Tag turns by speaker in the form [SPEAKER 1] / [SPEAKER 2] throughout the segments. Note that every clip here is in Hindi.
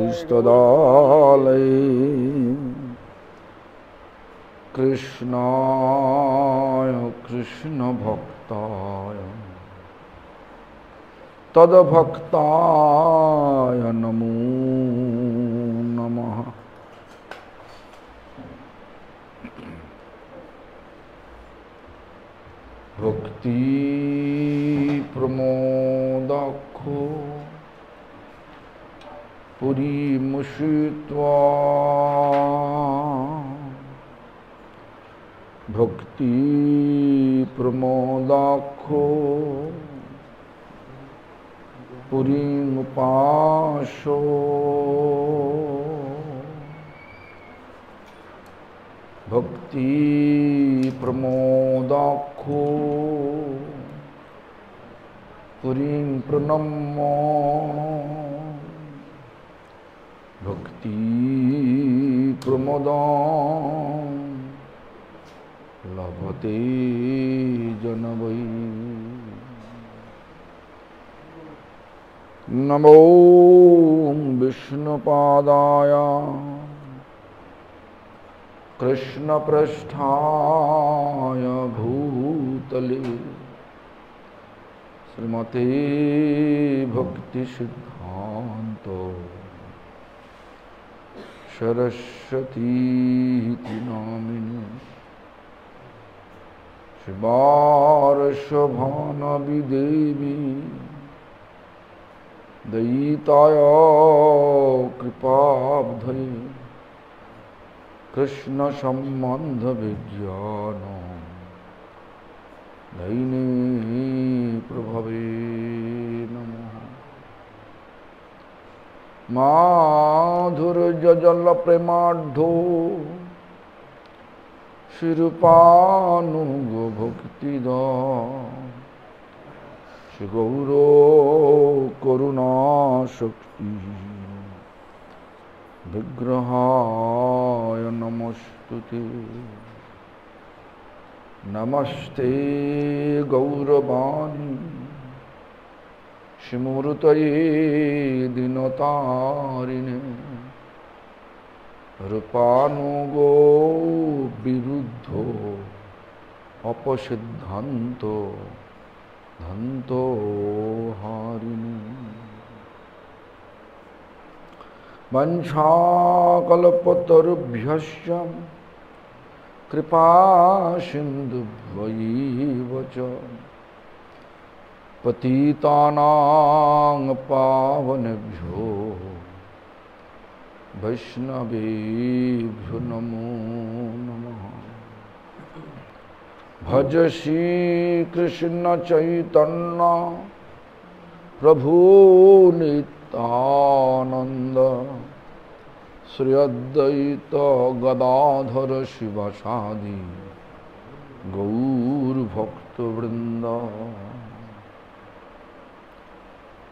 [SPEAKER 1] इष्टदालये कृष्णाय कृष्णभक्ताय तद्भक्ताय नमो नमः। भक्ति प्रमोदाख्यो पुरीमुषित्वा भक्ति प्रमोदाख्यो पुरीमुपासो भक्ति प्रमोदाख्यो पुरीं प्रणम्य भक्ति प्रमोदं लभते जन वै। नमो विष्णुपादाय कृष्णपृष्ठाय भूतले श्रीमते भक्तिसिद्धान्त सरस्वती नामिने शिवार्षभानवि देवी दयिताय कृपाब्धये कृष्ण संबंध विज्ञान दैने प्रभवे नमः। माधुर्यजल प्रेमाढ्यो शिरूपानुगो भक्तिदा श्री गौरो करुणा शक्ति विग्रहाय नमस्तुते। नमस्ते गौरवाणी श्रीमूर्तये दिनतारिणे रूपानुगो विरुद्धो अपसिद्धान्तो धन्तो हारिणे। वंशाकल्पतरुभ्यश्च कृपा सिन्धुभ्यैव च पतितानां पावनेभ्यो वैष्णवेभ्यो नमो नमः। भज श्री कृष्ण चैतन्य प्रभु नित्यानंद श्री अद्वैत गदाधर शिवासादि गौर भक्तवृंद।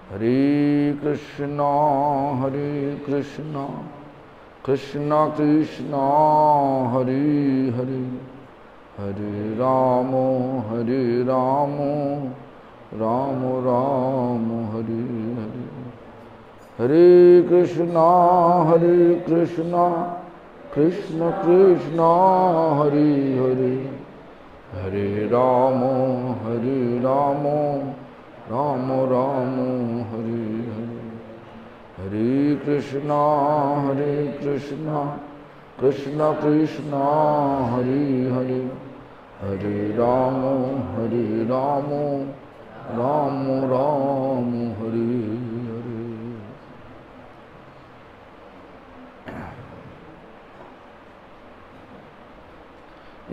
[SPEAKER 1] हरे कृष्णा कृष्णा कृष्णा हरे हरे हरे राम राम राम हरे हरे। हरे कृष्णा कृष्ण कृष्ण हरे हरे हरे राम राम राम हरे हरे। हरे कृष्णा कृष्ण कृष्ण हरे हरे हरे राम राम राम हरे हरे।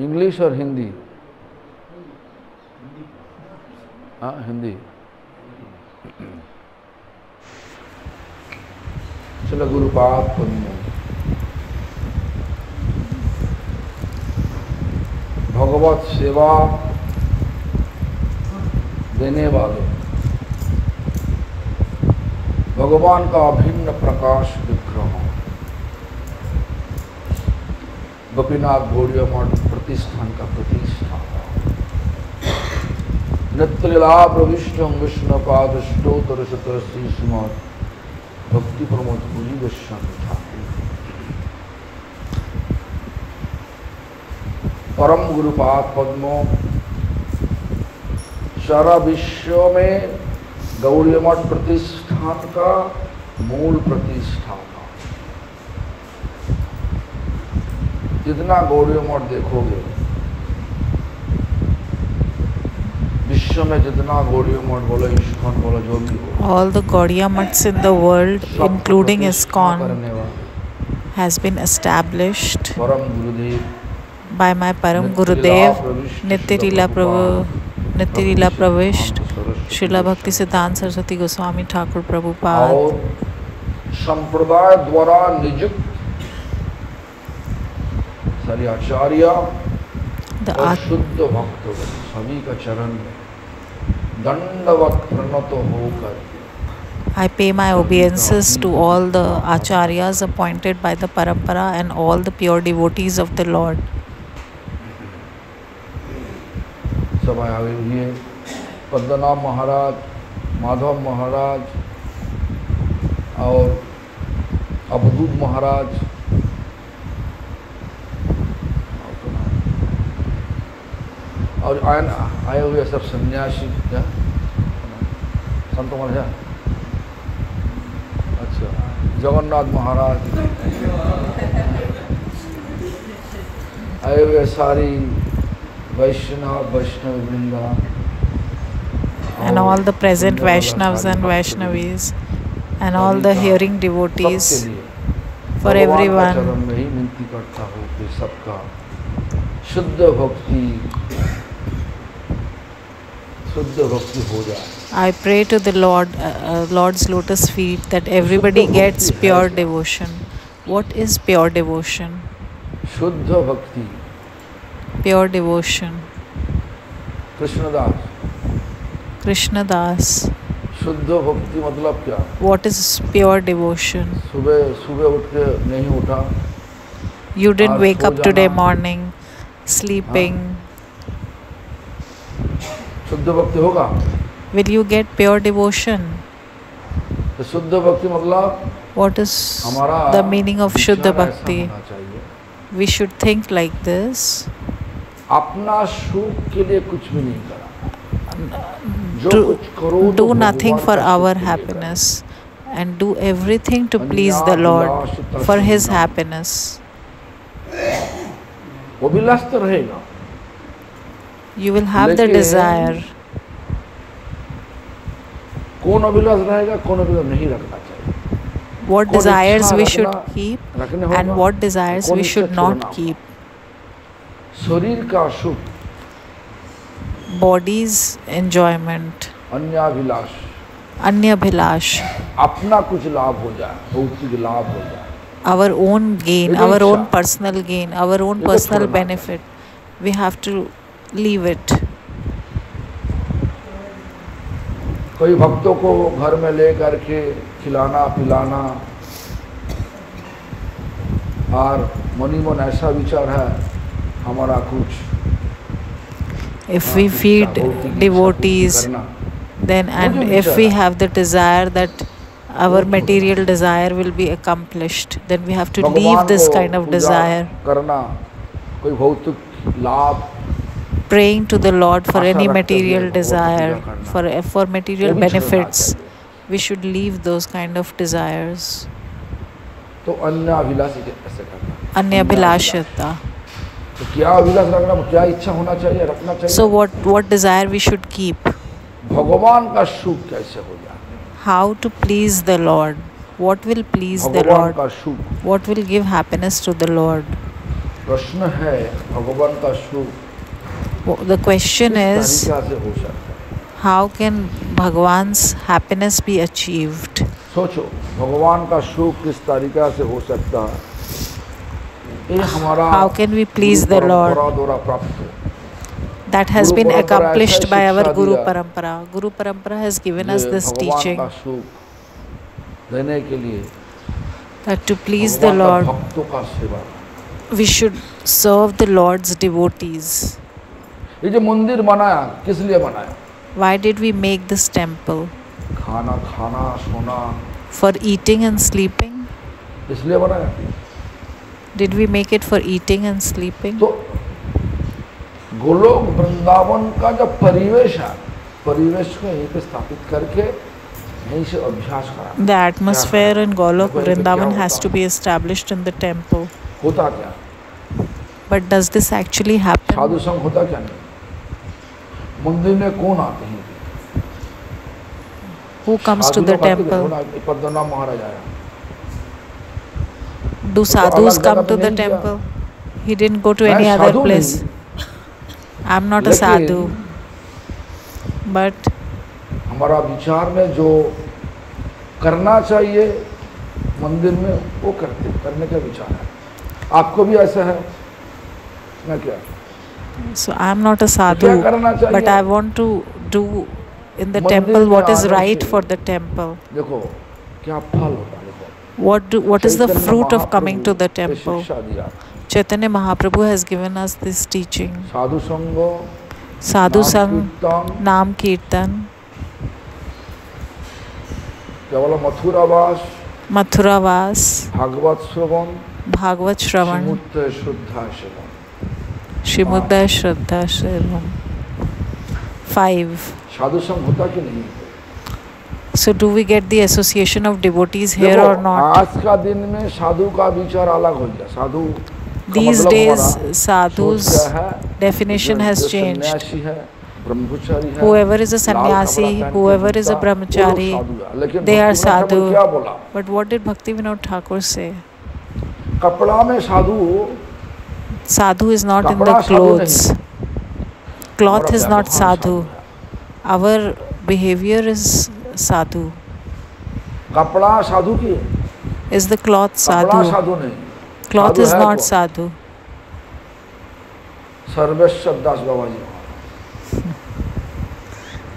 [SPEAKER 1] इंग्लिश और हिंदी? हाँ हिंदी। चलो गुरुपाद पुण्य भगवत सेवा देने वाले भगवान का अभिन्न प्रकाश विग्रह गोपीनाथ गौड़ीय मठ प्रतिष्ठान का प्रतिष्ठा नृत्यलीला प्रविष्टं विष्णुपाद स्तोत्र श्रीमद् भक्ति प्रमोद पुरी गोस्वामी ठाकुर परम गुरुपाद पद्मों सारा विश्व में गौड़ीय मठ प्रतिष्ठान का मूल प्रतिष्ठान। जितना गौड़ीय मठ देखोगे, विश्व में जितना गौड़ीय मठ बोलो, इस्कॉन बोलो, जो भी हो,
[SPEAKER 2] all the Gaudiya Maths in the world, including ISKCON, has been established
[SPEAKER 1] परम गुरुदेव
[SPEAKER 2] by my Param Gurudev, Nitya Leela Pravishth, Srila Bhakti Siddhanta Saraswati Goswami Thakur Prabhupada,
[SPEAKER 1] और संप्रदाय द्वारा नियुक्त सारी आचार्य और शुद्ध भक्त सभी का चरण में दंडवत प्रणत होकर
[SPEAKER 2] I pay my obeisances to all the acharyas appointed by the Parampara and all the pure devotees of the Lord.
[SPEAKER 1] सब आए हुए पद्मनाभ महाराज, माधव महाराज और अवधूत महाराज, और आए हुए सब सन्यासी, क्या संत महाराज, अच्छा जगन्नाथ महाराज, आए हुए सारी वैष्णव वृंदा,
[SPEAKER 2] and all the present Vaishnavas and Vaishnavis and all the hearing devotees, for everyone.
[SPEAKER 1] मैं ही विनती करता हूँ कि सबका शुद्ध भक्ति हो जाए।
[SPEAKER 2] I pray to the Lord's lotus feet that everybody gets pure devotion. What is pure devotion?
[SPEAKER 1] शुद्ध भक्ति,
[SPEAKER 2] pure devotion. Krishnadas.
[SPEAKER 1] शुद्ध भक्ति मतलब क्या?
[SPEAKER 2] What is pure devotion?
[SPEAKER 1] सुबह उठ के नहीं उठा,
[SPEAKER 2] you didn't wake up today morning, sleeping.
[SPEAKER 1] शुद्ध भक्ति होगा?
[SPEAKER 2] Will you get pure devotion?
[SPEAKER 1] तो शुद्ध भक्ति मतलब
[SPEAKER 2] what is the meaning of Shuddha Bhakti? We should think like this.
[SPEAKER 1] अपना सुख के लिए कुछ भी नहीं करा,
[SPEAKER 2] do nothing for our happiness and do everything to please the Lord for His happiness.
[SPEAKER 1] वो विलास तो रहेगा,
[SPEAKER 2] you will have the desire.
[SPEAKER 1] कौन अभिलाष रहेगा, कौन अभिलाष नहीं रखना चाहिए,
[SPEAKER 2] what desires we should keep and what desires we should not keep.
[SPEAKER 1] शरीर का सुख,
[SPEAKER 2] body's enjoyment,
[SPEAKER 1] अन्याभिलाष, अपना कुछ लाभ हो जाए, भौतिक लाभ हो जाए,
[SPEAKER 2] our own gain, our own personal gain, our own personal benefit, we have to leave it.
[SPEAKER 1] कोई भक्तों को घर में ले करके खिलाना पिलाना, और मनी मन ऐसा विचार है हमारा कुछ,
[SPEAKER 2] if we feed devotees, then and if we have the desire that our material desire will be accomplished, then we have to leave this kind of desire.
[SPEAKER 1] करना, कोई भौतिक लाभ,
[SPEAKER 2] praying to the Lord for any material desire, for material benefits, we should leave those kind of desires.
[SPEAKER 1] तो
[SPEAKER 2] अन्याभिलाषता.
[SPEAKER 1] तो क्या अभिलाष रखना, क्या इच्छा होना चाहिए, रखना चाहिए?
[SPEAKER 2] So what desire we should keep?
[SPEAKER 1] भगवान का सुख कैसे हो जाए?
[SPEAKER 2] How to please the Lord? What will please the Lord? What will give happiness to the Lord?
[SPEAKER 1] प्रश्न है, भगवान का सुख
[SPEAKER 2] the question is, how can Bhagwan's happiness be achieved?
[SPEAKER 1] सोचो, भगवान का सुख किस तरीका से हो सकता है?
[SPEAKER 2] How can we please the Lord? That has been accomplished by our Guru Parampara. Guru Parampara has given us this teaching that to please the Lord, we should serve the Lord's devotees.
[SPEAKER 1] ये जो मंदिर बनाया, किस लिए बनाया?
[SPEAKER 2] Why did we make this temple?
[SPEAKER 1] खाना, सोना,
[SPEAKER 2] For eating and sleeping?
[SPEAKER 1] इसलिए बनाया।
[SPEAKER 2] Did we make it for eating and sleeping?
[SPEAKER 1] तो गोलोक वृंदावन का जो परिवेश है, परिवेश को यहीं पे स्थापित करके यहीं से अभ्यास करा।
[SPEAKER 2] The atmosphere in Golok Vrindavan has to be established in the temple.
[SPEAKER 1] होता क्या?
[SPEAKER 2] But does this actually happen?
[SPEAKER 1] साधु संग होता क्या नहीं? मंदिर में कौन आते हैं?
[SPEAKER 2] Who comes to the temple?
[SPEAKER 1] Padmanabha महाराज आया।
[SPEAKER 2] Do sadhus come to the temple? He didn't go to any other place. I'm not a sadhu. But
[SPEAKER 1] हमारा विचार में जो करना चाहिए मंदिर में वो करने का विचार है। आपको भी ऐसा है? मैं क्या?
[SPEAKER 2] So I'm not a sadhu, but I want to do in the temple what is right for the temple.
[SPEAKER 1] देखो क्या फल होता है, देखो।
[SPEAKER 2] What is the fruit of coming to the temple? Chaitanya Mahaprabhu has given us this teaching. Sadhu Sang, Naam Kirtan, Mathuravas, Bhagavat Shravan, Shrimudaya Shraddha Sevam. 5.
[SPEAKER 1] साधु संग होता कि नहीं?
[SPEAKER 2] So do we get the association of devotees here or not?
[SPEAKER 1] आज का दिन में साधु का विचार अलग हो गया। साधु
[SPEAKER 2] These days sadhu's definition has changed. Whoever is a sannyasi, whoever is a brahmachari, they are sadhu. But what did Bhakti Vinod Thakur say?
[SPEAKER 1] कपड़ा में साधु,
[SPEAKER 2] sadhu is not in the clothes. Cloth is not sadhu. Our behavior is sadhu.
[SPEAKER 1] कपड़ा साधु की
[SPEAKER 2] is the cloth sadhu?
[SPEAKER 1] साधु नहीं,
[SPEAKER 2] cloth is not sadhu.
[SPEAKER 1] Sarveshwar Das Baba ji,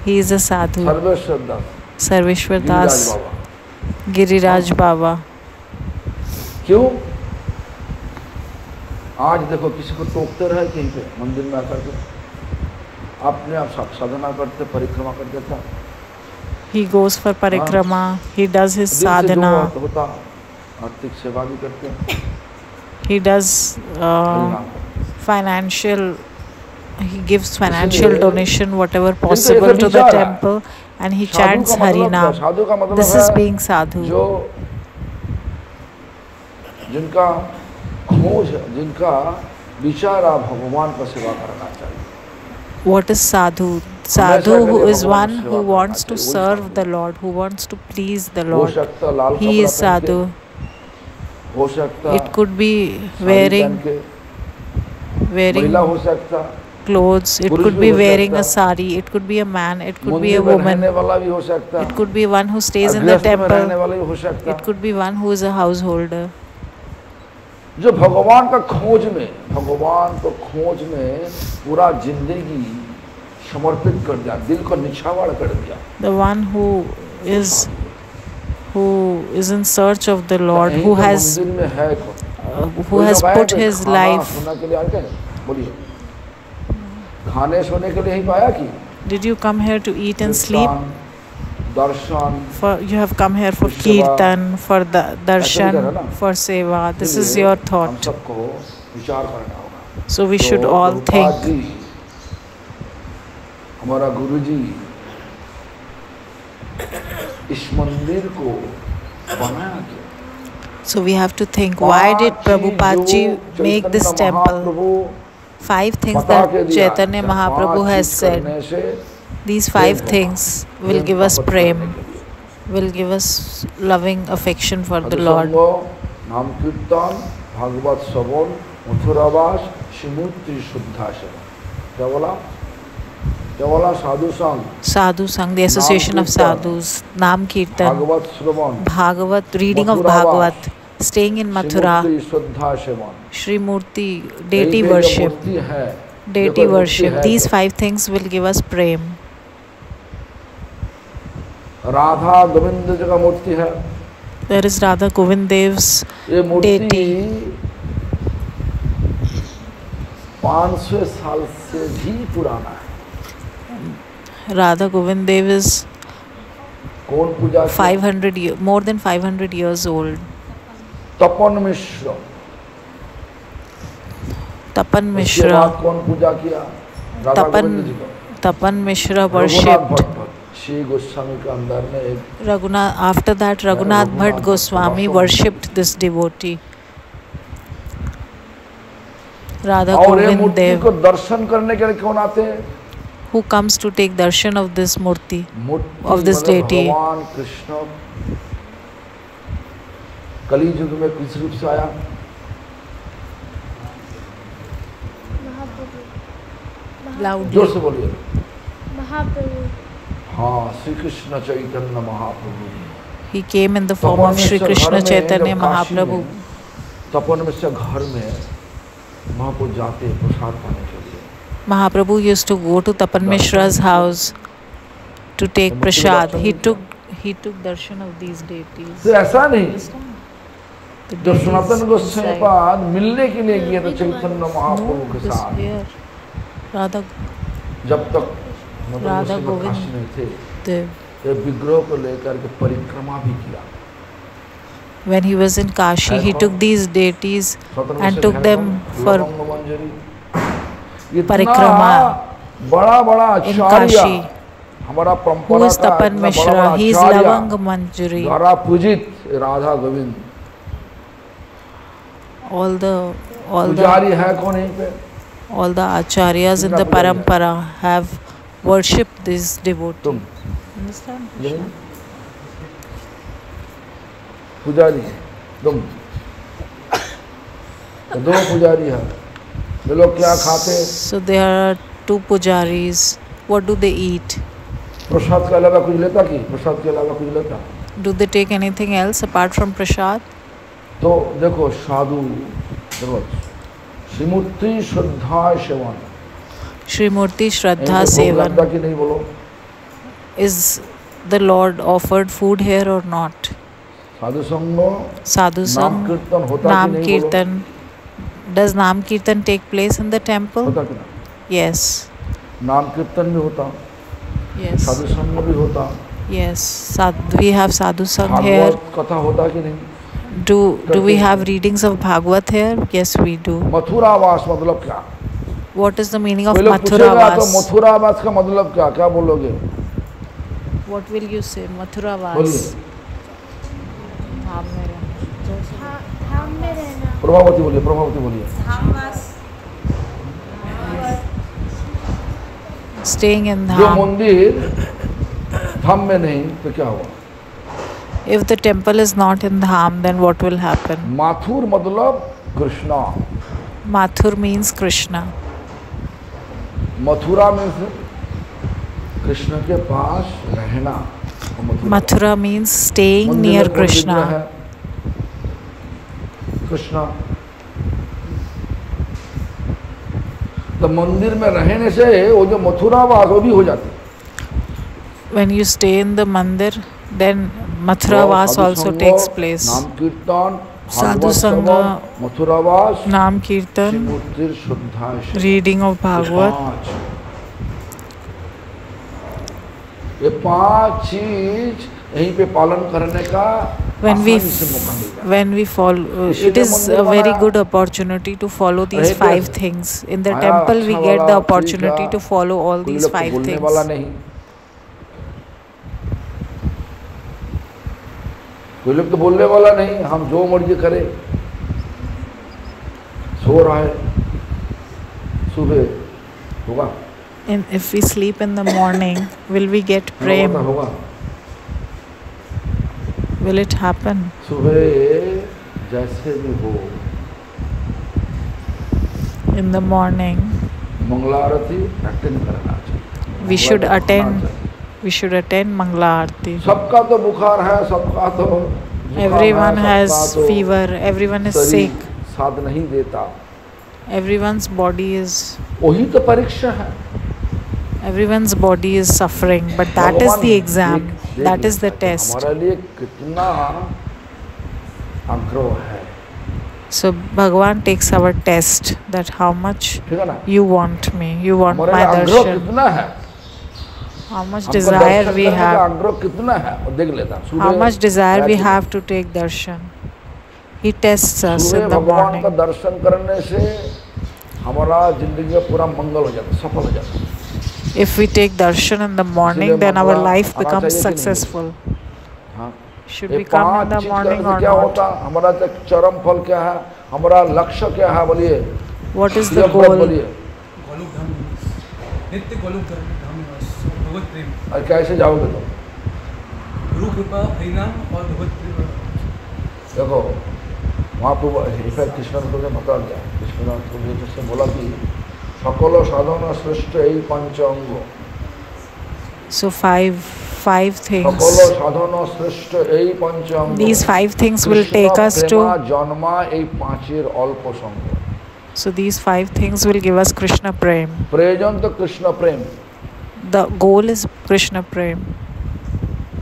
[SPEAKER 2] he is a sadhu.
[SPEAKER 1] Sarveshwar दास,
[SPEAKER 2] सर्वेश्वर दास, गिरिराज बाबा.
[SPEAKER 1] क्यों? आज देखो किसी को टोकते रहे कहीं पे मंदिर में आकर के, अपने आप साधना करते, परिक्रमा करते था।
[SPEAKER 2] He goes for parikrama, he does his sadhana.
[SPEAKER 1] होता आर्थिक सेवा भी करते।
[SPEAKER 2] He does financial, he gives financial donation whatever possible to the temple, and he chants Harinam. This is being sadhu.
[SPEAKER 1] जो जिनका खोज, जिनका विचार भगवान का सेवा करना चाहिए।
[SPEAKER 2] What is sadhu? Sadhu who is one who wants to serve the Lord, who wants to please the Lord. He is sadhu. It could be wearing clothes, it could be wearing a sari, it could be a man, it could be a woman, it could be one who stays in the temple, it could be one who is a householder.
[SPEAKER 1] जो भगवान का खोज में, भगवान को खोज में पूरा जिंदगी समर्पित कर दिया, दिल को निछावर कर दिया।
[SPEAKER 2] The one who is in search of the Lord, who has put his life.
[SPEAKER 1] खाने सोने के लिए ही पाया कि?
[SPEAKER 2] Did you come here to eat and sleep?
[SPEAKER 1] Darshan,
[SPEAKER 2] you have come here for kirtan, for the darshan, for seva. This is your thought. So we should all think.
[SPEAKER 1] हमारा गुरुजी इस मंदिर को बनाया क्यों?
[SPEAKER 2] So we have to think, why did Prabhupada ji make this temple? 5 things that Chaitanya Mahaprabhu has said. These 5 things will give us prem, will give us loving affection for the Lord.
[SPEAKER 1] नाम कीर्तन, भागवत श्रवण, मथुरावास, श्रीमूर्ति शुद्धाश्रम. क्या बोला? क्या बोला? साधु संग.
[SPEAKER 2] Sadhu Sang, the association of sadhus. Naam Kirtan,
[SPEAKER 1] Bhagavat Shravan,
[SPEAKER 2] Bhagavat, reading of Bhagavat, staying in Mathura, Shri Murti, deity worship, deity worship. These 5 things will give us prem.
[SPEAKER 1] Radha Govind जी का मूर्ति है.
[SPEAKER 2] There is Radha Govind Dev's deity.
[SPEAKER 1] 500 साल से भी पुराना है.
[SPEAKER 2] Radha Govind Dev is
[SPEAKER 1] कौन पूजा किया?
[SPEAKER 2] 500 more than 500 years old.
[SPEAKER 1] तपन मिश्र।
[SPEAKER 2] Tapan
[SPEAKER 1] उसके
[SPEAKER 2] Mishra.
[SPEAKER 1] बाद कौन पूजा किया? राधा गोविंद जी को।
[SPEAKER 2] Tapan Mishra
[SPEAKER 1] Raghunath
[SPEAKER 2] worshipped.
[SPEAKER 1] Bhatt Shri Goswami के अंदर में एक
[SPEAKER 2] Raghunath. After that, Raghunath Bhatt Goswami worshipped this devotee. Radha
[SPEAKER 1] और ये
[SPEAKER 2] Govind
[SPEAKER 1] मूर्ति
[SPEAKER 2] Dev,
[SPEAKER 1] को दर्शन करने के लिए कौन आते हैं?
[SPEAKER 2] who comes to take darshan of this murti,
[SPEAKER 1] Murthy
[SPEAKER 2] of this
[SPEAKER 1] मतलब
[SPEAKER 2] deity.
[SPEAKER 1] भगवान कृष्ण कली युग में किस रूप से आया?
[SPEAKER 2] Loudly.
[SPEAKER 1] जोर से बोलिए।
[SPEAKER 3] महाप्रभु।
[SPEAKER 1] हाँ, Shri Krishna Chaitanya Mahaprabhu.
[SPEAKER 2] He came in the form of Shri Krishna Chaitanya Mahaprabhu.
[SPEAKER 1] तपन में से घर में वहाँ को जाते प्रसाद पाने के लिए।
[SPEAKER 2] Mahaprabhu used to go to Tapan Mishra's house to take prasad. He took darshan of these deities.
[SPEAKER 1] तो ऐसा नहीं,
[SPEAKER 2] The
[SPEAKER 1] जब
[SPEAKER 2] deities
[SPEAKER 1] सनातन गोस्वामी
[SPEAKER 2] inside.
[SPEAKER 1] पाद मिलने के लिए गए थे चैतन्य महाप्रभु के
[SPEAKER 2] This
[SPEAKER 1] साथ,
[SPEAKER 2] here. Radha
[SPEAKER 1] जब तक मदन
[SPEAKER 2] राधा
[SPEAKER 1] गोस्वामी
[SPEAKER 2] गोविंद
[SPEAKER 1] काशी में थे,
[SPEAKER 2] Dev.
[SPEAKER 1] ये विग्रह को लेकर के परिक्रमा भी किया।
[SPEAKER 2] When he was in Kashi, he took these deities and took them for परिक्रमा
[SPEAKER 1] बड़ा बड़ा
[SPEAKER 2] in
[SPEAKER 1] आचार्य
[SPEAKER 2] Kashi.
[SPEAKER 1] हमारा
[SPEAKER 2] Who
[SPEAKER 1] परंपरा
[SPEAKER 2] is
[SPEAKER 1] का
[SPEAKER 2] Tapan
[SPEAKER 1] इतना बड़ा
[SPEAKER 2] Mishra? He is
[SPEAKER 1] Acharya
[SPEAKER 2] Lavang Manjari.
[SPEAKER 1] द्वारा पूजित राधा गोविंद
[SPEAKER 2] All
[SPEAKER 1] पुजारी है कौन यहीं पे?
[SPEAKER 2] the acharyas in the parampara have worshipped this devotee.
[SPEAKER 1] तुम
[SPEAKER 2] Understand?
[SPEAKER 1] यही पुजारी तुम तो दो पुजारी है। वे लोग क्या खाते?
[SPEAKER 2] So there are two pujaris. What do they eat?
[SPEAKER 1] प्रसाद के अलावा कुछ लेता कि प्रसाद के अलावा कुछ लेता?
[SPEAKER 2] Do they take anything else apart from prasad?
[SPEAKER 1] तो देखो साधु श्रीमूर्ति श्रद्धा सेवन
[SPEAKER 2] Shri Murti Shraddha
[SPEAKER 1] भोग
[SPEAKER 2] Sevan.
[SPEAKER 1] लगता कि नहीं बोलो?
[SPEAKER 2] Is the Lord offered food here or not?
[SPEAKER 1] साधु संग
[SPEAKER 2] Sadhu
[SPEAKER 1] नाम
[SPEAKER 2] Sang,
[SPEAKER 1] कीर्तन होता कि
[SPEAKER 2] Nam
[SPEAKER 1] नहीं बोलो?
[SPEAKER 2] Kirtan. Does Nam Kirtan take place in the temple?
[SPEAKER 1] होता कि नहीं?
[SPEAKER 2] Yes.
[SPEAKER 1] नाम कीर्तन भी होता,
[SPEAKER 2] Yes.
[SPEAKER 1] साधु संग भी होता,
[SPEAKER 2] Yes. We have Sadhu Sang here.
[SPEAKER 1] Bhagavat कथा होता कि नहीं?
[SPEAKER 2] Do we have readings of Bhagavad here? Yes, we do.
[SPEAKER 1] मथुरावास मतलब क्या?
[SPEAKER 2] What is the meaning of
[SPEAKER 1] कोई लोग पूछेगा तो
[SPEAKER 2] Mathuravas?
[SPEAKER 1] मथुरावास का मतलब क्या क्या बोलोगे?
[SPEAKER 2] What will you say? Mathuravas.
[SPEAKER 1] बोलिए।
[SPEAKER 2] धाम में रहना.
[SPEAKER 3] धाम में रहना।
[SPEAKER 1] प्रभावती बोलिए, प्रभावती बोलिए।
[SPEAKER 2] Staying in
[SPEAKER 1] जो
[SPEAKER 2] Dham.
[SPEAKER 1] मंदिर धाम में नहीं तो क्या हुआ?
[SPEAKER 2] If the temple is not in Dham, then what will happen?
[SPEAKER 1] Mathur मतलब Krishna,
[SPEAKER 2] Mathur means Krishna.
[SPEAKER 1] Mathura में से कृष्ण के पास रहना, वो मथुरा।
[SPEAKER 2] Mathura means staying
[SPEAKER 1] मंदिर में
[SPEAKER 2] near
[SPEAKER 1] कौन विग्रह
[SPEAKER 2] Krishna.
[SPEAKER 1] है? कृष्णा। तो मंदिर में रहने से वो जो मथुरावास वो भी हो जाती है।
[SPEAKER 2] When you stay in the mandir, then Mathuravas also takes place.
[SPEAKER 1] नाम कीर्तन,
[SPEAKER 2] Sadhu
[SPEAKER 1] भागवत
[SPEAKER 2] Sangha,
[SPEAKER 1] श्रवण, मथुरावास,
[SPEAKER 2] Nam Kirtan,
[SPEAKER 1] श्रीमूर्ति श्रद्धा से।
[SPEAKER 2] reading of Bhagavad.
[SPEAKER 1] ये पांच चीज यहीं पे पालन करने का
[SPEAKER 2] When
[SPEAKER 1] आसानी से मौका मिल जाता है।
[SPEAKER 2] when we follow, it is a very good opportunity to follow these
[SPEAKER 1] रहे
[SPEAKER 2] five
[SPEAKER 1] थे।
[SPEAKER 2] things. In the
[SPEAKER 1] आया,
[SPEAKER 2] temple, we
[SPEAKER 1] अच्छा
[SPEAKER 2] get
[SPEAKER 1] वाला,
[SPEAKER 2] the
[SPEAKER 1] ठीक
[SPEAKER 2] opportunity
[SPEAKER 1] है।
[SPEAKER 2] to follow all
[SPEAKER 1] कोई
[SPEAKER 2] these
[SPEAKER 1] लोग तो
[SPEAKER 2] five
[SPEAKER 1] बोलने
[SPEAKER 2] things.
[SPEAKER 1] वाला नहीं, कोई लोग तो बोलने वाला नहीं, हम जो मर्जी करें। सो रहा है, सुबह होगा,
[SPEAKER 2] And if we sleep in the morning, will we get
[SPEAKER 1] होगा
[SPEAKER 2] prem?
[SPEAKER 1] होगा।
[SPEAKER 2] Will it happen?
[SPEAKER 1] सुबह जैसे भी हो,
[SPEAKER 2] In the morning,
[SPEAKER 1] Mangala aarti attend करना चाहिए।
[SPEAKER 2] we should
[SPEAKER 1] Mangla Aarti
[SPEAKER 2] attend.
[SPEAKER 1] करना चाहिए।
[SPEAKER 2] We should attend Mangala Aarti.
[SPEAKER 1] सबका तो बुखार है, सबका तो जुकाम है,
[SPEAKER 2] Everyone
[SPEAKER 1] सबका
[SPEAKER 2] has
[SPEAKER 1] तो
[SPEAKER 2] fever. Everyone is
[SPEAKER 1] शरीर
[SPEAKER 2] sick.
[SPEAKER 1] साथ नहीं देता।
[SPEAKER 2] Everyone's body is
[SPEAKER 1] वही तो परीक्षा है।
[SPEAKER 2] everyone's body is suffering. But that is
[SPEAKER 1] भगवान
[SPEAKER 2] the exam.
[SPEAKER 1] देख
[SPEAKER 2] That is the
[SPEAKER 1] लेता है कि
[SPEAKER 2] test.
[SPEAKER 1] हमारे लिए कितना आग्रह है,
[SPEAKER 2] So Bhagavan takes our test that how much
[SPEAKER 1] ठीक है ना?
[SPEAKER 2] you want me, you want
[SPEAKER 1] हमारे
[SPEAKER 2] my
[SPEAKER 1] लिए आग्रह
[SPEAKER 2] darshan.
[SPEAKER 1] कितना है?
[SPEAKER 2] how much
[SPEAKER 1] हमको
[SPEAKER 2] desire
[SPEAKER 1] दर्शन
[SPEAKER 2] we
[SPEAKER 1] करने का
[SPEAKER 2] have,
[SPEAKER 1] आग्रह कितना है वो देख लेता।
[SPEAKER 2] how much desire we
[SPEAKER 1] सुबह
[SPEAKER 2] have to take darshan. He tests us in the
[SPEAKER 1] भगवान का
[SPEAKER 2] morning.
[SPEAKER 1] दर्शन करने से हमारा जिंदगी में पूरा मंगल हो जाता, सफल हो जाता।
[SPEAKER 2] If we take darshan in the morning, then our life becomes successful.
[SPEAKER 1] हाँ,
[SPEAKER 2] Should we come in the morning or
[SPEAKER 1] क्या
[SPEAKER 2] not?
[SPEAKER 1] होता हमारा चरम फल क्या है, हमारा लक्ष्य क्या है, बोलिए।
[SPEAKER 2] What is the goal?
[SPEAKER 1] बोलिए।
[SPEAKER 4] नित्य गोलोक धाम निवास भगवत प्रेम।
[SPEAKER 1] और कैसे जाओगे तुम?
[SPEAKER 4] गुरु कृपा हरिनाम और भगवत प्रेम।
[SPEAKER 1] देखो वहाँ पर इफेक्ट कृष्ण को बता दिया, कृष्णनाथ को जिससे बोला कि सकल साधन श्रेष्ठ यही पंच अंग।
[SPEAKER 2] So five things.
[SPEAKER 1] सकल साधन श्रेष्ठ यही पंच अंग।
[SPEAKER 2] These 5 things will take us to.
[SPEAKER 1] जन्मा यही पांचेर अल्प संग।
[SPEAKER 2] So these 5 things will give us Krishna Prem.
[SPEAKER 1] प्रयोजन तो कृष्ण प्रेम।
[SPEAKER 2] The goal is Krishna Prem.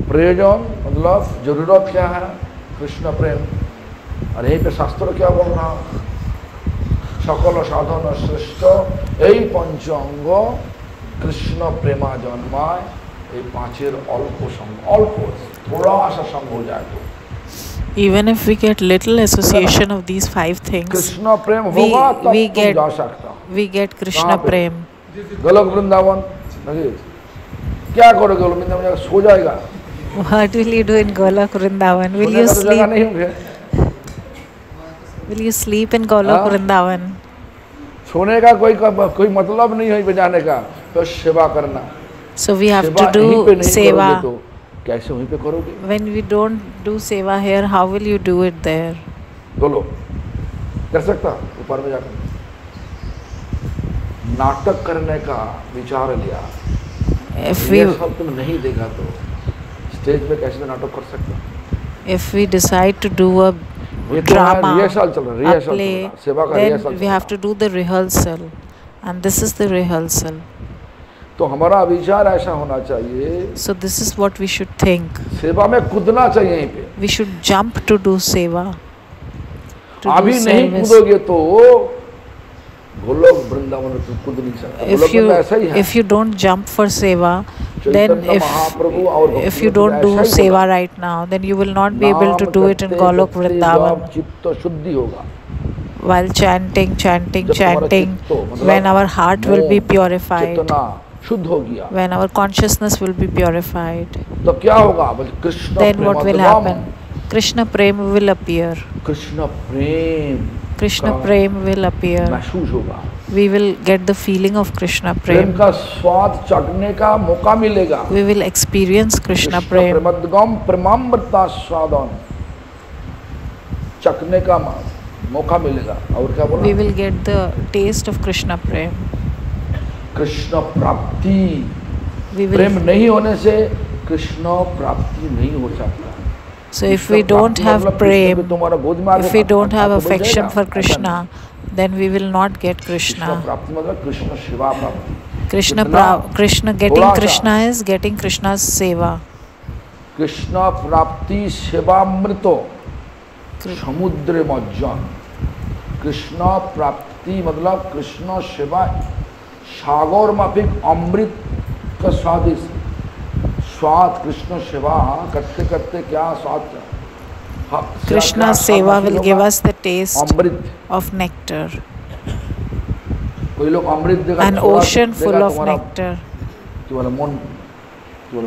[SPEAKER 1] प्रयोजन मतलब जरूरत क्या है, कृष्ण प्रेम। और यहीं पे शास्त्र क्या बोल रहा, सकल साधन श्रेष्ठ यही पंच अंग कृष्ण प्रेमा जन्माय, ये पांचेर अल्प संग, अल्प थोड़ा सा संग हो जाए तो
[SPEAKER 2] Even if we get little association of these 5 things,
[SPEAKER 1] Krishna प्रेम होगा तब
[SPEAKER 2] we
[SPEAKER 1] तुम
[SPEAKER 2] get
[SPEAKER 1] जा सकता।
[SPEAKER 2] we get Krishna Prem.
[SPEAKER 1] Golok Vrindavan नहीं, क्या करोगे गोलोक वृंदावन जाकर सो जाएगा?
[SPEAKER 2] What will you do in Golok Vrindavan? Will
[SPEAKER 1] सोने
[SPEAKER 2] you
[SPEAKER 1] का तो जगह
[SPEAKER 2] sleep?
[SPEAKER 1] नहीं होंगे।
[SPEAKER 2] Will you sleep in Golok Vrindavan?
[SPEAKER 1] सोने का कोई मतलब नहीं है बजाने का, तो सेवा करना।
[SPEAKER 2] So we have
[SPEAKER 1] सेवा
[SPEAKER 2] to
[SPEAKER 1] यहीं पे
[SPEAKER 2] do
[SPEAKER 1] नहीं
[SPEAKER 2] seva.
[SPEAKER 1] करोगे तो कैसे वहीं पे करोगे?
[SPEAKER 2] When we don't do seva here, how will you do it there?
[SPEAKER 1] बोलो, कर सकता ऊपर में जाकर? नाटक करने का विचार लिया,
[SPEAKER 2] If
[SPEAKER 1] ये
[SPEAKER 2] we
[SPEAKER 1] सब तुम नहीं देखा तो स्टेज पे कैसे नाटक कर सकता?
[SPEAKER 2] if we decide to do a
[SPEAKER 1] ये तो
[SPEAKER 2] drama,
[SPEAKER 1] रिहर्सल चल रहा है,
[SPEAKER 2] a
[SPEAKER 1] रिहर्सल चल
[SPEAKER 2] play,
[SPEAKER 1] रहा है, सेवा का
[SPEAKER 2] then
[SPEAKER 1] rehearsal
[SPEAKER 2] we have to do the rehearsal, and this is the rehearsal.
[SPEAKER 1] तो हमारा विचार ऐसा होना चाहिए,
[SPEAKER 2] So this is what we should think.
[SPEAKER 1] सेवा में कूदना चाहिए यहीं पे।
[SPEAKER 2] We should jump to do seva, to do
[SPEAKER 1] अभी नहीं
[SPEAKER 2] service.
[SPEAKER 1] कूदोगे तो गोलोक वृंदावन में तुम कूद नहीं सकते। गोलोक में ऐसा ही है।
[SPEAKER 2] If you don't jump for seva, then
[SPEAKER 1] Chaitanya Mahaprabhu और भक्ति
[SPEAKER 2] if you
[SPEAKER 1] में
[SPEAKER 2] don't do
[SPEAKER 1] ऐसा ही
[SPEAKER 2] seva
[SPEAKER 1] बोला।
[SPEAKER 2] right now, then you will not be able to
[SPEAKER 1] नाम
[SPEAKER 2] do it in
[SPEAKER 1] करते
[SPEAKER 2] Golok
[SPEAKER 1] करते
[SPEAKER 2] Vrindavan.
[SPEAKER 1] जब चित्त शुद्धि होगा,
[SPEAKER 2] While chanting,
[SPEAKER 1] जब तुम्हारा
[SPEAKER 2] chanting,
[SPEAKER 1] चित्त मतलब
[SPEAKER 2] when our heart will be
[SPEAKER 1] मोह,
[SPEAKER 2] purified,
[SPEAKER 1] चेतना शुद्ध हो गया,
[SPEAKER 2] when our consciousness will be purified,
[SPEAKER 1] तो क्या होगा? बोले Krishna
[SPEAKER 2] then what will
[SPEAKER 1] प्रेमोद्गम,
[SPEAKER 2] happen? Krishna Prem will appear.
[SPEAKER 1] Krishna Prem
[SPEAKER 2] Krishna
[SPEAKER 1] का
[SPEAKER 2] Prem will appear.
[SPEAKER 1] महसूस होगा।
[SPEAKER 2] We will get the feeling of Krishna
[SPEAKER 1] Prem
[SPEAKER 2] Prem.
[SPEAKER 1] का स्वाद चखने का मौका मिलेगा।
[SPEAKER 2] We will experience Krishna
[SPEAKER 1] Krishna
[SPEAKER 2] Prem.
[SPEAKER 1] प्रेमोद्गम प्रेमामृता स्वादन चखने का मौका मिलेगा। और क्या बोला?
[SPEAKER 2] We will get the taste of Krishna Prem.
[SPEAKER 1] Krishna प्राप्ति,
[SPEAKER 2] We
[SPEAKER 1] प्रेम
[SPEAKER 2] will.
[SPEAKER 1] नहीं होने से कृष्ण प्राप्ति नहीं हो सकता।
[SPEAKER 2] So if we don't have Prem,
[SPEAKER 1] तुम्हारा गोद में
[SPEAKER 2] if we don't have affection for Krishna, then we will not get
[SPEAKER 1] Krishna
[SPEAKER 2] Krishna.
[SPEAKER 1] प्राप्ति मतलब कृष्ण सेवा प्राप्ति।
[SPEAKER 2] Krishna getting
[SPEAKER 1] थोड़ा सा।
[SPEAKER 2] Krishna is getting Krishna's seva.
[SPEAKER 1] Krishna प्राप्ति सेवामृतो
[SPEAKER 2] Kri-
[SPEAKER 1] समुद्र मज्जन। कृष्ण प्राप्ति मतलब कृष्ण सेवा सागर माफिक अमृत का स्वादिष्ट स्वाद। कृष्ण सेवा करते करते क्या स्वाद,
[SPEAKER 2] Krishna seva will give us the taste
[SPEAKER 1] Amrit.
[SPEAKER 2] of nectar,
[SPEAKER 1] कोई लोग अमृत देगा,
[SPEAKER 2] an
[SPEAKER 1] थोड़ा
[SPEAKER 2] ocean full
[SPEAKER 1] देगा,
[SPEAKER 2] of
[SPEAKER 1] तुम्हारा
[SPEAKER 2] nectar.
[SPEAKER 1] तुम्हारा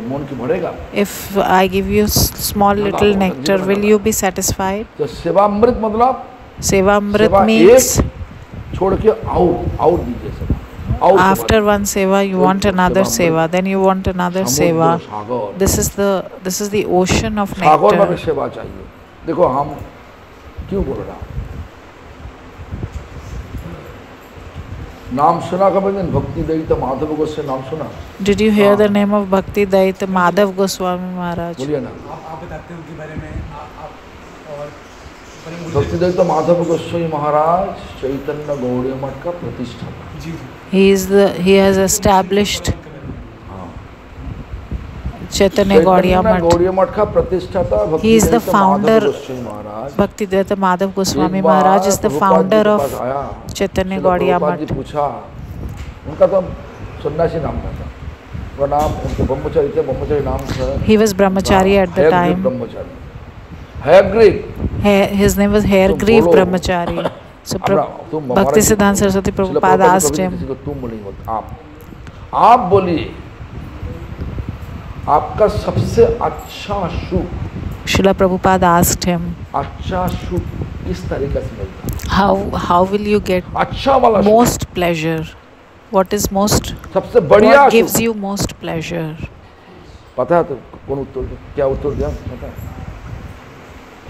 [SPEAKER 1] मन की भरेगा।
[SPEAKER 2] If I give you small little nectar, will you be satisfied?
[SPEAKER 1] तो सेवामृत मतलब
[SPEAKER 2] Sevamrit
[SPEAKER 1] सेवा
[SPEAKER 2] means
[SPEAKER 1] एक छोड़ के और दीजिए सेवा। और
[SPEAKER 2] after one seva you want another seva, then you want another seva.
[SPEAKER 1] Sagar,
[SPEAKER 2] This is the ocean of
[SPEAKER 1] सागर में भी
[SPEAKER 2] nectar.
[SPEAKER 1] सेवा चाहिए। देखो हम क्यों बोल रहा, नाम सुना कभी दिन भक्ति दयित माधव गोस्वामी नाम सुना?
[SPEAKER 2] Did you hear the name of Bhakti Dayita Madhav Goswami Maharaj?
[SPEAKER 1] बोलिए ना।
[SPEAKER 4] आप बताते हो उनके बारे में आप और
[SPEAKER 1] भक्ति दयित माधव गोस्वामी महाराज चैतन्य गौड़ीय मठ का प्रतिष्ठाता।
[SPEAKER 4] जी जी
[SPEAKER 2] He has established
[SPEAKER 1] हाँ।
[SPEAKER 2] Chaitanya Gaudiya Math.
[SPEAKER 1] गौड़ीय मठ का प्रतिष्ठाता
[SPEAKER 2] He is the
[SPEAKER 1] भक्ति दयित
[SPEAKER 2] founder.
[SPEAKER 1] माधव गोस्वामी महाराज।
[SPEAKER 2] Bhakti Dayita Madhav Goswami
[SPEAKER 1] एक बार
[SPEAKER 2] Maharaj is the
[SPEAKER 1] Prabhupada
[SPEAKER 2] founder
[SPEAKER 1] जी के
[SPEAKER 2] of
[SPEAKER 1] पास आया,
[SPEAKER 2] Chaitanya
[SPEAKER 1] Srila
[SPEAKER 2] Gaudiya
[SPEAKER 1] Prabhupada ji
[SPEAKER 2] Math.
[SPEAKER 1] पूछा, उनका तो सन्यासी नाम था, का नाम उनके ब्रह्मचारी थे, ब्रह्मचारी नाम था।
[SPEAKER 2] He was brahmachari at the time.
[SPEAKER 1] Brahmachari, Hayagriv.
[SPEAKER 2] His name was Hayagriv
[SPEAKER 1] बोलो।
[SPEAKER 2] Brahmachari. So
[SPEAKER 1] तुम
[SPEAKER 2] Bhakti Siddhanta Saraswati Prabhupada asked him,
[SPEAKER 1] किसी को तुम बोलेंगे, आप बोलिए आपका सबसे अच्छा सुख,
[SPEAKER 2] Srila Prabhupada asked him,
[SPEAKER 1] अच्छा सुख इस तरीके से मिलता है,
[SPEAKER 2] how will you get
[SPEAKER 1] अच्छा वाला सुख,
[SPEAKER 2] most pleasure? What is most,
[SPEAKER 1] सबसे बढ़िया
[SPEAKER 2] what gives
[SPEAKER 1] सुख।
[SPEAKER 2] you most pleasure?
[SPEAKER 1] पता है तो कौन उत्तर दिया, क्या उत्तर दिया पता है?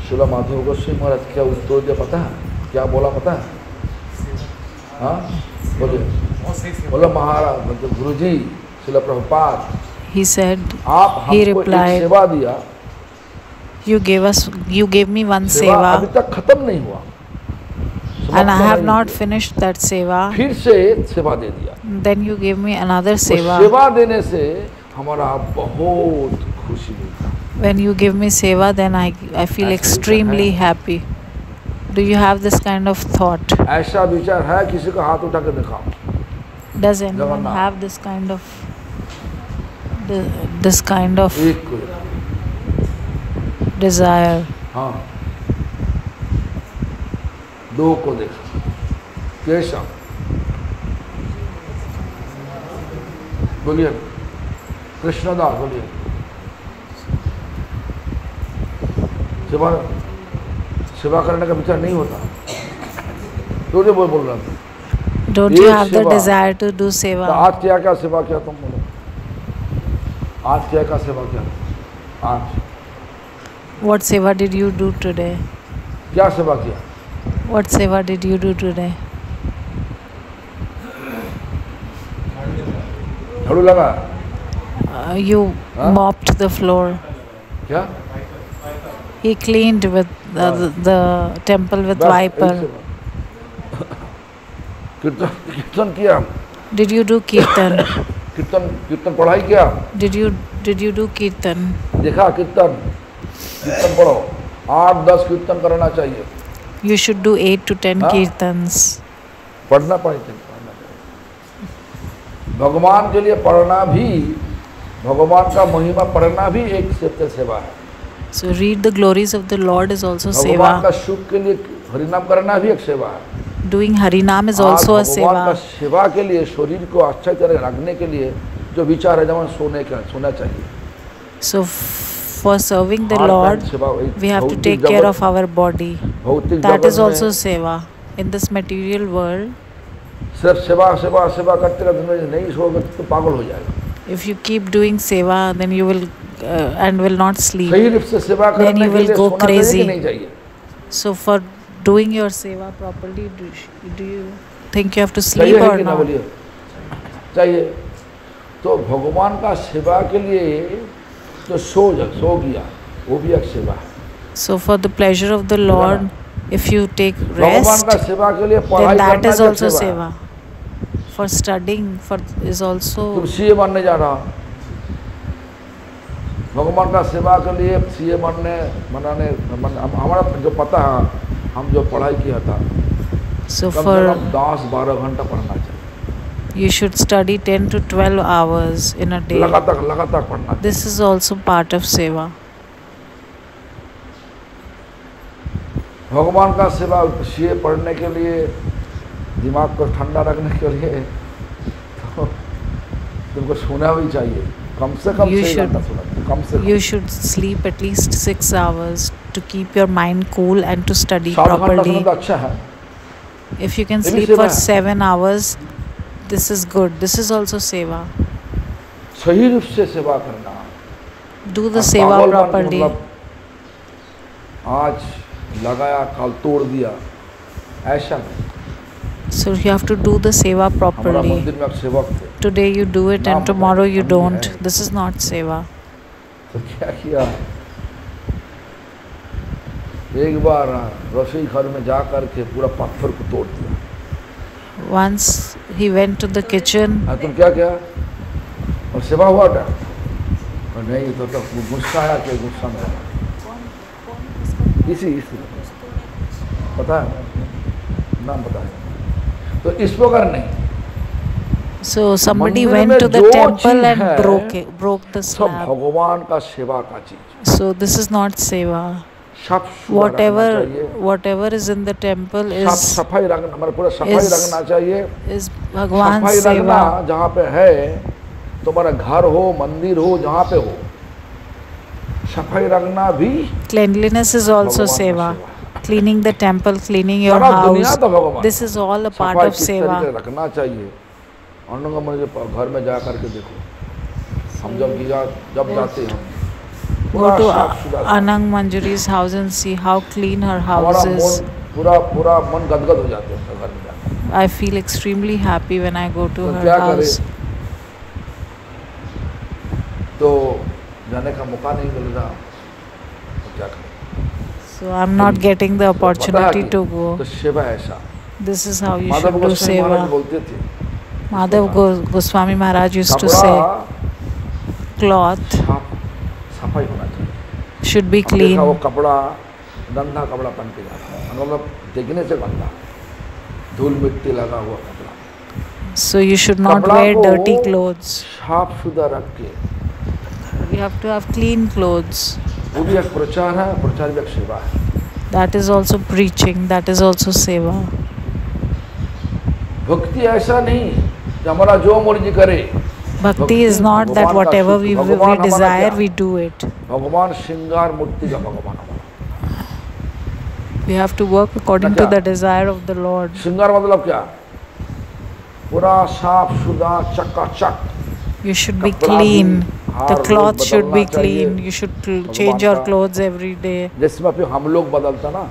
[SPEAKER 1] श्रील माधव गोस्वामी महाराज क्या उत्तर दिया पता है? क्या बोला पता है? हाँ बोलिए, बोलो महाराज मतलब गुरुजी श्रील प्रभुपाद,
[SPEAKER 2] He said,
[SPEAKER 1] आप
[SPEAKER 2] he
[SPEAKER 1] हमको एक
[SPEAKER 2] replied,
[SPEAKER 1] सेवा दिया,
[SPEAKER 2] you gave me one
[SPEAKER 1] सेवा अभी
[SPEAKER 2] seva
[SPEAKER 1] तक खत्म नहीं हुआ,
[SPEAKER 2] and I
[SPEAKER 1] समाप्त
[SPEAKER 2] have
[SPEAKER 1] नहीं
[SPEAKER 2] not
[SPEAKER 1] हुआ।
[SPEAKER 2] finished that seva.
[SPEAKER 1] फिर से सेवा दे दिया,
[SPEAKER 2] Then you gave me another
[SPEAKER 1] उस
[SPEAKER 2] seva.
[SPEAKER 1] सेवा देने से हमारा बहुत खुशी मिलता है।
[SPEAKER 2] When you give me seva, then I feel
[SPEAKER 1] ऐसा
[SPEAKER 2] extremely
[SPEAKER 1] विचार
[SPEAKER 2] happy. Do you have this kind of thought?
[SPEAKER 1] ऐसा विचार है, किसी का हाथ उठा के दिखाओ।
[SPEAKER 2] Does anyone
[SPEAKER 1] Jagannath.
[SPEAKER 2] have this kind of
[SPEAKER 1] एक को,
[SPEAKER 2] desire?
[SPEAKER 1] हाँ, दो को देखा, कैसा बोलिए, कृष्णदास बोलिए, सेवा करने का विचार नहीं होता, तो जो बोल रहा था।
[SPEAKER 2] Don't
[SPEAKER 1] एक
[SPEAKER 2] you have the
[SPEAKER 1] सेवा।
[SPEAKER 2] desire to do
[SPEAKER 1] तो
[SPEAKER 2] seva?
[SPEAKER 1] आज क्या क्या सेवा किया तुम बोलो, आज क्या क्या सेवा किया आज,
[SPEAKER 2] What seva did you do today?
[SPEAKER 1] क्या सेवा किया?
[SPEAKER 2] What seva did you do today?
[SPEAKER 1] झाड़ू लगा
[SPEAKER 2] You
[SPEAKER 1] Huh?
[SPEAKER 2] mopped the floor.
[SPEAKER 1] क्या?
[SPEAKER 2] He cleaned with the temple with
[SPEAKER 1] बस,
[SPEAKER 2] wiper.
[SPEAKER 1] एक सेवा। कीर्तन कीर्तन किया,
[SPEAKER 2] Did you do kirtan?
[SPEAKER 1] कीर्तन पढ़ाई किया,
[SPEAKER 2] Did you do kirtan?
[SPEAKER 1] देखा कीर्तन पढ़ो, 8-10 कीर्तन करना चाहिए,
[SPEAKER 2] You should do 8 to 10
[SPEAKER 1] Huh?
[SPEAKER 2] kirtans.
[SPEAKER 1] पढ़ना चाहिए। भगवान के लिए पढ़ना भी, भगवान का महिमा पढ़ना भी एक सत्य सेवा है।
[SPEAKER 2] So read the glories of the Lord is also
[SPEAKER 1] भगवान का
[SPEAKER 2] seva.
[SPEAKER 1] सुख के लिए हरिनाम करना भी एक सेवा है।
[SPEAKER 2] Doing Harinam is
[SPEAKER 1] आज
[SPEAKER 2] also a
[SPEAKER 1] भगवान का
[SPEAKER 2] seva.
[SPEAKER 1] सेवा के लिए, शरीर को अच्छी तरह रखने के लिए जो विचार है, जब सोना चाहिए।
[SPEAKER 2] So for serving the
[SPEAKER 1] her
[SPEAKER 2] Lord,
[SPEAKER 1] time सेवा,
[SPEAKER 2] we have to
[SPEAKER 1] भौतिक
[SPEAKER 2] take care
[SPEAKER 1] जगत-
[SPEAKER 2] of our body.
[SPEAKER 1] भौतिक
[SPEAKER 2] That
[SPEAKER 1] जगत
[SPEAKER 2] is also
[SPEAKER 1] में
[SPEAKER 2] seva. In this material world,
[SPEAKER 1] सिर्फ सेवा करते करते नहीं सोओगे तो पागल हो जाएगा।
[SPEAKER 2] if you keep doing seva, then you will and will not sleep.
[SPEAKER 1] सही रूप से सेवा
[SPEAKER 2] Then
[SPEAKER 1] करने
[SPEAKER 2] you
[SPEAKER 1] के
[SPEAKER 2] will
[SPEAKER 1] लिए
[SPEAKER 2] go
[SPEAKER 1] सोना चाहिए
[SPEAKER 2] crazy.
[SPEAKER 1] कि नहीं चाहिए?
[SPEAKER 2] So for doing your seva properly, do you think you have to
[SPEAKER 1] चाहिए
[SPEAKER 2] sleep
[SPEAKER 1] है
[SPEAKER 2] or
[SPEAKER 1] कि ना
[SPEAKER 2] not?
[SPEAKER 1] बोलिए? चाहिए। तो भगवान का सेवा के लिए जो सो गया वो भी एक सेवा है।
[SPEAKER 2] So for the pleasure of the Lord, if you take
[SPEAKER 1] भगवान
[SPEAKER 2] rest,
[SPEAKER 1] का सेवा के लिए
[SPEAKER 2] then
[SPEAKER 1] पढ़ाई
[SPEAKER 2] that
[SPEAKER 1] करना
[SPEAKER 2] is
[SPEAKER 1] भी
[SPEAKER 2] also
[SPEAKER 1] सेवा है।
[SPEAKER 2] seva. For studying, is
[SPEAKER 1] तुम
[SPEAKER 2] also.
[SPEAKER 1] सीए बनने जा रहा, भगवान का सेवा के लिए सीए हमारा जो पता है, हम जो पढ़ाई किया था,
[SPEAKER 2] So
[SPEAKER 1] कम से
[SPEAKER 2] for
[SPEAKER 1] कम 10-12 घंटा पढ़ना चाहिए,
[SPEAKER 2] you should study 10 to 12 hours in a day.
[SPEAKER 1] लगातार पढ़ना चाहिए।
[SPEAKER 2] This is also part of seva.
[SPEAKER 1] भगवान का सेवा सीए पढ़ने के लिए, दिमाग को ठंडा रखने के लिए तो तुमको सोना भी चाहिए, कम से कम
[SPEAKER 2] You
[SPEAKER 1] 6
[SPEAKER 2] should-
[SPEAKER 1] घंटा सोना चाहिए, कम से
[SPEAKER 2] You should sleep at least 6 hours to keep your mind cool and to study
[SPEAKER 1] 7 घंटा
[SPEAKER 2] properly.
[SPEAKER 1] सोना तो अच्छा है।
[SPEAKER 2] If you can
[SPEAKER 1] ये भी
[SPEAKER 2] sleep
[SPEAKER 1] सेवा
[SPEAKER 2] for
[SPEAKER 1] है।
[SPEAKER 2] 7 hours, this is good. This is also seva.
[SPEAKER 1] सही रूप से सेवा करना,
[SPEAKER 2] Do the
[SPEAKER 1] अब
[SPEAKER 2] seva
[SPEAKER 1] पागल बन के
[SPEAKER 2] properly.
[SPEAKER 1] मतलब आज लगाया कल तोड़ दिया, ऐसा नहीं।
[SPEAKER 2] So you have to do the seva
[SPEAKER 1] हमारा
[SPEAKER 2] properly.
[SPEAKER 1] मंदिर में एक सेवक थे,
[SPEAKER 2] Today you do it
[SPEAKER 1] नाम
[SPEAKER 2] and tomorrow you
[SPEAKER 1] बताया,
[SPEAKER 2] don't.
[SPEAKER 1] हम
[SPEAKER 2] This is not seva.
[SPEAKER 1] तो क्या किया, एक बार रसोई घर में जा करके पूरा पत्थर को तोड़ दिया।
[SPEAKER 2] Once he went to the kitchen.
[SPEAKER 1] तुम क्या किया और सेवा हुआ क्या? और नहीं तो गुस्सा आया कि गुस्सा में इसी पता है नाम पता है, तो इस प्रकार नहीं,
[SPEAKER 2] So somebody
[SPEAKER 1] मंदिर
[SPEAKER 2] went
[SPEAKER 1] में
[SPEAKER 2] to the
[SPEAKER 1] जो
[SPEAKER 2] temple
[SPEAKER 1] चीज
[SPEAKER 2] and
[SPEAKER 1] है,
[SPEAKER 2] broke the
[SPEAKER 1] सब
[SPEAKER 2] slab.
[SPEAKER 1] भगवान का सेवा का चीज।
[SPEAKER 2] So this is not seva.
[SPEAKER 1] साफ सुथरा रखना चाहिए,
[SPEAKER 2] Whatever is in the temple
[SPEAKER 1] साफ
[SPEAKER 2] is
[SPEAKER 1] सफाई रखना, हमारे पूरा सफाई
[SPEAKER 2] is-
[SPEAKER 1] रखना चाहिए।
[SPEAKER 2] Bhagwan's
[SPEAKER 1] सफाई रखना
[SPEAKER 2] seva.
[SPEAKER 1] जहाँ पे है, तुम्हारा घर हो, मंदिर हो, जहाँ पे हो, सफाई रखना भी
[SPEAKER 2] Cleanliness is also
[SPEAKER 1] भगवान का
[SPEAKER 2] seva.
[SPEAKER 1] सेवा।
[SPEAKER 2] Cleaning the temple, cleaning your
[SPEAKER 1] सारा दुनिया
[SPEAKER 2] house.
[SPEAKER 1] तो भगवान।
[SPEAKER 2] This is all a part
[SPEAKER 1] सफाई
[SPEAKER 2] of
[SPEAKER 1] किस
[SPEAKER 2] seva.
[SPEAKER 1] तरीके से रखना चाहिए, अन्नों का घर में जा करके देखो, हम जब जाते हैं हम
[SPEAKER 2] Go
[SPEAKER 1] पूरा
[SPEAKER 2] to
[SPEAKER 1] साफ सुथरा,
[SPEAKER 2] Anang Manjuri's house and see how clean her
[SPEAKER 1] हमारा
[SPEAKER 2] house is.
[SPEAKER 1] मन पूरा मन गदगद हो जाते हैं घर में जाकर।
[SPEAKER 2] I feel extremely happy when I go to
[SPEAKER 1] तो
[SPEAKER 2] her
[SPEAKER 1] क्या करें,
[SPEAKER 2] house.
[SPEAKER 1] तो जाने का मौका नहीं मिल रहा, तो क्या करें।
[SPEAKER 2] So I'm not getting the
[SPEAKER 1] तो पता है
[SPEAKER 2] opportunity
[SPEAKER 1] कि-
[SPEAKER 2] to
[SPEAKER 1] तो
[SPEAKER 2] go.
[SPEAKER 1] सेवा ऐसा,
[SPEAKER 2] This is how you
[SPEAKER 1] Madhav
[SPEAKER 2] should do
[SPEAKER 1] Goswami Maharaj
[SPEAKER 2] seva.
[SPEAKER 1] बोलते थे,
[SPEAKER 2] Madhav Goswami Maharaj used to
[SPEAKER 1] कपड़ा
[SPEAKER 2] say cloth
[SPEAKER 1] सफाई होना चाहिए।
[SPEAKER 2] should be
[SPEAKER 1] हम देखा वो
[SPEAKER 2] clean.
[SPEAKER 1] कपड़ा गंदा कपड़ा पहन के जाता है, मतलब देखने से गंदा, धूल मिट्टी लगा हुआ कपड़ा।
[SPEAKER 2] So you should not
[SPEAKER 1] कपड़ा
[SPEAKER 2] wear
[SPEAKER 1] को
[SPEAKER 2] dirty clothes.
[SPEAKER 1] साफ सुथरा रख के,
[SPEAKER 2] We have to have clean clothes.
[SPEAKER 1] वो भी एक प्रचार है, प्रचार भी एक सेवा है।
[SPEAKER 2] That is also preaching. That is also seva.
[SPEAKER 1] भक्ति ऐसा नहीं कि हमारा जो मर्जी करे।
[SPEAKER 2] Bhakti is not that whatever we desire, we do it.
[SPEAKER 1] भगवान श्रृंगार मूर्ति का भगवान हमारा।
[SPEAKER 2] We have to work according to the desire of the Lord.
[SPEAKER 1] श्रृंगार मतलब क्या? पूरा साफ सुथरा चकाचक।
[SPEAKER 2] You should be
[SPEAKER 1] कपड़ा भी
[SPEAKER 2] clean.
[SPEAKER 1] Her
[SPEAKER 2] The
[SPEAKER 1] rose
[SPEAKER 2] cloth should be
[SPEAKER 1] बदलना चाहिए।
[SPEAKER 2] clean. You should change your
[SPEAKER 1] का-
[SPEAKER 2] clothes every day.
[SPEAKER 1] जिसमें फिर हम लोग बदलता ना,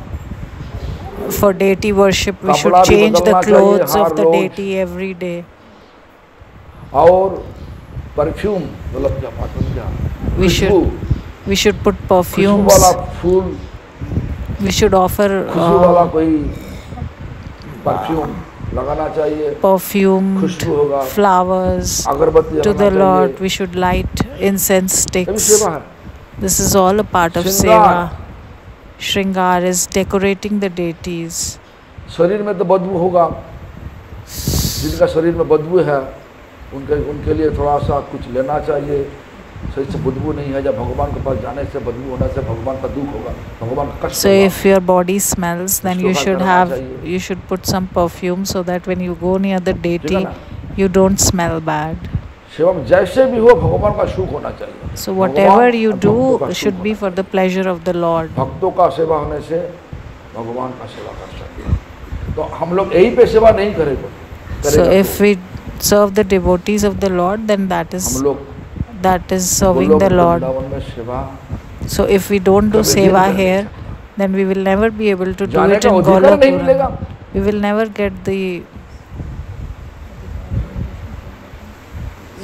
[SPEAKER 2] For deity worship, we should
[SPEAKER 1] कपड़ा भी
[SPEAKER 2] change the
[SPEAKER 1] बदलना चाहिए
[SPEAKER 2] clothes
[SPEAKER 1] हर
[SPEAKER 2] of the
[SPEAKER 1] रोज।
[SPEAKER 2] deity every day.
[SPEAKER 1] और परफ्यूम मतलब क्या बात है, क्या
[SPEAKER 2] We
[SPEAKER 1] Khushboo,
[SPEAKER 2] We should put
[SPEAKER 1] Khushboo
[SPEAKER 2] perfumes.
[SPEAKER 1] वाला फूल,
[SPEAKER 2] We should offer
[SPEAKER 1] खुशबू वाला कोई परफ्यूम लगाना चाहिए,
[SPEAKER 2] perfumed
[SPEAKER 1] खुशबू होगा,
[SPEAKER 2] flowers
[SPEAKER 1] अगरबत्ती
[SPEAKER 2] to the
[SPEAKER 1] लगाना
[SPEAKER 2] Lord.
[SPEAKER 1] चाहिए।
[SPEAKER 2] We should light incense
[SPEAKER 1] ये भी
[SPEAKER 2] sticks.
[SPEAKER 1] सेवा है।
[SPEAKER 2] This is all a part of
[SPEAKER 1] श्रृंगार।
[SPEAKER 2] seva. Shringar is decorating the deities.
[SPEAKER 1] शरीर में तो बदबू होगा, जिनका शरीर में बदबू है उनके लिए थोड़ा सा कुछ लेना चाहिए। शरीर से बदबू नहीं है, जब भगवान के पास जाने से बदबू होने से भगवान का दुख होगा, भगवान का कष्ट
[SPEAKER 2] So
[SPEAKER 1] होगा।
[SPEAKER 2] if your body smells, then you
[SPEAKER 1] उसको
[SPEAKER 2] should
[SPEAKER 1] करना
[SPEAKER 2] have
[SPEAKER 1] चाहिए।
[SPEAKER 2] you should put some perfume so that when you go near the
[SPEAKER 1] ठीक है
[SPEAKER 2] deity,
[SPEAKER 1] ना?
[SPEAKER 2] you don't smell bad.
[SPEAKER 1] सेवा में जैसे भी हो भगवान का सुख होना चाहिए।
[SPEAKER 2] So whatever
[SPEAKER 1] भगवान
[SPEAKER 2] you
[SPEAKER 1] और भक्तों का
[SPEAKER 2] do
[SPEAKER 1] सुख
[SPEAKER 2] should be
[SPEAKER 1] होना
[SPEAKER 2] for the pleasure of the Lord.
[SPEAKER 1] चाहिए। भक्तों का सेवा होने से भगवान का सेवा कर सकते हैं। तो हम लोग यही पे सेवा नहीं करेंगे।
[SPEAKER 2] So if we serve the devotees of the Lord, then
[SPEAKER 1] हम लोग
[SPEAKER 2] that is serving
[SPEAKER 1] Golok
[SPEAKER 2] the Lord.
[SPEAKER 1] Vrindavan में सेवा
[SPEAKER 2] So if we don't do
[SPEAKER 1] कभी भी
[SPEAKER 2] seva
[SPEAKER 1] नहीं कर
[SPEAKER 2] here,
[SPEAKER 1] सकते।
[SPEAKER 2] then we will never be able to do
[SPEAKER 1] जाने
[SPEAKER 2] it
[SPEAKER 1] का
[SPEAKER 2] in
[SPEAKER 1] अधिकार नहीं मिलेगा।
[SPEAKER 2] Golok. We will never get the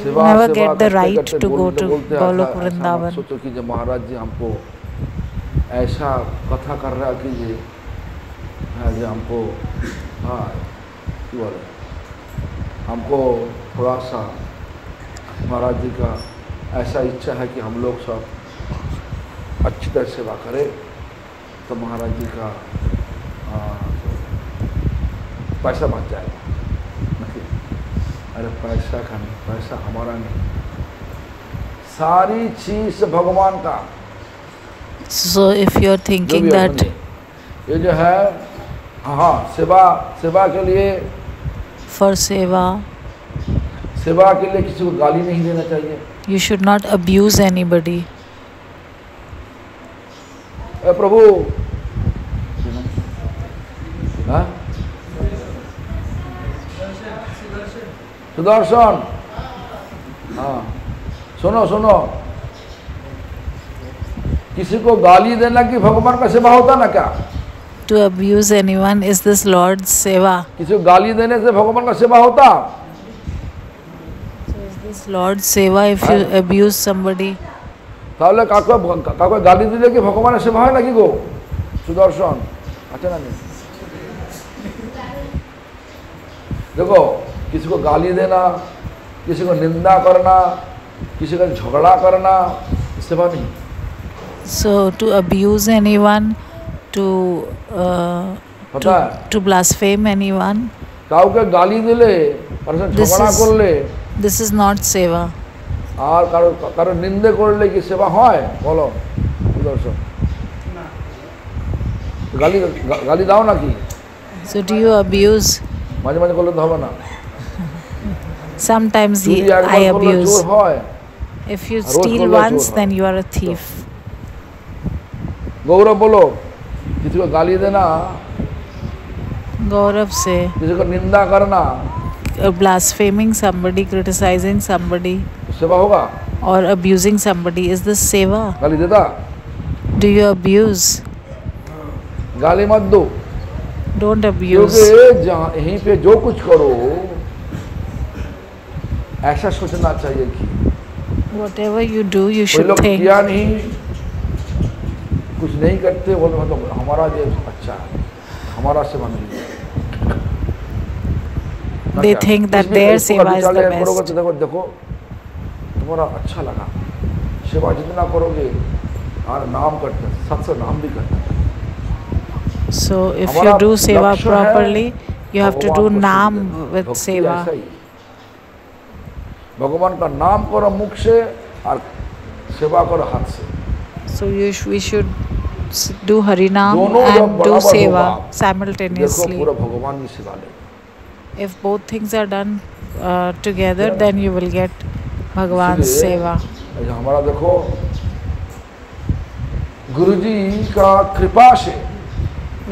[SPEAKER 1] सेवा
[SPEAKER 2] never
[SPEAKER 1] सेवा
[SPEAKER 2] get the
[SPEAKER 1] करते
[SPEAKER 2] right
[SPEAKER 1] करते
[SPEAKER 2] to go
[SPEAKER 1] बोलते
[SPEAKER 2] to
[SPEAKER 1] बोलते
[SPEAKER 2] Golok
[SPEAKER 1] ऐसा मत
[SPEAKER 2] Vrindavan.
[SPEAKER 1] सोचो कि जब महाराज जी हमको ऐसा कथा कर रहा कीजिए, हाँ जी हमको, हाँ क्यों बोले, हमको थोड़ा सा महाराज जी का ऐसा इच्छा है कि हम लोग सब अच्छी तरह सेवा करें, तो महाराज जी का पैसा बच जाएगा। नहीं, अरे पैसा का नहीं, पैसा हमारा नहीं, सारी चीज भगवान का।
[SPEAKER 2] So if you are
[SPEAKER 1] जो
[SPEAKER 2] thinking
[SPEAKER 1] भी
[SPEAKER 2] that
[SPEAKER 1] अपने ये जो है, हाँ सेवा के लिए,
[SPEAKER 2] for seva
[SPEAKER 1] सेवा के लिए किसी को गाली नहीं देना चाहिए।
[SPEAKER 2] you should not abuse anybody.
[SPEAKER 1] ए प्रभु, हाँ? सुदर्शन, हाँ सुनो सुनो, किसी को गाली देना कि भगवान का सेवा होता ना क्या?
[SPEAKER 2] To abuse anyone is this Lord's seva.
[SPEAKER 1] किसी को गाली देने से भगवान का सेवा होता?
[SPEAKER 2] So is this Lord's seva if you abuse somebody?
[SPEAKER 1] তাহলে কাকে গালি দিলে কি ভগবানের সেবা হয় নাকি গো? সুদর্শন আছে না नहीं? देखो, किसी को गाली देना, किसी को निंदा करना, किसी का झगड़ा करना, सेवा नहीं।
[SPEAKER 2] So to abuse anyone,
[SPEAKER 1] पता है
[SPEAKER 2] to blaspheme anyone,
[SPEAKER 1] काउके गाली दिले কারোর সাথে
[SPEAKER 2] This
[SPEAKER 1] ঝগড়া করলে
[SPEAKER 2] this is not seva.
[SPEAKER 1] আর কারো নিন্দে করলে কি সেবা হয় বলো দর্শক? গালি গালি দাও নাকি?
[SPEAKER 2] So do you abuse?
[SPEAKER 1] মাঝে মাঝে করলে তো হবে না।
[SPEAKER 2] Sometimes
[SPEAKER 1] চুরি একবার
[SPEAKER 2] I
[SPEAKER 1] করলে
[SPEAKER 2] abuse.
[SPEAKER 1] চোর হয়।
[SPEAKER 2] If you
[SPEAKER 1] रोज
[SPEAKER 2] steal
[SPEAKER 1] बोलो
[SPEAKER 2] once,
[SPEAKER 1] चोर
[SPEAKER 2] then
[SPEAKER 1] है।
[SPEAKER 2] you are a thief.
[SPEAKER 1] गौरव बोलो, किसी को गाली देना,
[SPEAKER 2] Gaurav say,
[SPEAKER 1] किसी को निंदा करना
[SPEAKER 2] blaspheming somebody, criticizing somebody,
[SPEAKER 1] सेवा होगा?
[SPEAKER 2] or abusing somebody, is this seva?
[SPEAKER 1] गाली देता?
[SPEAKER 2] Do you abuse?
[SPEAKER 1] गाली मत दो,
[SPEAKER 2] Don't abuse.
[SPEAKER 1] क्योंकि जहाँ यहीं पे जो कुछ करो ऐसा सोचना चाहिए कि
[SPEAKER 2] Whatever you do, you
[SPEAKER 1] कोई
[SPEAKER 2] should
[SPEAKER 1] लोग
[SPEAKER 2] think.
[SPEAKER 1] किया नहीं, कुछ नहीं करते, बोले मतलब हमारा ये अच्छा है, हमारा सेवा नहीं है।
[SPEAKER 2] They think that their seva is the best.
[SPEAKER 1] देखो देखो तुम्हारा अच्छा लगा, सेवा जितना करोगे और नाम करते हैं, सत्संग नाम भी करते हैं।
[SPEAKER 2] So if you
[SPEAKER 1] हमारा
[SPEAKER 2] do seva
[SPEAKER 1] लक्ष्य है
[SPEAKER 2] properly, you have to do
[SPEAKER 1] भगवान को
[SPEAKER 2] naam
[SPEAKER 1] सुनना।
[SPEAKER 2] with
[SPEAKER 1] भक्ति
[SPEAKER 2] seva.
[SPEAKER 1] ऐसा ही। भगवान का नाम करो मुख से और सेवा करो हाथ से।
[SPEAKER 2] So we should do harinam
[SPEAKER 1] दोनों जब
[SPEAKER 2] and do
[SPEAKER 1] बराबर
[SPEAKER 2] seva
[SPEAKER 1] होगा, देखो
[SPEAKER 2] simultaneously.
[SPEAKER 1] पूरा भगवान की सेवा ले।
[SPEAKER 2] If both things are done together, then you will get Bhagwan's
[SPEAKER 1] इसलिए
[SPEAKER 2] seva.
[SPEAKER 1] हमारा देखो गुरुजी का कृपा से,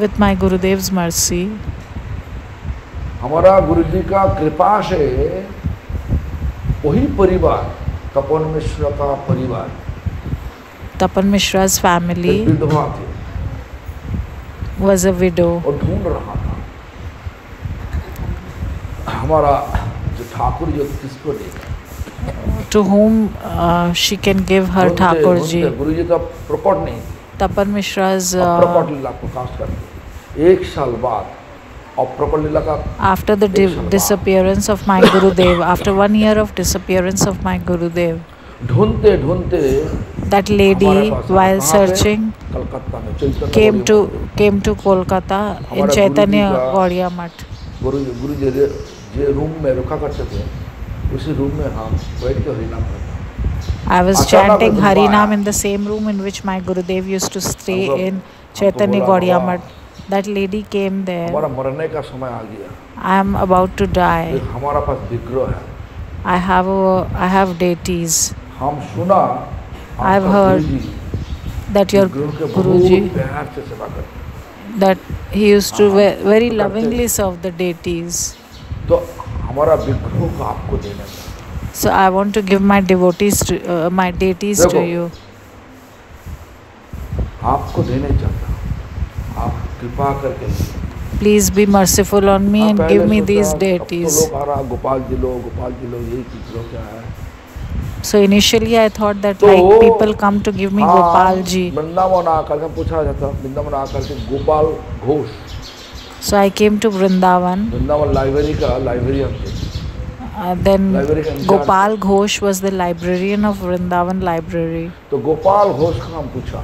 [SPEAKER 2] With my Gurudev's mercy,
[SPEAKER 1] हमारा गुरुजी का कृपा से वही परिवार, तपन मिश्र का परिवार,
[SPEAKER 2] Tapan Mishra's family
[SPEAKER 1] एक विधवा थे
[SPEAKER 2] was a widow.
[SPEAKER 1] और ढूंढ रहा था हमारा जो ठाकुर जो किसको देगा,
[SPEAKER 2] To whom she can give her Thakurji.
[SPEAKER 1] गुरुजी तो प्रकट नहीं थे,
[SPEAKER 2] Tapan Mishra's
[SPEAKER 1] प्रकट लीला प्रकाश करते। एक साल बाद और प्रकट लीला का
[SPEAKER 2] after the disappearance of my Gurudev, after 1 year of disappearance of my Gurudev,
[SPEAKER 1] ढूंढते ढूंढते
[SPEAKER 2] that lady, while searching,
[SPEAKER 1] Calcutta में चैतन्य
[SPEAKER 2] came to Kolkata in
[SPEAKER 1] हमारा
[SPEAKER 2] Chaitanya
[SPEAKER 1] गुरुजी का-
[SPEAKER 2] Gaudiya Math.
[SPEAKER 1] गुरुजी जो रूम में रुका करते थे, उसी रूम में हम बैठ के हरिनाम करते।
[SPEAKER 2] I was
[SPEAKER 1] अचानक
[SPEAKER 2] chanting
[SPEAKER 1] गुरुदेव
[SPEAKER 2] Harinam
[SPEAKER 1] आया।
[SPEAKER 2] in the same room in which my Gurudev used to stay
[SPEAKER 1] हमको-
[SPEAKER 2] in
[SPEAKER 1] हमको
[SPEAKER 2] Chaitanya
[SPEAKER 1] बोला,
[SPEAKER 2] Gaudiya
[SPEAKER 1] "Baba,
[SPEAKER 2] Math." That lady came there.
[SPEAKER 1] हमारा मरने का समय आ गया,
[SPEAKER 2] I am about to die.
[SPEAKER 1] एक हमारा पास विग्रह है,
[SPEAKER 2] I have deities.
[SPEAKER 1] हम सुना
[SPEAKER 2] I've
[SPEAKER 1] आपका
[SPEAKER 2] heard
[SPEAKER 1] गुरुजी
[SPEAKER 2] that your
[SPEAKER 1] विग्रह के
[SPEAKER 2] Guruji,
[SPEAKER 1] बहुत प्यार से सेवा करते।
[SPEAKER 2] that he used to very
[SPEAKER 1] तो करते
[SPEAKER 2] lovingly
[SPEAKER 1] हैं।
[SPEAKER 2] serve the deities.
[SPEAKER 1] तो हमारा विग्रह को आपको देना चाहिए।
[SPEAKER 2] So I want to give my devotees to my deities to
[SPEAKER 1] देखो,
[SPEAKER 2] you.
[SPEAKER 1] आपको देने चाहता हूँ, आप कृपा करके
[SPEAKER 2] Please be merciful on me and
[SPEAKER 1] पहले
[SPEAKER 2] give me
[SPEAKER 1] सोचा,
[SPEAKER 2] these
[SPEAKER 1] अब तो
[SPEAKER 2] deities.
[SPEAKER 1] लोग आ रहा गोपाल जी लो यही विग्रह क्या है।
[SPEAKER 2] So initially I thought that
[SPEAKER 1] तो
[SPEAKER 2] like people come to give me
[SPEAKER 1] हाँ,
[SPEAKER 2] Gopal ji.
[SPEAKER 1] वृंदावन आकर के पूछा जाता, वृंदावन आकर के Gopal Ghosh,
[SPEAKER 2] So I came to Vrindavan.
[SPEAKER 1] Vrindavan library का लाइब्रेरियन थे।
[SPEAKER 2] Then
[SPEAKER 1] Library का in charge
[SPEAKER 2] Gopal Ghosh was the librarian of Vrindavan Library.
[SPEAKER 1] तो गोपाल घोष का हम पूछा,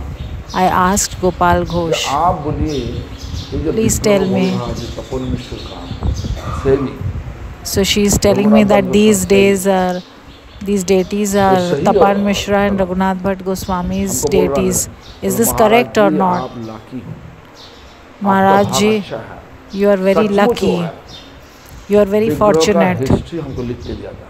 [SPEAKER 2] I asked Gopal Ghosh,
[SPEAKER 1] कि आप बोलिए ये जो
[SPEAKER 2] Please
[SPEAKER 1] विग्रह
[SPEAKER 2] tell
[SPEAKER 1] बोल
[SPEAKER 2] me.
[SPEAKER 1] रहा है, तपोवन मिश्र का सेवी,
[SPEAKER 2] so she is telling me that these deities are
[SPEAKER 1] सही
[SPEAKER 2] Tapan
[SPEAKER 1] है।
[SPEAKER 2] Mishra and Raghunath Bhatt Goswami's
[SPEAKER 1] हमको बोल रहा
[SPEAKER 2] deities.
[SPEAKER 1] है,
[SPEAKER 2] Is
[SPEAKER 1] तो
[SPEAKER 2] this
[SPEAKER 1] Maharaj
[SPEAKER 2] correct or
[SPEAKER 1] ji,
[SPEAKER 2] not?
[SPEAKER 1] आप lucky हो, आपका
[SPEAKER 2] Maharaj
[SPEAKER 1] भाग
[SPEAKER 2] ji,
[SPEAKER 1] अच्छा है,
[SPEAKER 2] you are very
[SPEAKER 1] सचमुच
[SPEAKER 2] lucky.
[SPEAKER 1] वो है।
[SPEAKER 2] You are very
[SPEAKER 1] विग्रह का
[SPEAKER 2] fortunate.
[SPEAKER 1] हिस्ट्री हमको लिख के दिया था,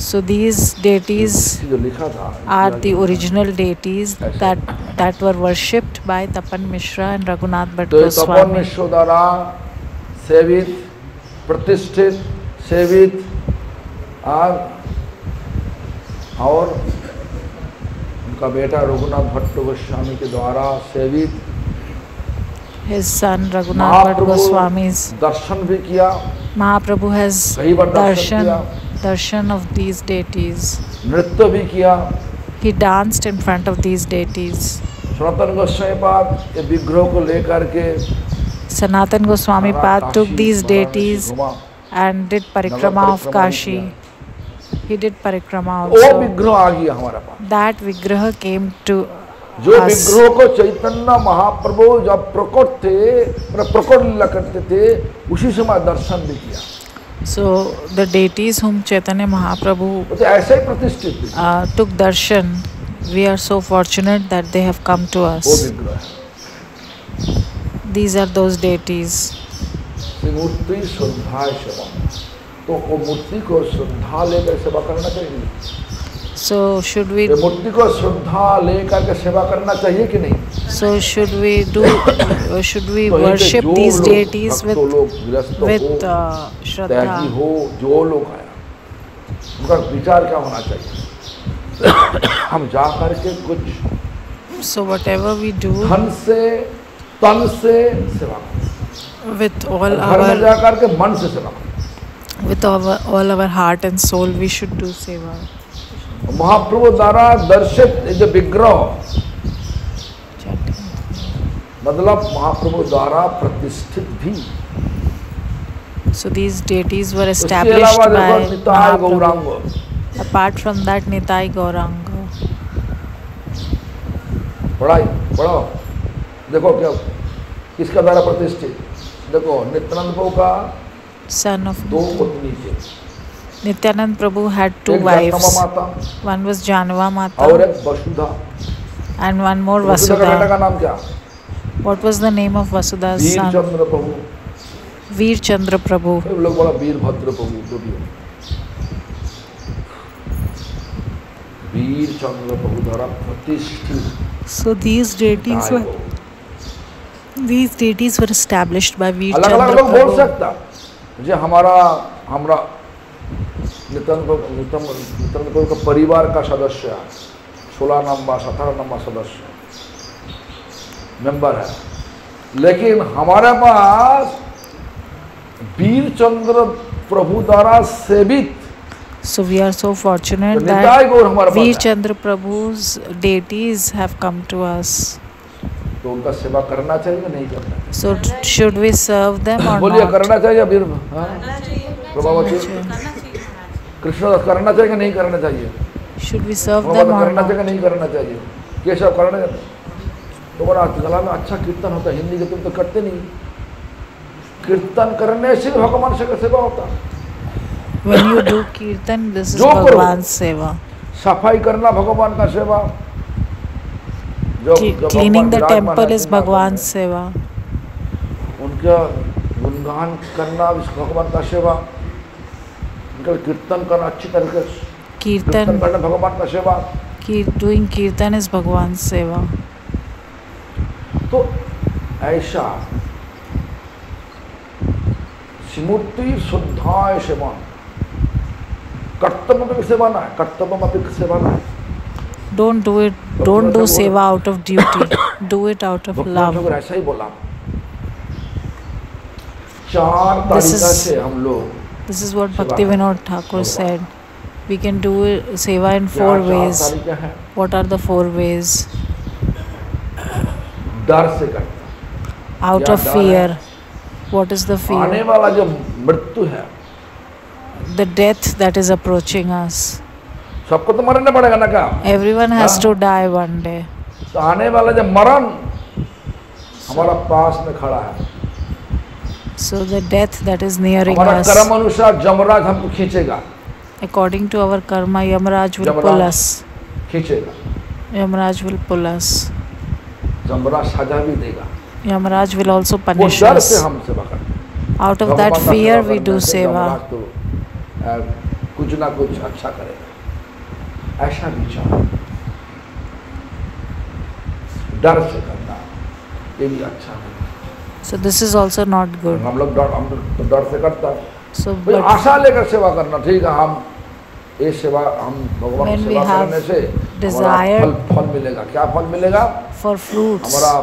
[SPEAKER 2] So these deities
[SPEAKER 1] हिस्ट्री जो लिखा था
[SPEAKER 2] are the original deities
[SPEAKER 1] ऐसा।
[SPEAKER 2] that were worshipped by Tapan Mishra and Raghunath Bhatt
[SPEAKER 1] तो ये तपोवन
[SPEAKER 2] Goswami.
[SPEAKER 1] मिश्र द्वारा सेवित, प्रतिष्ठित, सेवित और उनका बेटा रघुनाथ भट्ट गोस्वामी के द्वारा सेवित,
[SPEAKER 2] His son Raghunath Bhatt
[SPEAKER 1] महाप्रभु
[SPEAKER 2] Goswami's
[SPEAKER 1] दर्शन भी किया,
[SPEAKER 2] Mahaprabhu has
[SPEAKER 1] कई बार दर्शन किया,
[SPEAKER 2] darshan of these deities.
[SPEAKER 1] नृत्य भी किया।
[SPEAKER 2] He danced in front of these deities.
[SPEAKER 1] Sanatan Goswami पाद ये विग्रह को लेकर के
[SPEAKER 2] Sanatan Goswami
[SPEAKER 1] सारा
[SPEAKER 2] Pad took
[SPEAKER 1] Kashi,
[SPEAKER 2] these
[SPEAKER 1] Varanasi
[SPEAKER 2] deities
[SPEAKER 1] घुमा।
[SPEAKER 2] and did parikrama of
[SPEAKER 1] परिक्रमा
[SPEAKER 2] Kashi.
[SPEAKER 1] किया।
[SPEAKER 2] He did parikrama
[SPEAKER 1] वो
[SPEAKER 2] also.
[SPEAKER 1] विग्रह आ गया हमारे पास,
[SPEAKER 2] That vigraha came to
[SPEAKER 1] जो
[SPEAKER 2] us.
[SPEAKER 1] विग्रह को चैतन्य महाप्रभु जब प्रकट थे, प्रकट लीला करते थे, उसी समय दर्शन भी किया।
[SPEAKER 2] So the deities whom Chaitanya Mahaprabhu
[SPEAKER 1] वो तो ऐसे ही प्रतिष्ठित थे।
[SPEAKER 2] took darshan, we are so fortunate that they have come to
[SPEAKER 1] वो
[SPEAKER 2] us.
[SPEAKER 1] विग्रह है।
[SPEAKER 2] These are those deities.
[SPEAKER 1] मूर्ति श्रद्धा सेवा, तो वो मूर्ति को श्रद्धा लेकर सेवा करना चाहिए।
[SPEAKER 2] So should we?
[SPEAKER 1] मूर्ति को श्रद्धा लेकर के सेवा करना चाहिए कि नहीं?
[SPEAKER 2] So should we do? Should we worship these deities with shraddha?
[SPEAKER 1] हो जो लोग आया, उनका विचार क्या होना चाहिए? हम जा करके कुछ
[SPEAKER 2] So whatever we do
[SPEAKER 1] धन से तन से सेवा करें,
[SPEAKER 2] with all
[SPEAKER 1] घर में जा करके मन से सेवा करें।
[SPEAKER 2] with all our heart and soul, we should do seva.
[SPEAKER 1] महाप्रभु द्वारा दर्शित जो विग्रह, मतलब महाप्रभु द्वारा प्रतिष्ठित भी,
[SPEAKER 2] So these deities were
[SPEAKER 1] उसके
[SPEAKER 2] established
[SPEAKER 1] अलावा
[SPEAKER 2] by
[SPEAKER 1] देखो Nitai Gaurang,
[SPEAKER 2] Mahaprabhu. Apart from that, Nitai Gauranga.
[SPEAKER 1] पढ़ो देखो क्या किसका द्वारा प्रतिष्ठित, देखो नित्यानंद प्रभु का
[SPEAKER 2] Son of
[SPEAKER 1] दो पत्नी थे,
[SPEAKER 2] Nityanand Prabhu had two
[SPEAKER 1] एक
[SPEAKER 2] wives.
[SPEAKER 1] जगदम्बा माता
[SPEAKER 2] One was Janava
[SPEAKER 1] और
[SPEAKER 2] Mata
[SPEAKER 1] एक वसुधा।
[SPEAKER 2] and one more
[SPEAKER 1] वसुधा का बेटा
[SPEAKER 2] Vasudha.
[SPEAKER 1] का नाम क्या?
[SPEAKER 2] What was the name of Vasuda's
[SPEAKER 1] Veer
[SPEAKER 2] son?
[SPEAKER 1] Chandra Prabhu,
[SPEAKER 2] Veer Chandra Prabhu.
[SPEAKER 1] कोई लोग बोला वीरभद्र प्रभु, जो भी हो, वीर चंद्र प्रभु द्वारा प्रतिष्ठित।
[SPEAKER 2] So these deities were established by Veer
[SPEAKER 1] अलग अलग
[SPEAKER 2] Chandra
[SPEAKER 1] लोग बोल
[SPEAKER 2] Prabhu.
[SPEAKER 1] सकता, जो हमारा नित्यानंद प्रभु का परिवार का सदस्य है, 16 नंबर 17 नंबर सदस्य मेंबर है, लेकिन हमारे पास वीर चंद्र प्रभु द्वारा सेवित
[SPEAKER 2] So we are so fortunate
[SPEAKER 1] Nitai गौर हमारे
[SPEAKER 2] that
[SPEAKER 1] पास
[SPEAKER 2] Veer
[SPEAKER 1] है।
[SPEAKER 2] Chandra Prabhu's deities have come to us.
[SPEAKER 1] तो उनका सेवा करना चाहिए कि नहीं करना चाहिए?
[SPEAKER 2] So should we serve them or
[SPEAKER 1] बोलिए
[SPEAKER 2] not?
[SPEAKER 1] करना चाहिए वीर, हाँ? प्रभावती कृष्ण करना चाहिए कि नहीं करना चाहिए?
[SPEAKER 2] Should we serve
[SPEAKER 1] भगवान
[SPEAKER 2] them or
[SPEAKER 1] करना चाहिए
[SPEAKER 2] not?
[SPEAKER 1] कि नहीं करना चाहिए? केशव करना चाहिए? तो बड़ा गला में अच्छा कीर्तन होता है, हिंदी के तुम तो करते नहीं। कीर्तन करने से भगवान से सेवा होता।
[SPEAKER 2] When you do kirtan, this is
[SPEAKER 1] जो करो।
[SPEAKER 2] Bhagwan's seva.
[SPEAKER 1] सफाई करना भगवान का सेवा, जो
[SPEAKER 2] Cleaning the
[SPEAKER 1] भगवान
[SPEAKER 2] temple is
[SPEAKER 1] विराजमान
[SPEAKER 2] Bhagwan's
[SPEAKER 1] है,
[SPEAKER 2] seva.
[SPEAKER 1] उनका गुणगान करना भगवान का सेवा, उनका कीर्तन करना अच्छी तरीके से, कीर्तन
[SPEAKER 2] Kirtan,
[SPEAKER 1] करना भगवान का सेवा।
[SPEAKER 2] doing kirtan is Bhagwan's seva.
[SPEAKER 1] तो ऐसा स्मृति शुद्धाय सेवन, कर्तव्य में सेवा ना है, कर्तव्य में सेवा ना है।
[SPEAKER 2] Don't do it. Don't do seva out of duty. Do it out of
[SPEAKER 1] भगवान
[SPEAKER 2] love.
[SPEAKER 1] ठाकुर ऐसा ही बोला। 4 तरीका से हम लोग,
[SPEAKER 2] This is what Bhakti Vinod Thakur said. We can do it, seva in 4 ways.
[SPEAKER 1] 4 तरीका है।
[SPEAKER 2] What are the 4 ways?
[SPEAKER 1] डर से करता,
[SPEAKER 2] Out
[SPEAKER 1] क्या
[SPEAKER 2] of
[SPEAKER 1] डर
[SPEAKER 2] fear.
[SPEAKER 1] है?
[SPEAKER 2] What is the
[SPEAKER 1] आने
[SPEAKER 2] fear?
[SPEAKER 1] वाला जो मृत्यु है,
[SPEAKER 2] The death that is approaching us.
[SPEAKER 1] सबको तो मरना पड़ेगा ना क्या?
[SPEAKER 2] Everyone has
[SPEAKER 1] हाँ।
[SPEAKER 2] to die one day.
[SPEAKER 1] तो आने वाला जो मरण हमारा पास में खड़ा है,
[SPEAKER 2] So the death that is nearing
[SPEAKER 1] हमारा
[SPEAKER 2] us,
[SPEAKER 1] कर्म अनुसार जमराज हमको खींचेगा,
[SPEAKER 2] according to our karma, Yamaraj will
[SPEAKER 1] Yamaraj.
[SPEAKER 2] pull us.
[SPEAKER 1] खींचेगा,
[SPEAKER 2] Yamaraj will pull us.
[SPEAKER 1] Yamraj सजा भी देगा।
[SPEAKER 2] Yamaraj will also
[SPEAKER 1] वो
[SPEAKER 2] punish
[SPEAKER 1] डर
[SPEAKER 2] us.
[SPEAKER 1] से हम सेवा करते हैं।
[SPEAKER 2] Out of that
[SPEAKER 1] भगवान का
[SPEAKER 2] fear,
[SPEAKER 1] सेवा
[SPEAKER 2] we
[SPEAKER 1] करने
[SPEAKER 2] do
[SPEAKER 1] से
[SPEAKER 2] seva.
[SPEAKER 1] जमराज तो कुछ ना कुछ अच्छा करेगा, ऐसा विचार। डर से करना ये भी अच्छा नहीं।
[SPEAKER 2] So this is also not good.
[SPEAKER 1] हम लोग तो डर से करता है,
[SPEAKER 2] So
[SPEAKER 1] भाई
[SPEAKER 2] but
[SPEAKER 1] आशा लेकर सेवा करना, ठीक है, हम ये सेवा, हम भगवान
[SPEAKER 2] When
[SPEAKER 1] की
[SPEAKER 2] we
[SPEAKER 1] सेवा
[SPEAKER 2] have
[SPEAKER 1] करने से
[SPEAKER 2] desire-
[SPEAKER 1] हमारा फल मिलेगा। क्या फल मिलेगा?
[SPEAKER 2] for fruits,
[SPEAKER 1] हमारा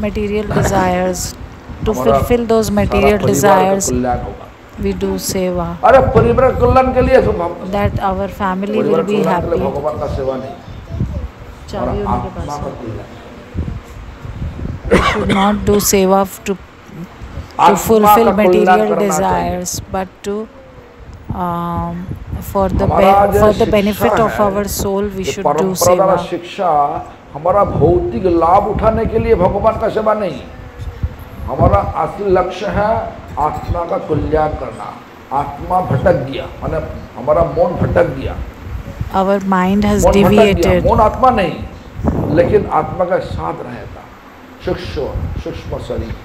[SPEAKER 2] material desires, to
[SPEAKER 1] हमारा
[SPEAKER 2] fulfill those
[SPEAKER 1] सारा
[SPEAKER 2] material
[SPEAKER 1] परिवार का
[SPEAKER 2] desires,
[SPEAKER 1] कल्याण होगा।
[SPEAKER 2] we do seva.
[SPEAKER 1] अरे परिवार कल्याण के लिए
[SPEAKER 2] That our family
[SPEAKER 1] परिवार
[SPEAKER 2] will be
[SPEAKER 1] कल्याण के लिए
[SPEAKER 2] happy.
[SPEAKER 1] भगवान का सेवा नहीं,
[SPEAKER 2] चाबी
[SPEAKER 1] हमारा
[SPEAKER 2] उन्हीं के
[SPEAKER 1] आत्मा
[SPEAKER 2] पास
[SPEAKER 1] का
[SPEAKER 2] है.
[SPEAKER 1] कल्याण।
[SPEAKER 2] We should not do seva to
[SPEAKER 1] आत्मा
[SPEAKER 2] fulfill
[SPEAKER 1] का कल्याण
[SPEAKER 2] material
[SPEAKER 1] करना चाहिए।
[SPEAKER 2] desires, but to for the
[SPEAKER 1] हमारा जो
[SPEAKER 2] for the
[SPEAKER 1] शिक्षा
[SPEAKER 2] benefit of
[SPEAKER 1] है,
[SPEAKER 2] our soul, we
[SPEAKER 1] ये
[SPEAKER 2] should do
[SPEAKER 1] परंपरा
[SPEAKER 2] seva.
[SPEAKER 1] शिक्षा हमारा भौतिक लाभ उठाने के लिए भगवान का सेवा नहीं, हमारा असली लक्ष्य है आत्मा का कल्याण करना, आत्मा भटक गया, माने हमारा मन भटक गया।
[SPEAKER 2] Our mind has
[SPEAKER 1] मन भटक गया,
[SPEAKER 2] deviated.
[SPEAKER 1] मन आत्मा नहीं, लेकिन आत्मा का साथ रहता, सूक्ष्म शरीर।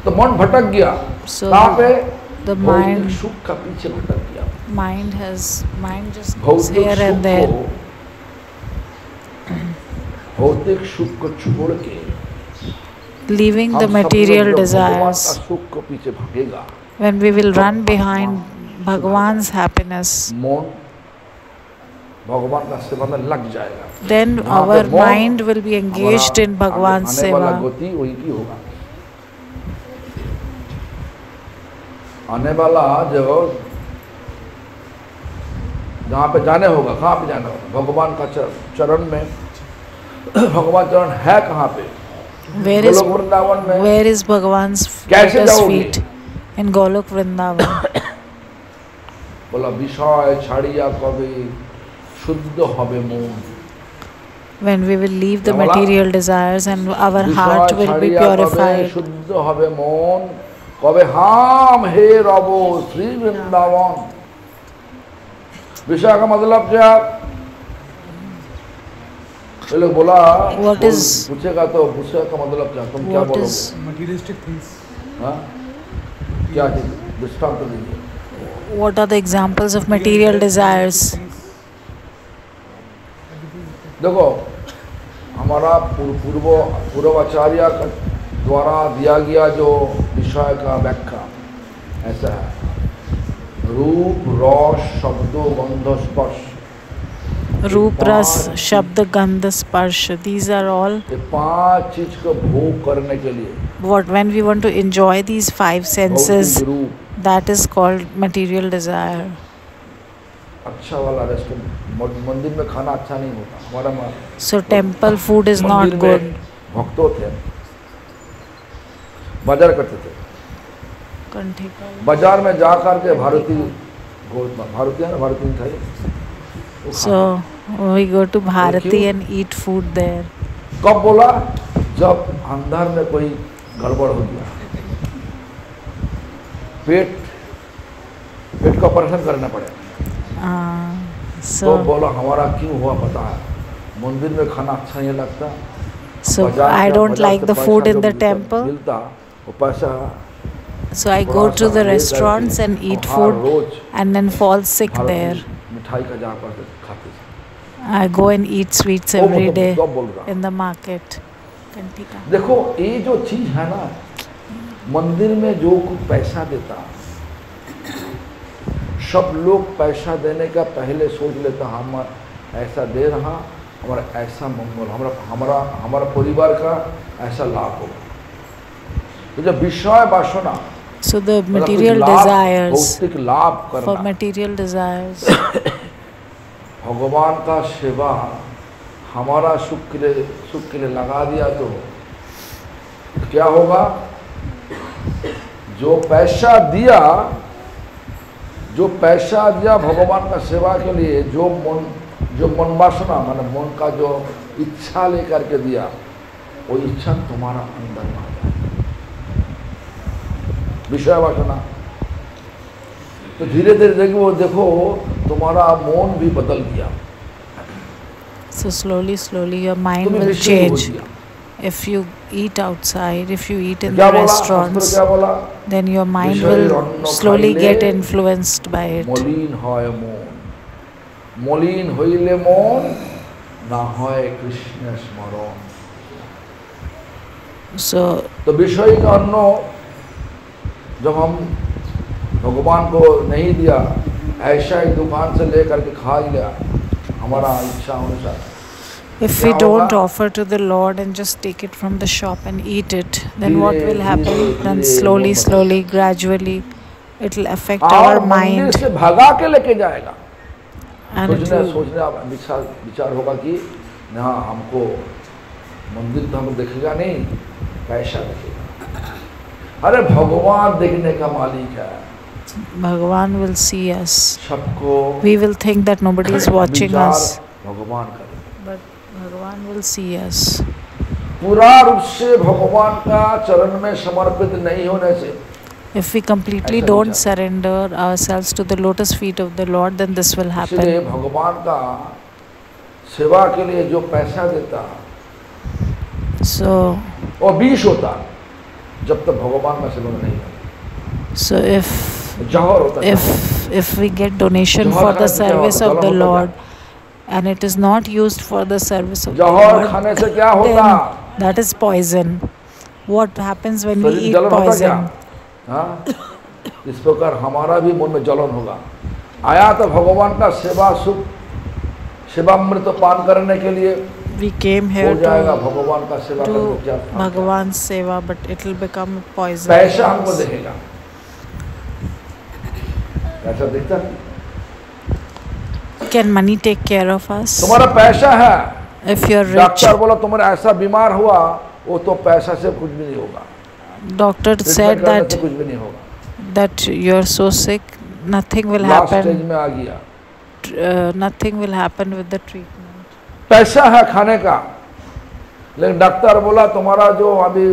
[SPEAKER 1] तो मन भटक गया,
[SPEAKER 2] So
[SPEAKER 1] कहाँ पे?
[SPEAKER 2] the
[SPEAKER 1] भौतिक
[SPEAKER 2] mind
[SPEAKER 1] सुख का पीछे भटक गया।
[SPEAKER 2] mind just goes
[SPEAKER 1] भौतिक
[SPEAKER 2] here and
[SPEAKER 1] सुख
[SPEAKER 2] there.
[SPEAKER 1] को, भौतिक सुख को छोड़ के
[SPEAKER 2] Leaving
[SPEAKER 1] हम
[SPEAKER 2] the
[SPEAKER 1] सब लोग
[SPEAKER 2] material
[SPEAKER 1] जब भगवान
[SPEAKER 2] desires.
[SPEAKER 1] का सुख को पीछे भागेगा,
[SPEAKER 2] When we will run behind Bhagwan's happiness,
[SPEAKER 1] मन भगवान का सेवा में लग जाएगा।
[SPEAKER 2] then
[SPEAKER 1] वहाँ पे
[SPEAKER 2] our
[SPEAKER 1] मन
[SPEAKER 2] mind will be engaged in
[SPEAKER 1] हमारा
[SPEAKER 2] Bhagwan's
[SPEAKER 1] आने वाला
[SPEAKER 2] seva.
[SPEAKER 1] गति वही की होगा। आने वाला जो जहाँ पे जाने होगा, कहाँ पे जाना होगा? भगवान का चरण में। भगवान चरण है कहाँ पे? गोलोक वृंदावन में।
[SPEAKER 2] Where is Bhagwan's
[SPEAKER 1] कैसे
[SPEAKER 2] lotus
[SPEAKER 1] जाओगे?
[SPEAKER 2] feet? In Golok Vrindavan.
[SPEAKER 1] बोला विषय छाड़िया कभी शुद्ध हबे मन।
[SPEAKER 2] When we will leave the
[SPEAKER 1] क्या बोला?
[SPEAKER 2] material desires and our heart
[SPEAKER 1] विषय
[SPEAKER 2] will be
[SPEAKER 1] छाड़िया कभी
[SPEAKER 2] purified.
[SPEAKER 1] शुद्ध हबे मन, कबे हम हे रबो श्री वृंदावन। विषय का मतलब क्या? ये लोग बोला,
[SPEAKER 2] What is-
[SPEAKER 1] पूछेगा तो विषय का मतलब क्या? तुम क्या
[SPEAKER 2] What
[SPEAKER 1] बोलोगे?
[SPEAKER 2] is-
[SPEAKER 4] materialistic things.
[SPEAKER 1] हाँ? क्या चीज? दृष्टांत दीजिए।
[SPEAKER 2] What are the examples of material desires?
[SPEAKER 1] देखो, हमारा पूर्वाचार्य का द्वारा दिया गया जो विषय का व्याख्या ऐसा है, रूप रस शब्द गंध स्पर्श।
[SPEAKER 2] Roop, ras, shabd, gandh, sparsh. These are all
[SPEAKER 1] ये 5 चीज को भोग करने के लिए
[SPEAKER 2] what when we want to enjoy these 5 senses,
[SPEAKER 1] भौतिक रूप,
[SPEAKER 2] that is called material desire.
[SPEAKER 1] अच्छा वाला रेस्टोरेंट, मंदिर में खाना अच्छा नहीं होता। हमारा
[SPEAKER 2] So temple food is not
[SPEAKER 1] मंदिर
[SPEAKER 2] good.
[SPEAKER 1] में भक्तों थे, बाजार करते थे।
[SPEAKER 2] Kanthika.
[SPEAKER 1] बाजार में जा करके भारतीय है ना, भारतीय मिठाई वो
[SPEAKER 2] So we go to Bharati and eat food there.
[SPEAKER 1] कब बोला? जब अंदर में कोई गड़बड़ हो गया, पेट का ऑपरेशन करना पड़े, तो
[SPEAKER 2] So
[SPEAKER 1] बोला हमारा क्यों हुआ पता है, मंदिर में खाना अच्छा नहीं लगता। बाजार
[SPEAKER 2] I
[SPEAKER 1] से-
[SPEAKER 2] don't
[SPEAKER 1] बाजार
[SPEAKER 2] like
[SPEAKER 1] से
[SPEAKER 2] the
[SPEAKER 1] पैसा
[SPEAKER 2] food
[SPEAKER 1] जो
[SPEAKER 2] in the
[SPEAKER 1] मिलता-
[SPEAKER 2] temple.
[SPEAKER 1] मिलता वो पैसा
[SPEAKER 2] So I go
[SPEAKER 1] थोड़ा
[SPEAKER 2] to
[SPEAKER 1] सा
[SPEAKER 2] the
[SPEAKER 1] ले
[SPEAKER 2] restaurants
[SPEAKER 1] करके
[SPEAKER 2] and eat
[SPEAKER 1] her
[SPEAKER 2] food
[SPEAKER 1] rose
[SPEAKER 2] and then fall sick
[SPEAKER 1] भारतीय
[SPEAKER 2] there.
[SPEAKER 1] मिठाई का जहाँ पर खाते थे।
[SPEAKER 2] I go and eat sweets
[SPEAKER 1] वो
[SPEAKER 2] every
[SPEAKER 1] मतलब
[SPEAKER 2] day
[SPEAKER 1] कब बोल रहा हूँ?
[SPEAKER 2] in the market. Kantika.
[SPEAKER 1] देखो ये जो चीज है ना, मंदिर में जो कुछ पैसा देता, सब लोग पैसा देने का पहले सोच लेता हम ऐसा दे रहा, हमारा ऐसा मंगल, हमारा परिवार का ऐसा लाभ होगा। तो जब विषय वासना,
[SPEAKER 2] So the
[SPEAKER 1] मतलब कुछ
[SPEAKER 2] material
[SPEAKER 1] लाभ,
[SPEAKER 2] desires,
[SPEAKER 1] भौतिक लाभ
[SPEAKER 2] for
[SPEAKER 1] करना,
[SPEAKER 2] material desires,
[SPEAKER 1] भगवान का सेवा हमारा सुख के लिए लगा दिया तो क्या होगा? जो पैसा दिया भगवान का सेवा के लिए, जो मन वासना माने मन का जो इच्छा लेकर के दिया, वो इच्छा तुम्हारा अंदर में आ जाए, विषय वासना। तो धीरे धीरे देखो तुम्हारा मन भी बदल गया,
[SPEAKER 2] so slowly your mind
[SPEAKER 1] तुम्हें
[SPEAKER 2] will
[SPEAKER 1] विषय हो
[SPEAKER 2] change.
[SPEAKER 1] गया।
[SPEAKER 2] If you eat outside, if you eat in
[SPEAKER 1] क्या
[SPEAKER 2] the
[SPEAKER 1] बोला? शास्त्र
[SPEAKER 2] restaurants,
[SPEAKER 1] क्या बोला?
[SPEAKER 2] then your mind
[SPEAKER 1] विषय
[SPEAKER 2] will
[SPEAKER 1] अन्न
[SPEAKER 2] slowly
[SPEAKER 1] खाइले
[SPEAKER 2] get influenced by it.
[SPEAKER 1] मलिन হয় মন, मलिन হইলে মন না হয় কৃষ্ণ স্মরণ।
[SPEAKER 2] So
[SPEAKER 1] तो विषय का अन्न जब हम भगवान को नहीं दिया, ऐसा ही दुकान से लेकर के खा लिया हमारा इच्छा अनुसार,
[SPEAKER 2] if we don't offer to the Lord and just take it from the shop and eat it, then what will happen? Then slowly, gradually, it will affect
[SPEAKER 1] और
[SPEAKER 2] our
[SPEAKER 1] मंदिर
[SPEAKER 2] mind
[SPEAKER 1] से भगा के लेके जाएगा।
[SPEAKER 2] and it will,
[SPEAKER 1] सोचने विचार होगा कि ना हमको मंदिर तो हमको देखेगा नहीं, पैसा देखेगा। अरे भगवान देखने का मालिक है,
[SPEAKER 2] Bhagavan will see us.
[SPEAKER 1] सबको
[SPEAKER 2] We will think that nobody is watching
[SPEAKER 1] विचार
[SPEAKER 2] us,
[SPEAKER 1] भगवान करे।
[SPEAKER 2] but Bhagavan will see us.
[SPEAKER 1] पूरा रूप से भगवान का चरण में समर्पित नहीं होने से
[SPEAKER 2] If we completely
[SPEAKER 1] ऐसा
[SPEAKER 2] don't
[SPEAKER 1] विचार।
[SPEAKER 2] surrender ourselves to the lotus feet of the Lord, then this will
[SPEAKER 1] इसलिए
[SPEAKER 2] happen.
[SPEAKER 1] भगवान का सेवा के लिए जो पैसा देता
[SPEAKER 2] So,
[SPEAKER 1] वो 20 होता जब तक भगवान का सेवा में नहीं करता।
[SPEAKER 2] so
[SPEAKER 1] जौहर होता
[SPEAKER 2] if we get donation
[SPEAKER 1] Johar
[SPEAKER 2] for the
[SPEAKER 1] खाने से क्या
[SPEAKER 2] service
[SPEAKER 1] होता?
[SPEAKER 2] of the
[SPEAKER 1] जलन होता
[SPEAKER 2] Lord, and it is not used for the service of the
[SPEAKER 1] Johar
[SPEAKER 2] Lord,
[SPEAKER 1] खाने से क्या होता?
[SPEAKER 2] then that is poison. What happens when we
[SPEAKER 1] शरीर
[SPEAKER 2] eat
[SPEAKER 1] जलन होता क्या?
[SPEAKER 2] poison?
[SPEAKER 1] हाँ? इस प्रकार हमारा भी मन में जलन होगा। आया तो भगवान का सेवा सुख सेवामृत पान करने के लिए
[SPEAKER 2] We came
[SPEAKER 1] हो
[SPEAKER 2] here
[SPEAKER 1] जाएगा
[SPEAKER 2] to
[SPEAKER 1] भगवान का सेवा
[SPEAKER 2] do
[SPEAKER 1] करने क्या फायदा?
[SPEAKER 2] Bhagavan's seva, but it will become poison.
[SPEAKER 1] पैसा हमको देखेगा ऐसा दिखता है?
[SPEAKER 2] Can money take care of us?
[SPEAKER 1] तुम्हारा पैसा है
[SPEAKER 2] If you're rich,
[SPEAKER 1] डॉक्टर बोला तुम्हारा ऐसा बीमार हुआ वो तो पैसा से कुछ भी नहीं होगा
[SPEAKER 2] doctor
[SPEAKER 1] ट्रीटमेंट
[SPEAKER 2] said
[SPEAKER 1] करने से
[SPEAKER 2] that
[SPEAKER 1] कुछ भी नहीं होगा
[SPEAKER 2] that you're so sick, nothing will
[SPEAKER 1] last stage
[SPEAKER 2] happen.
[SPEAKER 1] में आ गया
[SPEAKER 2] Nothing will happen with the treatment.
[SPEAKER 1] पैसा है खाने का लेकिन डॉक्टर बोला तुम्हारा जो अभी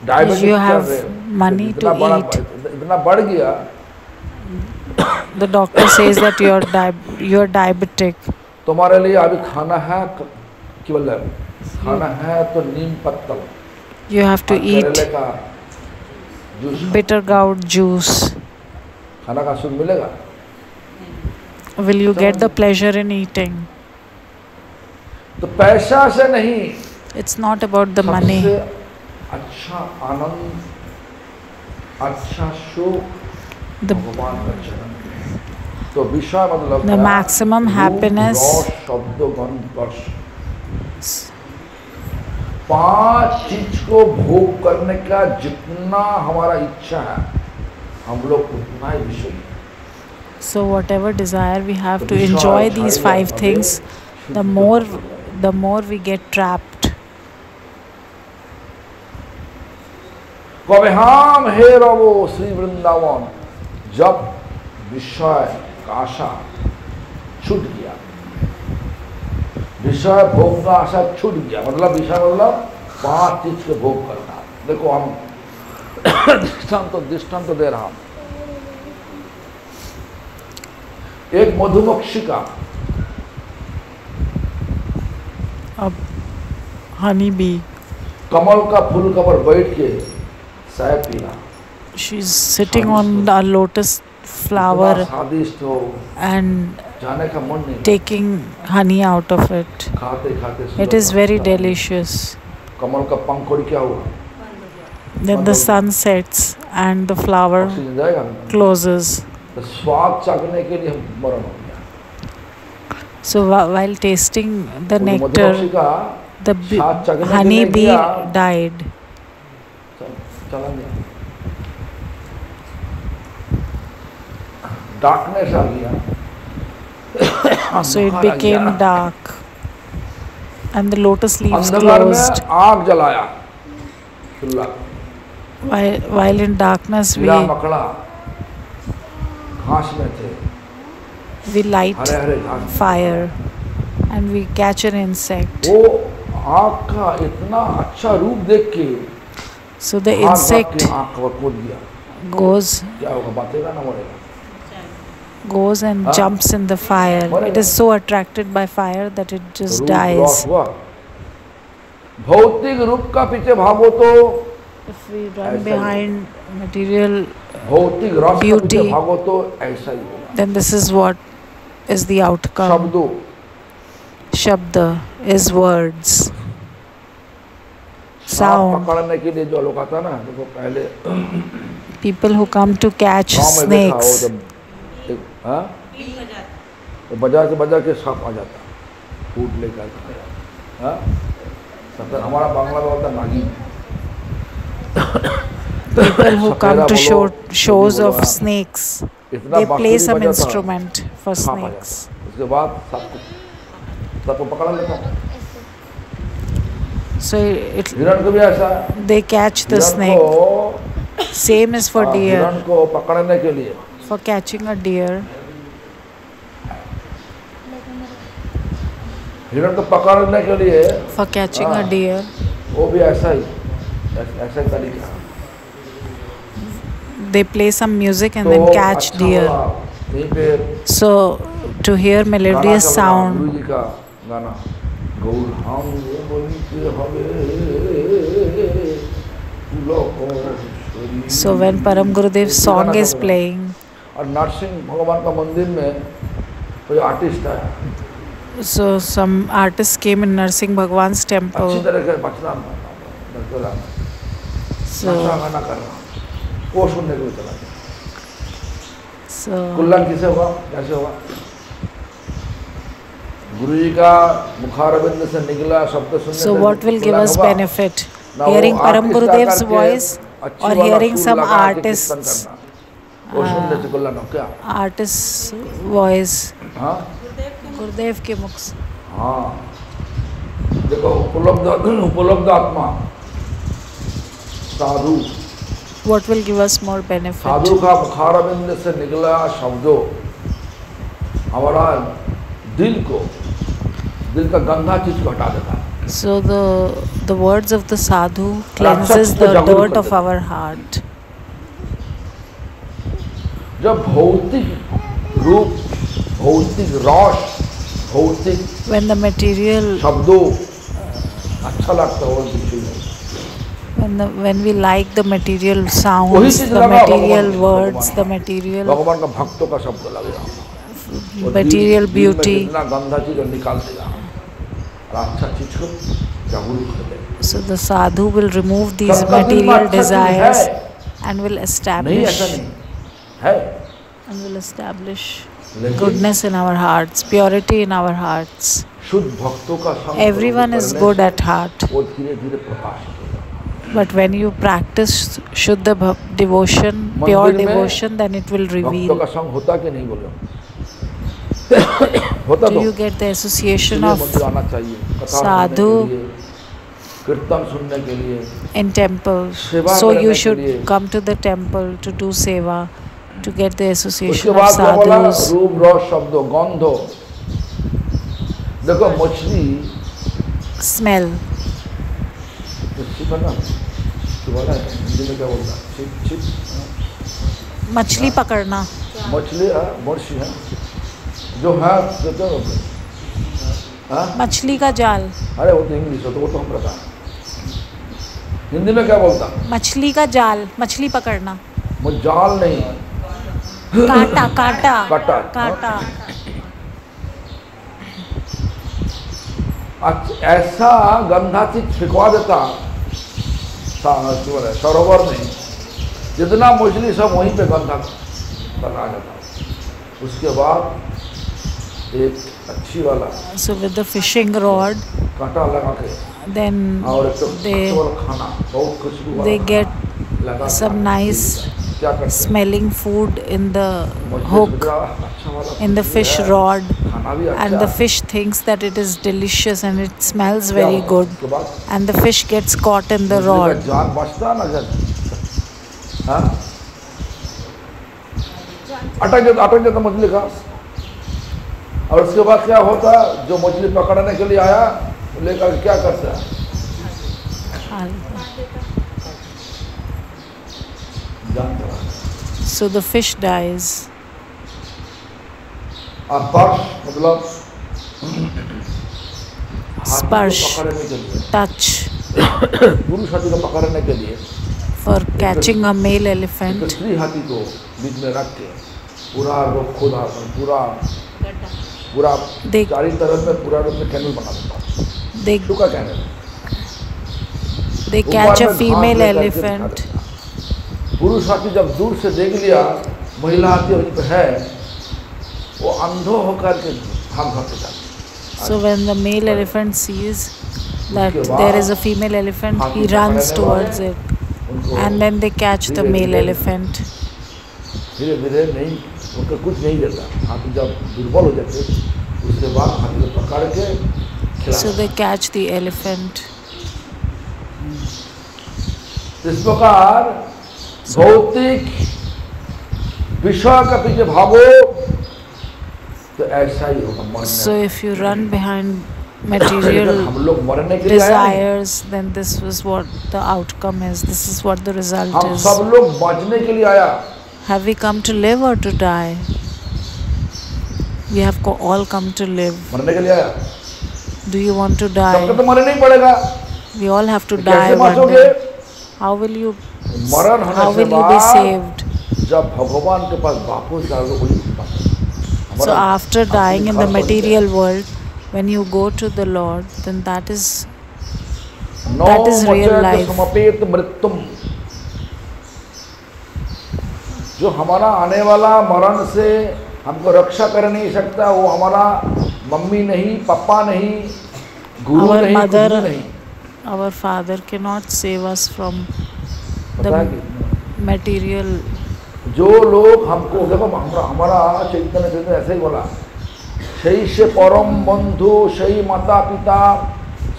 [SPEAKER 1] डायबिटीज
[SPEAKER 2] You
[SPEAKER 1] चल
[SPEAKER 2] have
[SPEAKER 1] रहे
[SPEAKER 2] money
[SPEAKER 1] इतना
[SPEAKER 2] to
[SPEAKER 1] बड़ा
[SPEAKER 2] eat.
[SPEAKER 1] इतना बढ़ गया
[SPEAKER 2] The doctor says that you're diabetic.
[SPEAKER 1] तुम्हारे लिए अभी खाना है केवल खाना है तो नीम पत्तल
[SPEAKER 2] You have to
[SPEAKER 1] और
[SPEAKER 2] eat
[SPEAKER 1] करेले का जूस
[SPEAKER 2] bitter gourd juice.
[SPEAKER 1] खाना का सुख मिलेगा
[SPEAKER 2] Will you get the pleasure in eating?
[SPEAKER 1] तो पैसा से नहीं
[SPEAKER 2] It's not about the
[SPEAKER 1] सबसे
[SPEAKER 2] money.
[SPEAKER 1] अच्छा आनंद अच्छा सुख
[SPEAKER 2] The,
[SPEAKER 1] भगवान का चरण तो विषय मतलब
[SPEAKER 2] the
[SPEAKER 1] क्या?
[SPEAKER 2] maximum
[SPEAKER 1] रूप,
[SPEAKER 2] happiness.
[SPEAKER 1] रस, शब्द गंध स्पर्श 5 चीज को भोग करने का जितना हमारा इच्छा है हम लोग उतना ही विषय है।
[SPEAKER 2] So whatever desire we have
[SPEAKER 1] तो
[SPEAKER 2] to
[SPEAKER 1] विषय
[SPEAKER 2] enjoy these
[SPEAKER 1] छाड़ेगा
[SPEAKER 2] 5
[SPEAKER 1] हमें
[SPEAKER 2] things, the
[SPEAKER 1] शुद्ध
[SPEAKER 2] more we get trapped.
[SPEAKER 1] कभी हम हे रवो श्री वृंदावन जब विषय का आशा छूट गया विषय भोग का आशा छूट गया मतलब विषय मतलब 5 चीज के भोग करना। देखो हम दृष्टांत दे रहा हूं एक मधुमक्खी का
[SPEAKER 2] अब honey bee,
[SPEAKER 1] कमल का फूल का पर बैठ के चाय पीना
[SPEAKER 2] she's sitting on a lotus
[SPEAKER 1] इतना
[SPEAKER 2] flower
[SPEAKER 1] स्वादिष्ट हो
[SPEAKER 2] and
[SPEAKER 1] जाने का मन नहीं
[SPEAKER 2] taking honey out of it.
[SPEAKER 1] खाते खाते
[SPEAKER 2] It is very delicious.
[SPEAKER 1] कमल का पंखुड़ी क्या हुआ
[SPEAKER 2] Then the sun sets and the flower
[SPEAKER 1] oxygen जाएगा
[SPEAKER 2] closes.
[SPEAKER 1] तो स्वाद चाखने के लिए मरण हो गया
[SPEAKER 2] So while tasting the
[SPEAKER 1] वो
[SPEAKER 2] nectar,
[SPEAKER 1] मधुमक्खी का
[SPEAKER 2] the
[SPEAKER 1] स्वाद चाखने के
[SPEAKER 2] honey
[SPEAKER 1] लिए
[SPEAKER 2] bee
[SPEAKER 1] गया,
[SPEAKER 2] died.
[SPEAKER 1] चला गया डार्कनेस आ गया
[SPEAKER 2] So it
[SPEAKER 1] अंधकार आ
[SPEAKER 2] became
[SPEAKER 1] गया।
[SPEAKER 2] dark and the lotus leaves
[SPEAKER 1] अंधकार
[SPEAKER 2] closed.
[SPEAKER 1] में आग जलाया चूल्हा
[SPEAKER 2] While in darkness
[SPEAKER 1] कीड़ा मकड़ा घास में थे
[SPEAKER 2] we light
[SPEAKER 1] हरे हरे घास
[SPEAKER 2] fire and we catch an insect.
[SPEAKER 1] वो आग का इतना अच्छा रूप देख के
[SPEAKER 2] So the
[SPEAKER 1] भाग भाग
[SPEAKER 2] insect
[SPEAKER 1] के आग को कूद गया
[SPEAKER 2] goes
[SPEAKER 1] क्या होगा बातेगा ना मरेगा
[SPEAKER 2] and jumps in the fire. It is so attracted by fire that it just
[SPEAKER 1] रूप
[SPEAKER 2] dies.
[SPEAKER 1] रस हुआ भौतिक रूप का पीछे भागो तो
[SPEAKER 2] If we
[SPEAKER 1] ऐसा
[SPEAKER 2] run
[SPEAKER 1] ही
[SPEAKER 2] behind material,
[SPEAKER 1] भौतिक रस का
[SPEAKER 2] beauty.
[SPEAKER 1] पीछे भागो तो ऐसा ही होगा
[SPEAKER 2] then this is what is the outcome.
[SPEAKER 1] शब्दों
[SPEAKER 2] Shabda is words.
[SPEAKER 1] सांप
[SPEAKER 2] Sound.
[SPEAKER 1] पकड़ने के लिए जो लोग आता ना देखो पहले
[SPEAKER 2] People who come to catch
[SPEAKER 1] गाँव में देखा हो
[SPEAKER 2] snakes.
[SPEAKER 1] जब हाँ तो बजा के सांप आ जाता फूट लेकर हाँ सब हमारा बांग्ला में होता Nagi
[SPEAKER 2] People who come to
[SPEAKER 1] Sapera
[SPEAKER 2] shows
[SPEAKER 1] बोलो,
[SPEAKER 2] of snakes,
[SPEAKER 1] इतना
[SPEAKER 2] they play
[SPEAKER 1] बांसुरी
[SPEAKER 2] some
[SPEAKER 1] बजाता,
[SPEAKER 2] instrument for
[SPEAKER 1] सांप आ
[SPEAKER 2] snakes.
[SPEAKER 1] जाता। उसके बाद सबको पकड़ लेता
[SPEAKER 2] So
[SPEAKER 1] हिरण को भी ऐसा है।
[SPEAKER 2] they catch the
[SPEAKER 1] हिरण
[SPEAKER 2] snake.
[SPEAKER 1] को
[SPEAKER 2] Same is for
[SPEAKER 1] हिरण
[SPEAKER 2] deer.
[SPEAKER 1] को पकड़ने के लिए
[SPEAKER 2] For catching a deer,
[SPEAKER 1] हिरण को पकड़ने के लिए
[SPEAKER 2] for catching a
[SPEAKER 1] हाँ।
[SPEAKER 2] deer,
[SPEAKER 1] वो भी ऐसा ही तरीका
[SPEAKER 2] they play some music and
[SPEAKER 1] तो
[SPEAKER 2] then catch
[SPEAKER 1] अच्छा
[SPEAKER 2] deer.
[SPEAKER 1] बोला, यहीं पे
[SPEAKER 2] So to hear melodious
[SPEAKER 1] गाना चल रहा,
[SPEAKER 2] sound.
[SPEAKER 1] गुरु जी का गाना, गौर हम ये बोलते हवे लोको।
[SPEAKER 2] So when Param Gurudev's song is playing,
[SPEAKER 1] और नरसिंह भगवान का मंदिर में कोई आर्टिस्ट आया,
[SPEAKER 2] so some artists came in Narsingh Bhagwan's
[SPEAKER 1] अच्छी
[SPEAKER 2] temple.
[SPEAKER 1] तरह से बचना
[SPEAKER 2] So
[SPEAKER 1] गाना कर रहा, वो सुनने के लिए चला गया।
[SPEAKER 2] so
[SPEAKER 1] कल्याण किसे हुआ, कैसे हुआ? गुरु जी का मुखारविंद से निकला शब्द सुनने
[SPEAKER 2] so
[SPEAKER 1] से
[SPEAKER 2] what will give
[SPEAKER 1] Kalyan
[SPEAKER 2] us
[SPEAKER 1] होगा?
[SPEAKER 2] benefit?
[SPEAKER 1] ना वो
[SPEAKER 2] Hearing Param
[SPEAKER 1] आर्टिस्ट
[SPEAKER 2] Gurudev's
[SPEAKER 1] आकर के
[SPEAKER 2] voice
[SPEAKER 1] अच्छी
[SPEAKER 2] or
[SPEAKER 1] वाला
[SPEAKER 2] hearing
[SPEAKER 1] सुर
[SPEAKER 2] some
[SPEAKER 1] लगा के कीर्तन
[SPEAKER 2] artists
[SPEAKER 1] करना, वो सुनने से कल्याण हो क्या?
[SPEAKER 2] artist's voice.
[SPEAKER 1] हाँ
[SPEAKER 2] गुरुदेव के मुख से.
[SPEAKER 1] हाँ, देखो उपलब्ध आत्मा साधु,
[SPEAKER 2] What will give us more benefit?
[SPEAKER 1] साधु का मुखारविंद से निकला शब्दों हमारा दिल का गंदा चीज को हटा देता है।
[SPEAKER 2] So the words of the sadhu cleanses the dirt of our heart.
[SPEAKER 1] जब भौतिक रूप, भौतिक रस, भौतिक
[SPEAKER 2] When the material,
[SPEAKER 1] शब्दों अच्छा लगता है, और कुछ नहीं।
[SPEAKER 2] when we like the material
[SPEAKER 1] वही
[SPEAKER 2] sounds,
[SPEAKER 1] चीज
[SPEAKER 2] the
[SPEAKER 1] लगा
[SPEAKER 2] material
[SPEAKER 1] भगवान
[SPEAKER 2] words,
[SPEAKER 1] को,
[SPEAKER 2] the material
[SPEAKER 1] भगवान का भक्तों का शब्द लगेगा, और
[SPEAKER 2] material
[SPEAKER 1] दिल में
[SPEAKER 2] beauty.
[SPEAKER 1] जितना गंदा चीज निकाल देगा और अच्छा चीज को जागरूक कर देगा।
[SPEAKER 2] So the sadhu will remove these
[SPEAKER 1] सबका दिल में
[SPEAKER 2] material
[SPEAKER 1] अच्छा चीज
[SPEAKER 2] desires
[SPEAKER 1] है,
[SPEAKER 2] and will
[SPEAKER 1] नहीं
[SPEAKER 2] establish
[SPEAKER 1] ऐसा नहीं है, लेकिन
[SPEAKER 2] goodness in our hearts, purity in our hearts.
[SPEAKER 1] शुद्ध भक्तों का संग
[SPEAKER 2] Everyone is
[SPEAKER 1] करने
[SPEAKER 2] good
[SPEAKER 1] से
[SPEAKER 2] at heart,
[SPEAKER 1] वो धीरे धीरे प्रकाशित होगा।
[SPEAKER 2] but when you practice Shuddha devotion, pure
[SPEAKER 1] मंदिर में
[SPEAKER 2] devotion, then it will
[SPEAKER 1] भक्तों
[SPEAKER 2] reveal.
[SPEAKER 1] का संग होता कि नहीं बोलो? होता
[SPEAKER 2] Do
[SPEAKER 1] तो
[SPEAKER 2] you get the association
[SPEAKER 1] इसलिए
[SPEAKER 2] of
[SPEAKER 1] मंदिर आना चाहिए, कथा
[SPEAKER 2] साधु
[SPEAKER 1] सुनने के लिए, कीर्तन सुनने के लिए,
[SPEAKER 2] in temples?
[SPEAKER 1] सेवा
[SPEAKER 2] So
[SPEAKER 1] करने
[SPEAKER 2] you
[SPEAKER 1] के
[SPEAKER 2] should
[SPEAKER 1] लिए।
[SPEAKER 2] come to the temple to do seva, to get the
[SPEAKER 1] उसके
[SPEAKER 2] association of
[SPEAKER 1] बाद क्या बोला?
[SPEAKER 2] sadhus.
[SPEAKER 1] रूप रस शब्दों गंधो। देखो मछली
[SPEAKER 2] Smell.
[SPEAKER 1] छिप है ना, छिपाना है, हिंदी में क्या बोलता है? छिप छिप,
[SPEAKER 2] मछली पकड़ना.
[SPEAKER 1] मछली है, मछली है, जो है जो तो हाँ,
[SPEAKER 2] मछली का जाल.
[SPEAKER 1] अरे वो तो इंग्लिश हो, तो वो तो हम पता है। हिंदी में क्या बोलता?
[SPEAKER 2] मछली का जाल, मछली पकड़ना.
[SPEAKER 1] वो जाल नहीं,
[SPEAKER 2] काटा काटा
[SPEAKER 1] काटा।
[SPEAKER 2] काटा.
[SPEAKER 1] ऐसा गंदा चीज फेंकवा देता सरोवर में, जितना मछली सब वहीं पे गंदा बना जाता। उसके बाद एक अच्छी वाला
[SPEAKER 2] So with the fishing rod,
[SPEAKER 1] कांटा लगा के,
[SPEAKER 2] then
[SPEAKER 1] और एक तो
[SPEAKER 2] they
[SPEAKER 1] अच्छा वाला खाना, बहुत खुशबू वाला
[SPEAKER 2] they
[SPEAKER 1] खाना
[SPEAKER 2] get
[SPEAKER 1] लगा के
[SPEAKER 2] some nice
[SPEAKER 1] क्या करते हैं?
[SPEAKER 2] smelling food in the
[SPEAKER 1] मछली
[SPEAKER 2] hook,
[SPEAKER 1] सोचा, अच्छा वाला
[SPEAKER 2] in the
[SPEAKER 1] खुशबू
[SPEAKER 2] fish
[SPEAKER 1] है,
[SPEAKER 2] rod,
[SPEAKER 1] खाना भी अच्छा
[SPEAKER 2] and the
[SPEAKER 1] है।
[SPEAKER 2] fish thinks that it is delicious and it smells
[SPEAKER 1] क्या
[SPEAKER 2] very
[SPEAKER 1] होता?
[SPEAKER 2] good,
[SPEAKER 1] उसके बाद
[SPEAKER 2] and the fish gets caught in the
[SPEAKER 1] मछली का
[SPEAKER 2] rod.
[SPEAKER 1] जान बचता ना जब, हाँ? अटक जाता मछली का। और उसके बाद क्या होता? जो मछली पकड़ने के लिए आया वो लेकर क्या करता है? जान चला।
[SPEAKER 2] So the fish dies.
[SPEAKER 1] स्पर्श मतलब
[SPEAKER 2] Sparsh,
[SPEAKER 1] हाथी को पकड़ने के लिए,
[SPEAKER 2] touch,
[SPEAKER 1] पुरुष हाथी को पकड़ने के लिए
[SPEAKER 2] for catching a male
[SPEAKER 1] एक
[SPEAKER 2] elephant.
[SPEAKER 1] स्त्री हाथी को बीच में रख के पूरा रोक खोदा, पूरा
[SPEAKER 2] They-
[SPEAKER 1] चारी तरफ में पूरा रूप में कैनल बना देता,
[SPEAKER 2] They
[SPEAKER 1] सूखा कैनल।
[SPEAKER 2] they
[SPEAKER 1] ऊपर
[SPEAKER 2] catch
[SPEAKER 1] में
[SPEAKER 2] a
[SPEAKER 1] घास
[SPEAKER 2] female
[SPEAKER 1] लेकर के
[SPEAKER 2] elephant.
[SPEAKER 1] दिखा देता। पुरुष हाथी जब दूर से देख लिया महिला हाथी वहीं पे है, वो अंधो होकर के भाग भागते जाते।
[SPEAKER 2] So when the male elephant sees that there is a female elephant, he runs towards it,
[SPEAKER 1] उनको
[SPEAKER 2] and then they catch the male elephant.
[SPEAKER 1] धीरे धीरे नहीं, उनको कुछ नहीं देता। हाथी जब दुर्बल हो जाते उसके बाद हाथी को पकड़ के
[SPEAKER 2] So
[SPEAKER 1] खिलाता।
[SPEAKER 2] they catch the elephant.
[SPEAKER 1] इस प्रकार भौतिक विषय का पीछे भागो तो ऐसा ही होगा, मरने
[SPEAKER 2] So if you run behind material
[SPEAKER 1] हम लोग मरने के लिए आए नहीं।
[SPEAKER 2] desires, then this was what the outcome is. This is what the result
[SPEAKER 1] हम
[SPEAKER 2] is.
[SPEAKER 1] सब लोग बचने के लिए आया।
[SPEAKER 2] Have we come to live or to die? We have all come to live.
[SPEAKER 1] मरने के लिए आया।
[SPEAKER 2] Do you want to
[SPEAKER 1] सबको
[SPEAKER 2] die?
[SPEAKER 1] तो मरना ही पड़ेगा।
[SPEAKER 2] We all have to
[SPEAKER 1] तो
[SPEAKER 2] die
[SPEAKER 1] कैसे
[SPEAKER 2] one
[SPEAKER 1] बचोगे?
[SPEAKER 2] day. How will you
[SPEAKER 1] मरण होने
[SPEAKER 2] how
[SPEAKER 1] से
[SPEAKER 2] will you be
[SPEAKER 1] बाद
[SPEAKER 2] saved?
[SPEAKER 1] जब भगवान के पास वापस जाओगे वही बात है।
[SPEAKER 2] So after
[SPEAKER 1] अपने
[SPEAKER 2] dying in
[SPEAKER 1] घर
[SPEAKER 2] the
[SPEAKER 1] पर
[SPEAKER 2] material world, when you go to the Lord, then that is
[SPEAKER 1] no
[SPEAKER 2] that is real
[SPEAKER 1] मचेत
[SPEAKER 2] life.
[SPEAKER 1] समपेत मृत्युम। जो हमारा आने वाला मरण से हमको रक्षा कर नहीं सकता, वो हमारा मम्मी नहीं, पापा नहीं, गुरु
[SPEAKER 2] Our
[SPEAKER 1] नहीं, कुछ
[SPEAKER 2] mother-
[SPEAKER 1] भी नहीं।
[SPEAKER 2] our Father cannot save us from
[SPEAKER 1] पता है
[SPEAKER 2] the
[SPEAKER 1] कि
[SPEAKER 2] material.
[SPEAKER 1] जो लोग हमको देखो हमारा चैतन्य चैतन्य ऐसे ही बोला, सही से परम बंधु सही माता पिता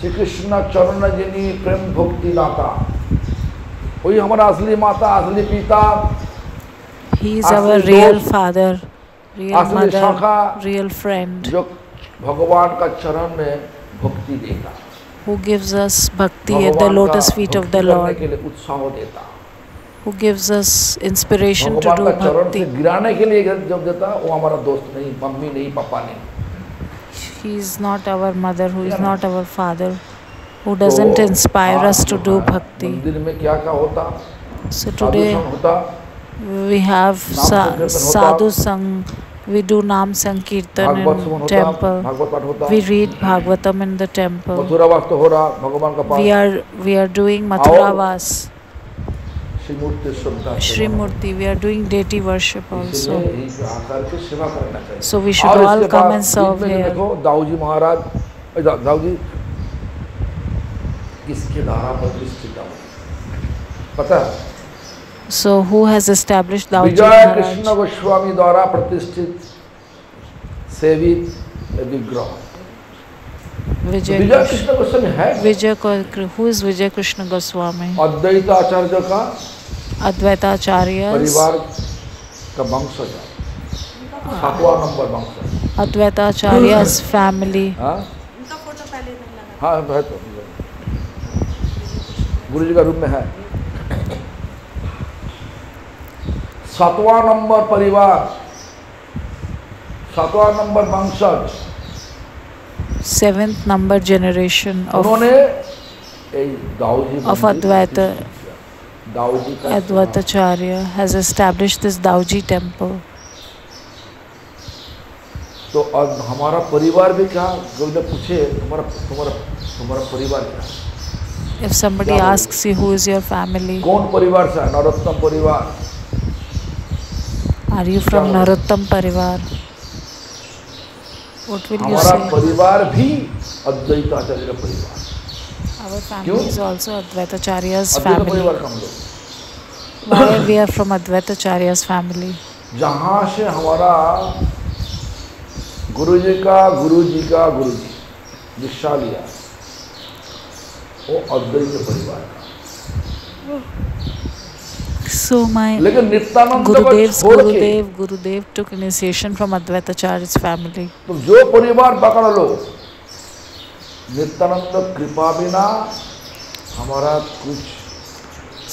[SPEAKER 1] श्री कृष्ण चरण जिनी प्रेम भक्ति दाता, वही हमारा असली माता असली पिता
[SPEAKER 2] He is
[SPEAKER 1] असली
[SPEAKER 2] our real
[SPEAKER 1] दोस्त,
[SPEAKER 2] father, real
[SPEAKER 1] असली
[SPEAKER 2] mother,
[SPEAKER 1] शाखा,
[SPEAKER 2] real friend,
[SPEAKER 1] जो भगवान का चरण में भक्ति देता,
[SPEAKER 2] who gives us bhakti at the
[SPEAKER 1] भगवान
[SPEAKER 2] lotus
[SPEAKER 1] का
[SPEAKER 2] feet of
[SPEAKER 1] भक्ति
[SPEAKER 2] the
[SPEAKER 1] करने
[SPEAKER 2] Lord,
[SPEAKER 1] के लिए उत्साह देता,
[SPEAKER 2] who gives us inspiration to
[SPEAKER 1] भगवान
[SPEAKER 2] do
[SPEAKER 1] का चरण से
[SPEAKER 2] bhakti.
[SPEAKER 1] गिराने के लिए जब देता, वो हमारा दोस्त नहीं, मम्मी नहीं, पापा नहीं।
[SPEAKER 2] He is not our mother, who is
[SPEAKER 1] Yeah.
[SPEAKER 2] not our father, who doesn't
[SPEAKER 1] तो
[SPEAKER 2] inspire us
[SPEAKER 1] आज
[SPEAKER 2] to
[SPEAKER 1] जो
[SPEAKER 2] do
[SPEAKER 1] है,
[SPEAKER 2] bhakti.
[SPEAKER 1] मंदिर में क्या क्या होता,
[SPEAKER 2] So
[SPEAKER 1] साधु
[SPEAKER 2] today
[SPEAKER 1] संग होता,
[SPEAKER 2] we have
[SPEAKER 1] संकीर्तन होता,
[SPEAKER 2] sadhu sang, we do Nam Sankirtan
[SPEAKER 1] Bhagavat
[SPEAKER 2] in
[SPEAKER 1] सुमन होता,
[SPEAKER 2] temple,
[SPEAKER 1] भागवत पाठ होता,
[SPEAKER 2] we read Bhagavatam in the temple,
[SPEAKER 1] Mathura वास तो हो रहा भगवान का पास,
[SPEAKER 2] we are doing Mathura Vas,
[SPEAKER 1] Shri Murthy Shraddha
[SPEAKER 2] Shri Murti, we are doing deity worship also.
[SPEAKER 1] इसलिए यहीं पे आकर के सेवा करना चाहिए।
[SPEAKER 2] So we should
[SPEAKER 1] और
[SPEAKER 2] all
[SPEAKER 1] इसके
[SPEAKER 2] come
[SPEAKER 1] बाद
[SPEAKER 2] and serve
[SPEAKER 1] बीच में
[SPEAKER 2] here.
[SPEAKER 1] देखो दाऊ जी महाराज, दाऊ जी किसके द्वारा प्रतिष्ठित है पता है?
[SPEAKER 2] So who has established Dauji
[SPEAKER 1] Vijay
[SPEAKER 2] Maharaj?
[SPEAKER 1] Krishna Goswami द्वारा प्रतिष्ठित सेवित विग्रह।
[SPEAKER 2] Vijay
[SPEAKER 1] विजय कृष्ण गोस्वामी है
[SPEAKER 2] Who is Vijay Krishna Goswami?
[SPEAKER 1] अद्वैत आचार्य का
[SPEAKER 2] Advaita Acharyas,
[SPEAKER 1] परिवार का वंशज है, 7वां नंबर वंश।
[SPEAKER 2] Advaita Acharyas family.
[SPEAKER 1] हाँ हाँ है तो गुरु जी का रूप में है। 7वां नंबर परिवार, 7वां नंबर वंशज,
[SPEAKER 2] 7th number generation of
[SPEAKER 1] उन्होंने दाऊजी
[SPEAKER 2] of Advaita
[SPEAKER 1] दाऊजी का
[SPEAKER 2] Advaita Acharya has established this Dauji temple.
[SPEAKER 1] तो अब हमारा परिवार भी क्या, जो पूछे तुम्हारा तुम्हारा तुम्हारा परिवार क्या है?
[SPEAKER 2] If somebody
[SPEAKER 1] क्या
[SPEAKER 2] asks you who is your family,
[SPEAKER 1] कौन परिवार से है? नरोत्तम परिवार।
[SPEAKER 2] are you from Narottam Parivar? What will you
[SPEAKER 1] हमारा
[SPEAKER 2] say?
[SPEAKER 1] परिवार भी अद्वैत आचार्य का परिवार,
[SPEAKER 2] Our family
[SPEAKER 1] क्यों?
[SPEAKER 2] is also Advaita Acharya's
[SPEAKER 1] Advaita
[SPEAKER 2] family.
[SPEAKER 1] परिवार का हम लोग।
[SPEAKER 2] Why we are from Advaita Acharya's family?
[SPEAKER 1] जहाँ से हमारा गुरु जी का गुरु जी दीक्षा लिया, वो अद्वैत परिवार का।
[SPEAKER 2] So my
[SPEAKER 1] लेकिन नित्यानंद को छोड़ के
[SPEAKER 2] Gurudev took initiation from Advaita Acharya's family.
[SPEAKER 1] तुम जो परिवार पकड़ लो, नित्यानंद कृपा बिना हमारा कुछ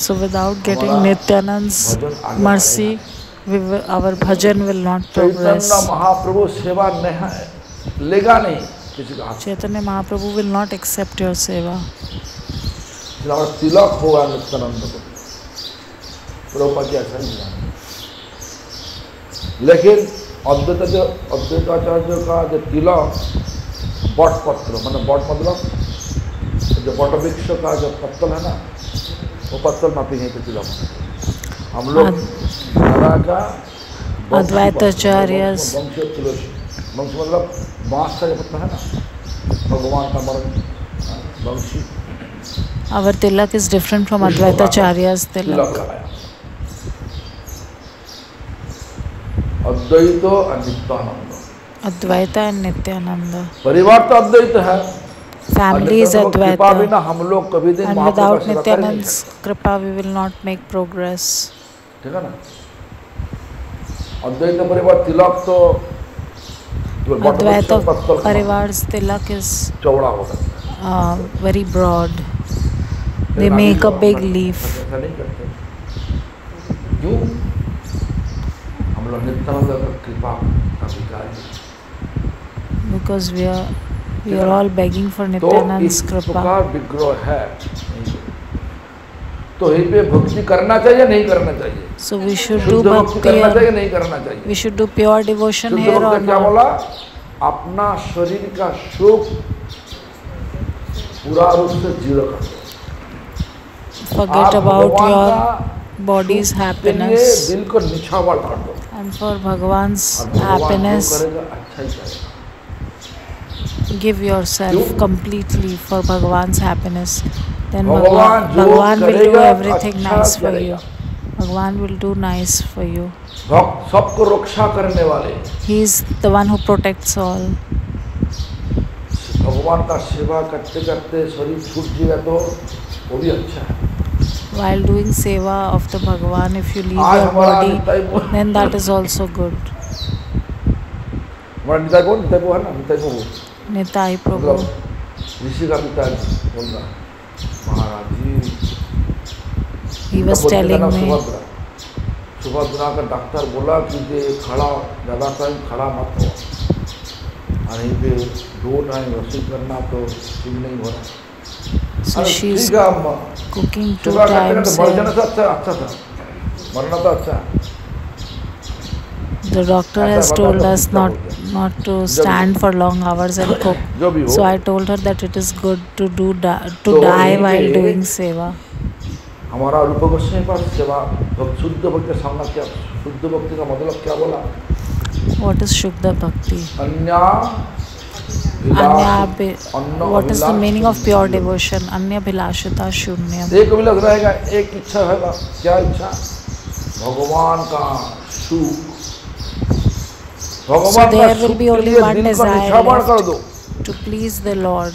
[SPEAKER 2] So without getting
[SPEAKER 1] हमारा
[SPEAKER 2] Nityanand's
[SPEAKER 1] भजन आगे
[SPEAKER 2] mercy, our bhajan will not progress.
[SPEAKER 1] Chaitanya Mahaprabhu सेवा नहीं लेगा नहीं किसी का हाथ।
[SPEAKER 2] Chaitanya Mahaprabhu will not accept your seva.
[SPEAKER 1] हमारा तिलक होगा नित्यानंद को, प्रभुपाद जी ऐसा नहीं जाना। लेकिन अद्वैताचार्य का जो तिलक बट पत्र, मतलब बट मतलब जो बट वृक्ष का जो पत्तल है ना, वो पत्तल मापी नहीं पे तिलक। हम लोग हरा का
[SPEAKER 2] Advaita Acharya's
[SPEAKER 1] वंश तुलसी, वंश मतलब बांस का जो पत्ता है ना, भगवान का मरण वंशी
[SPEAKER 2] our tilak is different from Advaita Acharya's
[SPEAKER 1] Tilak
[SPEAKER 2] tilak.
[SPEAKER 1] लगाया। अद्वैत और नित्यानंद,
[SPEAKER 2] Advaita and Nityananda.
[SPEAKER 1] परिवार तो अद्वैत है,
[SPEAKER 2] Family is
[SPEAKER 1] कृपा
[SPEAKER 2] Advaita.
[SPEAKER 1] बिना हम लोग कभी दिन
[SPEAKER 2] And
[SPEAKER 1] महाप्रभु
[SPEAKER 2] without
[SPEAKER 1] का सेवा कर नहीं
[SPEAKER 2] Nityanand's
[SPEAKER 1] सकते।
[SPEAKER 2] kripa, we will not make progress.
[SPEAKER 1] ठीक है ना? अद्वैत परिवार तिलक तो केवल बट
[SPEAKER 2] Advaita
[SPEAKER 1] पत्तल
[SPEAKER 2] Parivar's tilak is
[SPEAKER 1] चौड़ा हो सकता है,
[SPEAKER 2] very broad. They
[SPEAKER 1] लेकिन
[SPEAKER 2] make a
[SPEAKER 1] अभी
[SPEAKER 2] big
[SPEAKER 1] हम
[SPEAKER 2] leaf
[SPEAKER 1] ऐसा नहीं करते। क्यों? हम लोग नित्यानंद का कृपा का भिखारी,
[SPEAKER 2] because we are all begging for
[SPEAKER 1] तो
[SPEAKER 2] Nityanand's
[SPEAKER 1] इस
[SPEAKER 2] kripa.
[SPEAKER 1] प्रकार विग्रह है, तो यही पे भक्ति करना चाहिए नहीं करना चाहिए,
[SPEAKER 2] So we should do
[SPEAKER 1] शुद्ध भक्ति
[SPEAKER 2] bhakti
[SPEAKER 1] करना चाहिए
[SPEAKER 2] and
[SPEAKER 1] नहीं करना चाहिए।
[SPEAKER 2] we should do pure devotion
[SPEAKER 1] शुद्ध
[SPEAKER 2] here or
[SPEAKER 1] भक्ति क्या
[SPEAKER 2] not.
[SPEAKER 1] बोला? अपना शरीर का सुख पूरा रूप से जीरो कर दो।
[SPEAKER 2] Forget
[SPEAKER 1] आप
[SPEAKER 2] about
[SPEAKER 1] भगवान
[SPEAKER 2] your
[SPEAKER 1] का
[SPEAKER 2] body's
[SPEAKER 1] सुख के लिए
[SPEAKER 2] happiness,
[SPEAKER 1] दिल को निछावर कर दो,
[SPEAKER 2] and for Bhagwan's
[SPEAKER 1] और भगवान जो
[SPEAKER 2] happiness,
[SPEAKER 1] करेगा अच्छा ही करेगा।
[SPEAKER 2] give yourself
[SPEAKER 1] क्यों?
[SPEAKER 2] completely for Bhagwan's happiness. Then
[SPEAKER 1] भगवान जो
[SPEAKER 2] Bhagwan will do
[SPEAKER 1] करेगा,
[SPEAKER 2] everything
[SPEAKER 1] अच्छा
[SPEAKER 2] nice for
[SPEAKER 1] करेगा।
[SPEAKER 2] you. Bhagwan will do nice for you.
[SPEAKER 1] भक्त सबको रक्षा करने वाले,
[SPEAKER 2] He is the one who protects all.
[SPEAKER 1] भगवान का सेवा करते करते शरीर छूट जाएगा तो वो भी अच्छा है।
[SPEAKER 2] While doing seva of the Bhagwan, if you leave
[SPEAKER 1] आज
[SPEAKER 2] your
[SPEAKER 1] हमारा
[SPEAKER 2] body,
[SPEAKER 1] निताई वो,
[SPEAKER 2] then that is also good.
[SPEAKER 1] हमारा निताई वो है ना, निताई वो
[SPEAKER 2] Nitai Prabhu.
[SPEAKER 1] मतलब ऋषि का पिता बोल रहा महाराज जी,
[SPEAKER 2] He
[SPEAKER 1] उनका
[SPEAKER 2] was
[SPEAKER 1] पोते का
[SPEAKER 2] telling
[SPEAKER 1] नाम
[SPEAKER 2] me,
[SPEAKER 1] सुभद्रा का डॉक्टर बोला कि ये खड़ा ज़्यादा टाइम खड़ा मत हो, और यहीं पे 2 टाइम रसोई करना तो ठीक नहीं हो रहा।
[SPEAKER 2] so
[SPEAKER 1] अरे
[SPEAKER 2] she is
[SPEAKER 1] ठीक है, हम
[SPEAKER 2] cooking 2
[SPEAKER 1] सेवा करते
[SPEAKER 2] times.
[SPEAKER 1] करते मर जाना तो अच्छा था, मरना तो अच्छा है।
[SPEAKER 2] The doctor has told us not to stand for long hours and cook.
[SPEAKER 1] जो भी हो,
[SPEAKER 2] So I told her that it is good to
[SPEAKER 1] तो
[SPEAKER 2] die
[SPEAKER 1] यहीं
[SPEAKER 2] while
[SPEAKER 1] पे
[SPEAKER 2] doing seva.
[SPEAKER 1] हमारा रूप गोस्वामी पर सेवा शुद्ध भक्ति सामना क्या, शुद्ध भक्ति का मतलब क्या बोला?
[SPEAKER 2] What is Shuddha Bhakti? What is the meaning of pure devotion? Anya Bhilashita Shunyam.
[SPEAKER 1] एक अभिलाष रहेगा, एक इच्छा होगा, क्या इच्छा? भगवान का सुख,
[SPEAKER 2] So
[SPEAKER 1] भगवान का
[SPEAKER 2] there
[SPEAKER 1] सुख
[SPEAKER 2] will be
[SPEAKER 1] के
[SPEAKER 2] only
[SPEAKER 1] लिए
[SPEAKER 2] one
[SPEAKER 1] दिल को
[SPEAKER 2] desire
[SPEAKER 1] निछावर कर दो।
[SPEAKER 2] left, to please the Lord.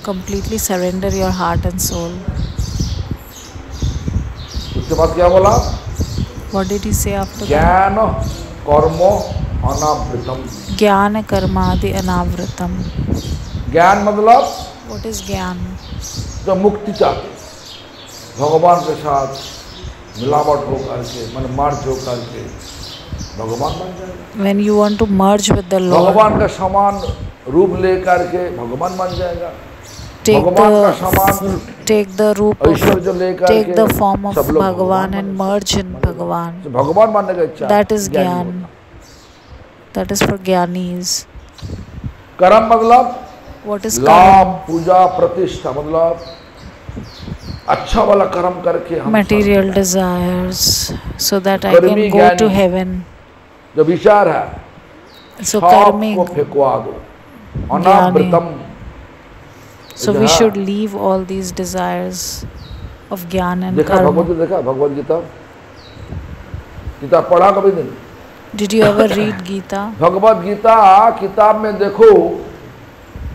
[SPEAKER 2] Completely surrender your heart and soul.
[SPEAKER 1] उसके बाद क्या बोला?
[SPEAKER 2] What did he say after that?
[SPEAKER 1] ज्ञान कर्म अनावृतम।
[SPEAKER 2] Jnana Karmadi Anavritam.
[SPEAKER 1] ज्ञान मतलब
[SPEAKER 2] What is Gyan?
[SPEAKER 1] जो मुक्ति चाहते, भगवान के साथ मिलावट हो करके, मन मर्ज हो करके भगवान बन जाएगा।
[SPEAKER 2] When you want to merge with the Lord,
[SPEAKER 1] भगवान का समान रूप ले करके भगवान बन जाएगा।
[SPEAKER 2] take
[SPEAKER 1] भगवान का समान
[SPEAKER 2] the roop of,
[SPEAKER 1] ऐश्वर्य लेकर
[SPEAKER 2] take
[SPEAKER 1] के
[SPEAKER 2] the form of
[SPEAKER 1] सब लोग
[SPEAKER 2] Bhagavan
[SPEAKER 1] बन
[SPEAKER 2] and merge in
[SPEAKER 1] जाएंगे।
[SPEAKER 2] Bhagavan.
[SPEAKER 1] तो भगवान बनने का इच्छा,
[SPEAKER 2] That is
[SPEAKER 1] ज्ञानी
[SPEAKER 2] Gyan.
[SPEAKER 1] होता।
[SPEAKER 2] That is for Gyanis.
[SPEAKER 1] कर्म मतलब
[SPEAKER 2] What is
[SPEAKER 1] लाभ,
[SPEAKER 2] karma?
[SPEAKER 1] पूजा, प्रतिष्ठा, मतलब अच्छा वाला कर्म करके हम
[SPEAKER 2] Material desires, so that I
[SPEAKER 1] कर्मी
[SPEAKER 2] can go to
[SPEAKER 1] ज्ञानी।
[SPEAKER 2] heaven.
[SPEAKER 1] जो विचार है
[SPEAKER 2] So
[SPEAKER 1] सब
[SPEAKER 2] karmic.
[SPEAKER 1] को फेंकवा दो, अनावृतम।
[SPEAKER 2] So we should leave all these desires of Gyan and
[SPEAKER 1] देखा
[SPEAKER 2] karma.
[SPEAKER 1] भगवत देखा भगवत गीता, किताब पढ़ा कभी नहीं?
[SPEAKER 2] Did you ever read Gita?
[SPEAKER 1] Bhagavad Gita किताब में देखो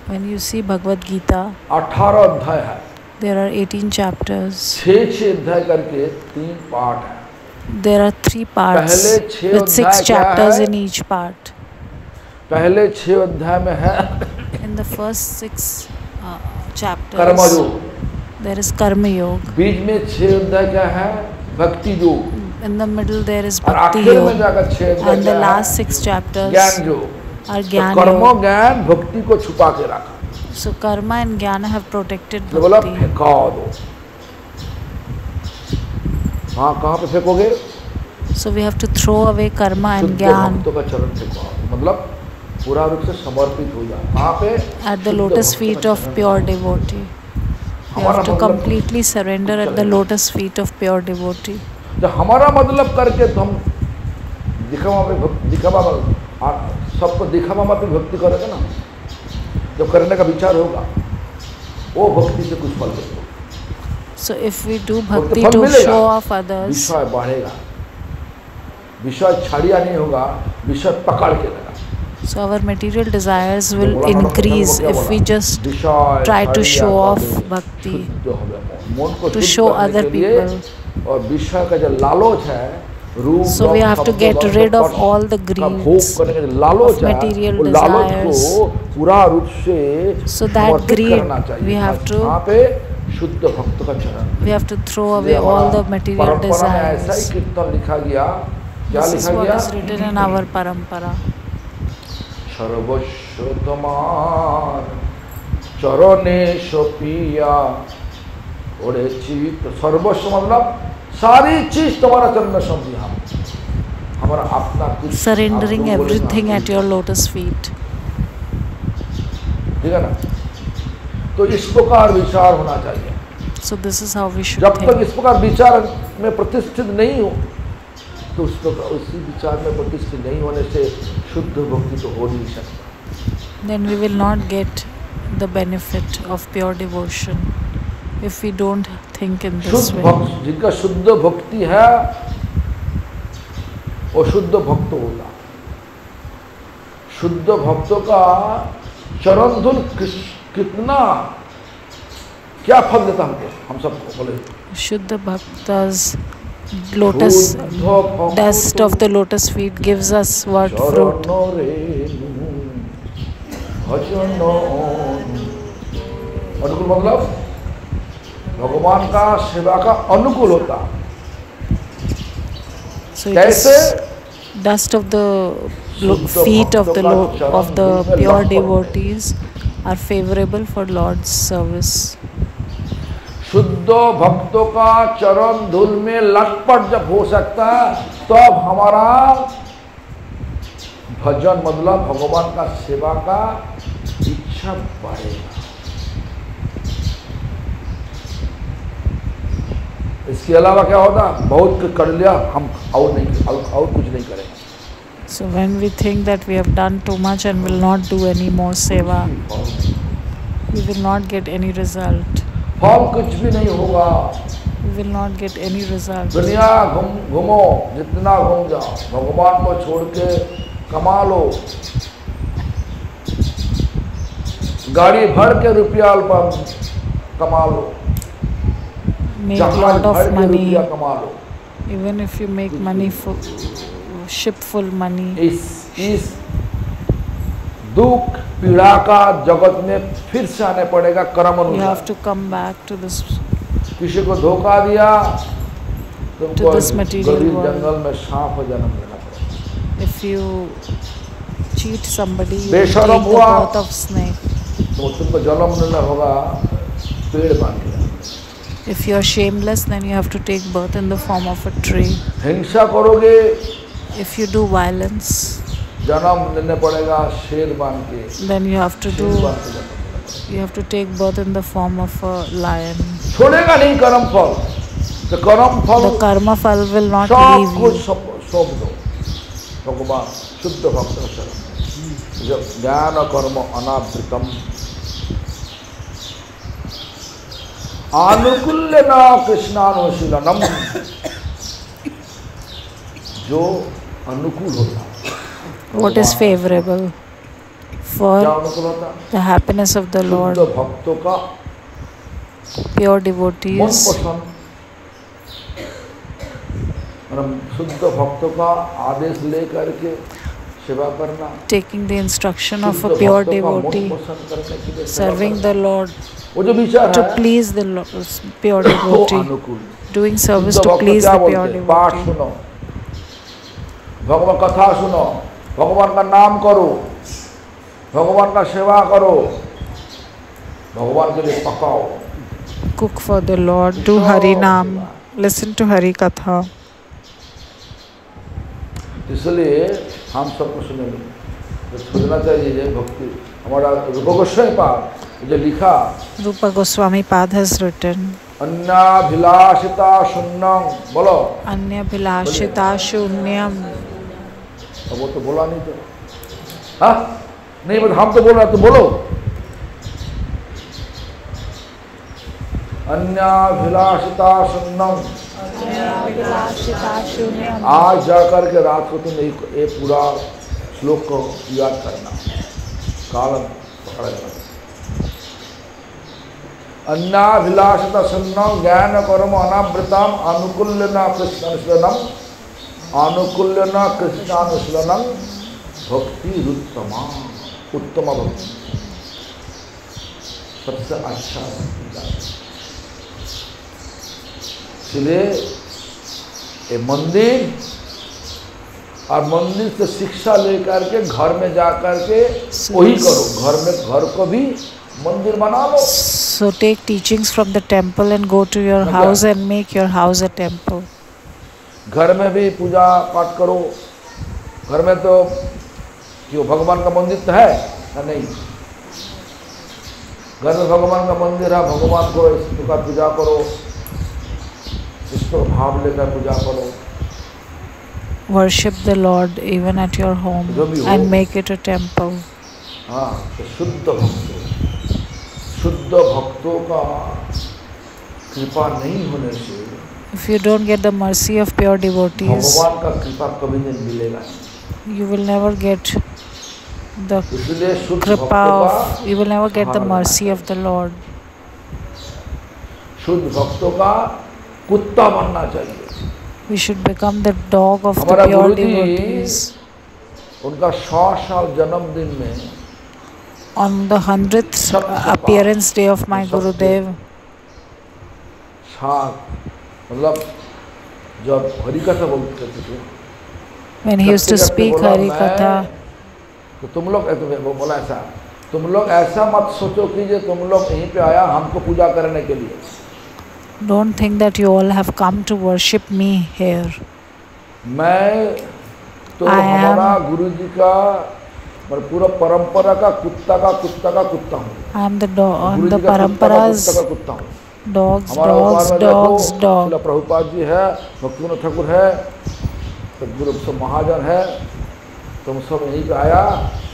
[SPEAKER 2] When you see Bhagavad Gita,
[SPEAKER 1] 18 अध्याय है,
[SPEAKER 2] there are 18 chapters.
[SPEAKER 1] 6 अध्याय करके 3 पार्ट है।
[SPEAKER 2] There are 3 parts
[SPEAKER 1] पहले 6
[SPEAKER 2] with 6
[SPEAKER 1] अध्याय क्या
[SPEAKER 2] chapters
[SPEAKER 1] है?
[SPEAKER 2] in each part.
[SPEAKER 1] पहले 6 अध्याय में है
[SPEAKER 2] In the first 6 chapters,
[SPEAKER 1] कर्मयोग,
[SPEAKER 2] there is Karma Yoga.
[SPEAKER 1] बीच में 6 अध्याय क्या है? भक्ति योग,
[SPEAKER 2] In the middle, there is
[SPEAKER 1] और
[SPEAKER 2] Bhakti
[SPEAKER 1] आखिर में
[SPEAKER 2] Yoga.
[SPEAKER 1] जाकर 6 अध्याय
[SPEAKER 2] And the
[SPEAKER 1] क्या
[SPEAKER 2] last
[SPEAKER 1] है?
[SPEAKER 2] 6 chapters
[SPEAKER 1] ज्ञान योग।
[SPEAKER 2] are
[SPEAKER 1] तो
[SPEAKER 2] Gyan
[SPEAKER 1] कर्म
[SPEAKER 2] Yoga.
[SPEAKER 1] ज्ञान भक्ति को छुपा के रखा,
[SPEAKER 2] So Karma and Jnana have protected
[SPEAKER 1] तो बोला
[SPEAKER 2] Bhakti.
[SPEAKER 1] फेंका दो। हाँ, कहाँ पे फेंकोगे?
[SPEAKER 2] So we have to throw away Karma and
[SPEAKER 1] शुद्ध
[SPEAKER 2] Gyan
[SPEAKER 1] भक्तों का चरण फेंको, मतलब पूरा रूप से समर्पित हो जाए। कहाँ पे?
[SPEAKER 2] at the
[SPEAKER 1] शुद्ध
[SPEAKER 2] lotus
[SPEAKER 1] भक्तों
[SPEAKER 2] feet
[SPEAKER 1] का
[SPEAKER 2] of
[SPEAKER 1] चरण।
[SPEAKER 2] pure devotee. You
[SPEAKER 1] हमारा
[SPEAKER 2] have to
[SPEAKER 1] मतलब
[SPEAKER 2] completely surrender at the lotus feet of pure devotee.
[SPEAKER 1] जब हमारा मतलब करके तो हम दिखावा सबको दिखावा में भक्ति करेंगे ना, जब करने का विचार होगा वो भक्ति से कुछ फल देगा।
[SPEAKER 2] So if we do
[SPEAKER 1] फल
[SPEAKER 2] bhakti to
[SPEAKER 1] मिलेगा,
[SPEAKER 2] show off others,
[SPEAKER 1] विषय बढ़ेगा, विषय छाड़िया नहीं होगा, विषय पकड़ के लगा।
[SPEAKER 2] so our material desires will increase if we just try to show off bhakti,
[SPEAKER 1] मन को
[SPEAKER 2] to
[SPEAKER 1] शुद्ध
[SPEAKER 2] show
[SPEAKER 1] करने
[SPEAKER 2] other
[SPEAKER 1] के लिए,
[SPEAKER 2] people.
[SPEAKER 1] और विषय का जो लालच है रूप
[SPEAKER 2] So we have to get rid of all the
[SPEAKER 1] का भोग
[SPEAKER 2] greeds
[SPEAKER 1] करने के लालच
[SPEAKER 2] of
[SPEAKER 1] है,
[SPEAKER 2] material
[SPEAKER 1] वो लालच
[SPEAKER 2] desires.
[SPEAKER 1] को पूरा रूप से
[SPEAKER 2] So that
[SPEAKER 1] समर्पित
[SPEAKER 2] greed
[SPEAKER 1] करना चाहिए।
[SPEAKER 2] we have to-
[SPEAKER 1] यहाँ पे शुद्ध भक्त का चरण।
[SPEAKER 2] We have to throw away
[SPEAKER 1] इसलिए
[SPEAKER 2] all the
[SPEAKER 1] हमारा
[SPEAKER 2] material
[SPEAKER 1] परंपरा में ऐसा ही
[SPEAKER 2] desires.
[SPEAKER 1] कीर्तन लिखा गया, क्या
[SPEAKER 2] This is
[SPEAKER 1] लिखा
[SPEAKER 2] what
[SPEAKER 1] गया?
[SPEAKER 2] is written in our parampara.
[SPEAKER 1] सर्वस्व तमार चरणे सोपिया ओरे चित, सर्वस्व मतलब सारी चीज तुम्हारा चरण में सौंप दिया, हमारा अपना कुछ
[SPEAKER 2] Surrendering
[SPEAKER 1] आप जो बोले
[SPEAKER 2] everything
[SPEAKER 1] ना,
[SPEAKER 2] at your lotus feet.
[SPEAKER 1] ठीक है ना? तो इस प्रकार विचार होना चाहिए।
[SPEAKER 2] So this is how we should
[SPEAKER 1] जब तक
[SPEAKER 2] think.
[SPEAKER 1] इस प्रकार विचार में प्रतिष्ठित नहीं हो, तो उस प्रकार उसी विचार में प्रतिष्ठित नहीं होने से शुद्ध भक्ति तो हो नहीं सकता।
[SPEAKER 2] Then we will not get the benefit of pure devotion if we don't think in this
[SPEAKER 1] शुद्ध
[SPEAKER 2] way.
[SPEAKER 1] भक्त, जिनका शुद्ध भक्ति है वो शुद्ध भक्त होगा। शुद्ध भक्तों का चरण धूल कितना क्या फल देता हमको, हम सबको बोले।
[SPEAKER 2] Shuddha Bhakta's lotus dust of the lotus feet gives us what fruit?
[SPEAKER 1] चरण रेणु भजन अनुकूल मतलब भगवान का सेवा का अनुकूल होता।
[SPEAKER 2] So it
[SPEAKER 1] कैसे?
[SPEAKER 2] is dust of the feet of the pure devotees are favorable for Lord's service.
[SPEAKER 1] शुद्ध भक्तों का चरण धूल में लटपट जब हो सकता है तब हमारा भजन मतलब भगवान का सेवा का इच्छा बढ़ेगा। इसके अलावा क्या होता, बहुत कर लिया हम और नहीं और कुछ नहीं करेंगे।
[SPEAKER 2] So when we think that we have done too much and will not do any more seva, we will not get any result.
[SPEAKER 1] फल कुछ भी नहीं होगा।
[SPEAKER 2] We will not get any result.
[SPEAKER 1] दुनिया घूमो, जितना घूम जाओ, भगवान को छोड़ के कमा लो, गाड़ी भर के रुपया कमा लो,
[SPEAKER 2] Make a lot
[SPEAKER 1] जहाज भर
[SPEAKER 2] of
[SPEAKER 1] के
[SPEAKER 2] money.
[SPEAKER 1] रुपया कमा लो।
[SPEAKER 2] Even if you make money for ship full money,
[SPEAKER 1] इस दुख पीड़ा का जगत में फिर से आने पड़ेगा कर्म
[SPEAKER 2] you
[SPEAKER 1] अनुसार।
[SPEAKER 2] have to come back to this.
[SPEAKER 1] किसी को धोखा दिया तुमको
[SPEAKER 2] To this material
[SPEAKER 1] गरीब
[SPEAKER 2] world.
[SPEAKER 1] जंगल में सांप को जन्म लेना पड़ेगा।
[SPEAKER 2] If you cheat somebody, you will
[SPEAKER 1] बेशरम
[SPEAKER 2] take the
[SPEAKER 1] हुआ।
[SPEAKER 2] birth of snake.
[SPEAKER 1] तो तुमको जन्म लेना होगा पेड़ बांध के।
[SPEAKER 2] If you are shameless, then you have to take birth in the form of a tree.
[SPEAKER 1] हिंसा करोगे
[SPEAKER 2] If you do violence,
[SPEAKER 1] जन्म लेने पड़ेगा शेर बांध के।
[SPEAKER 2] then you have to
[SPEAKER 1] शेर
[SPEAKER 2] do.
[SPEAKER 1] बांध के जन्म लेना पड़ेगा।
[SPEAKER 2] You have to take birth in the form of a lion.
[SPEAKER 1] छोड़ेगा नहीं कर्म फल, तो कर्म फल
[SPEAKER 2] The karma fal will not
[SPEAKER 1] सब
[SPEAKER 2] leave
[SPEAKER 1] कुछ
[SPEAKER 2] you.
[SPEAKER 1] सौंप दो भगवान शुद्ध भक्त का शरण। जब ज्ञान कर्म अनावृतम आनुकूल्य न कृष्णानुशीलनम, जो अनुकूल होता।
[SPEAKER 2] What is favorable
[SPEAKER 1] क्या
[SPEAKER 2] for
[SPEAKER 1] अनुकूल होता?
[SPEAKER 2] the happiness of the Lord?
[SPEAKER 1] शुद्ध भक्तों का
[SPEAKER 2] Pure
[SPEAKER 1] मन
[SPEAKER 2] devotees,
[SPEAKER 1] पसंद, शुद्ध भक्तों का आदेश लेकर के सेवा करना,
[SPEAKER 2] taking the instruction of
[SPEAKER 1] शुद्ध
[SPEAKER 2] a pure
[SPEAKER 1] भक्तों का मन
[SPEAKER 2] devotee,
[SPEAKER 1] पसंद करने के लिए सेवा
[SPEAKER 2] serving
[SPEAKER 1] करना।
[SPEAKER 2] the Lord,
[SPEAKER 1] वो जो विचार
[SPEAKER 2] to
[SPEAKER 1] है
[SPEAKER 2] please the pure
[SPEAKER 1] वो
[SPEAKER 2] devotee,
[SPEAKER 1] अनुकूल।
[SPEAKER 2] doing service
[SPEAKER 1] शुद्ध
[SPEAKER 2] to
[SPEAKER 1] भक्त
[SPEAKER 2] please
[SPEAKER 1] क्या
[SPEAKER 2] the pure
[SPEAKER 1] बोलते हैं? पाठ
[SPEAKER 2] devotee.
[SPEAKER 1] सुनो, भगवान कथा सुनो, भगवान का नाम करो, भगवान का सेवा करो, भगवान के लिए पकाओ।
[SPEAKER 2] Cook for the Lord, do Hari Nam, listen to Hari Katha.
[SPEAKER 1] इसलिए हम सबको सुनेंगे तो सुनना चाहिए ये भक्ति। हमारा रूप गोस्वामी पाद जो लिखा,
[SPEAKER 2] Rupa Goswami Pad has written,
[SPEAKER 1] अन्नाभिलाषिता शून्यम, बोलो।
[SPEAKER 2] Anya Bhilashita Shunyam.
[SPEAKER 1] अब वो तो बोला नहीं तो, हाँ नहीं मतलब हम तो बोल रहे, तो बोलो। अन्नाभिलाषिता शून्यम, आज जाकर के रात को तुम ये पूरा श्लोक को याद करना, कालम पकड़ा जाना। अन्नाभिलाषिता शून्यम ज्ञान कर्म अनावृतम अनुकूल्यन कृष्णम अनुकूल्य न कृष्णानुशीलनम भक्ति रुत्तमा, उत्तम भक्ति, सबसे अच्छा भक्ति। इसलिए ये मंदिर और मंदिर से शिक्षा लेकर के घर में जाकर के वही करो, घर में घर को भी मंदिर बना लो।
[SPEAKER 2] So take teachings from the temple and go to your house and make your house a temple.
[SPEAKER 1] घर में भी पूजा पाठ करो। घर में तो क्यों भगवान का मंदिर तो है या नहीं? घर में भगवान का मंदिर है, भगवान को इस प्रकार पूजा करो, इस पर भाव लेकर पूजा करो।
[SPEAKER 2] Worship the Lord even at your home and make it a temple.
[SPEAKER 1] हाँ, तो शुद्ध भक्तों का कृपा नहीं होने से,
[SPEAKER 2] If you don't get the mercy of pure devotees,
[SPEAKER 1] भगवान का कृपा कभी नहीं मिलेगा।
[SPEAKER 2] you will never get the
[SPEAKER 1] इसलिए शुद्ध
[SPEAKER 2] kripa of, you will never get the mercy of the Lord.
[SPEAKER 1] शुद्ध भक्तों का कुत्ता बनना चाहिए।
[SPEAKER 2] We should become the dog of the
[SPEAKER 1] हमारा
[SPEAKER 2] pure
[SPEAKER 1] गुरुजी,
[SPEAKER 2] devotees.
[SPEAKER 1] उनका 100 साल जन्मदिन में
[SPEAKER 2] On the 100th appearance day of my Gurudev,
[SPEAKER 1] मतलब जब हरि कथा बोलते थे,
[SPEAKER 2] when he used to speak Hari Katha,
[SPEAKER 1] तो तुम लोग वो बोला ऐसा, तुम लोग ऐसा मत सोचो कि जो तुम लोग यहीं पे आया हमको पूजा करने के लिए।
[SPEAKER 2] don't think that you all have come to worship me here.
[SPEAKER 1] मैं तो हमारा गुरुजी का पूरा परंपरा का कुत्ता हूँ।
[SPEAKER 2] I am the parampara's dogs.
[SPEAKER 1] Prabhupada ji है, भक्तिविनोद ठाकुर है, सदगुरु सब महाजन है, तुम सब यहीं पे आया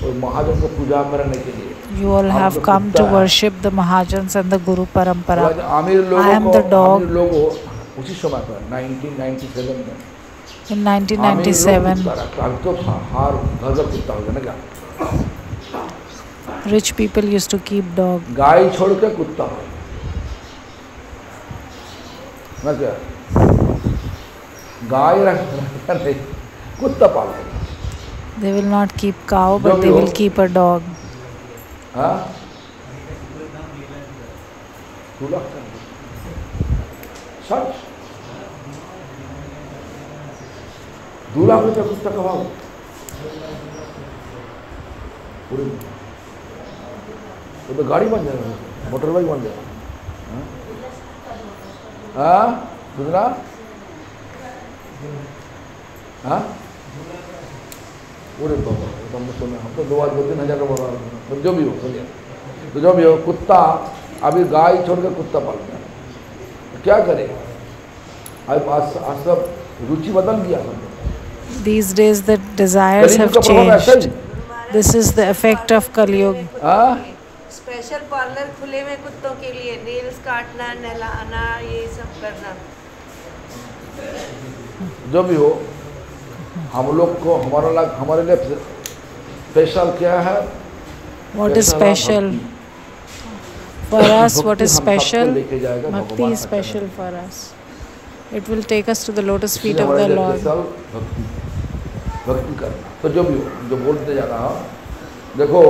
[SPEAKER 1] और महाजन को पूजा करने के लिए।
[SPEAKER 2] You all have come to worship the Mahajans and the Guru Parampara.
[SPEAKER 1] I
[SPEAKER 2] am the dog.
[SPEAKER 1] उसी समय पर 1997 में,
[SPEAKER 2] in 1997, rich people used to keep dog.
[SPEAKER 1] गाय छोड़ के कुत्ता ना, क्या गाय रखना नहीं, कुत्ता पाल।
[SPEAKER 2] They will not keep cow, but they will keep a dog.
[SPEAKER 1] हाँ, 2 लाख रुपये कुत्ता का भाव। वो तो गाड़ी बन जाएगा, मोटर बाइक बन जाएगा। हाँ, दूसरा हाँ, पूरे तो हम तो 2-3 हज़ार का बोला, जो भी हो समझिए, तो जो भी हो, कुत्ता अभी गाय छोड़ के कुत्ता पालता है, तो क्या करे? आज सब रुचि बदल गया सब।
[SPEAKER 2] These days the desires have changed. This is the effect of Kali Yuga.
[SPEAKER 5] Special parlour खुले में कुत्तों के लिए, नेल्स काटना, नहलाना, ये सब करना।
[SPEAKER 1] जो भी हो, हम लोग को हमारे लिए स्पेशल क्या है?
[SPEAKER 2] What is special for us? What is special? Bhakti is special for us. It will take us to the lotus feet of the Lord.
[SPEAKER 1] भक्ति करना। तो जो भी हो, जो बोलते जा रहा हूँ, देखो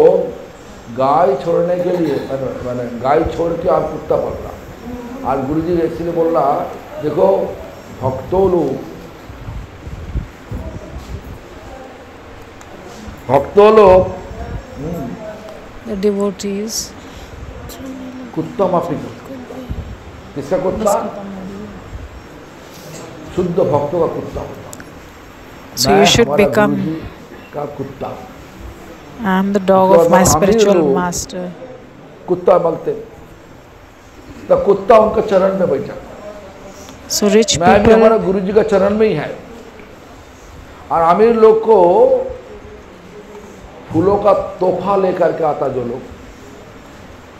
[SPEAKER 1] गाय छोड़ने के लिए मैंने गाय छोड़ के आप कुत्ता पकड़ा। आज गुरुजी इसलिए बोल रहा, देखो भक्तों लोग
[SPEAKER 2] The devotees,
[SPEAKER 1] कुत्ता माफी किसका कुत्ता? शुद्ध भक्तों का कुत्ता होता।
[SPEAKER 2] so you should become.
[SPEAKER 1] का कुत्ता,
[SPEAKER 2] I am the dog of my spiritual master.
[SPEAKER 1] कुत्ता बोलते, तो कुत्ता उनका चरण में बैठा।
[SPEAKER 2] So rich
[SPEAKER 1] मैं भी
[SPEAKER 2] people,
[SPEAKER 1] हमारा गुरुजी का चरण में ही है। और अमीर लोग को फूलों का तोहफा लेकर के आता, जो लोग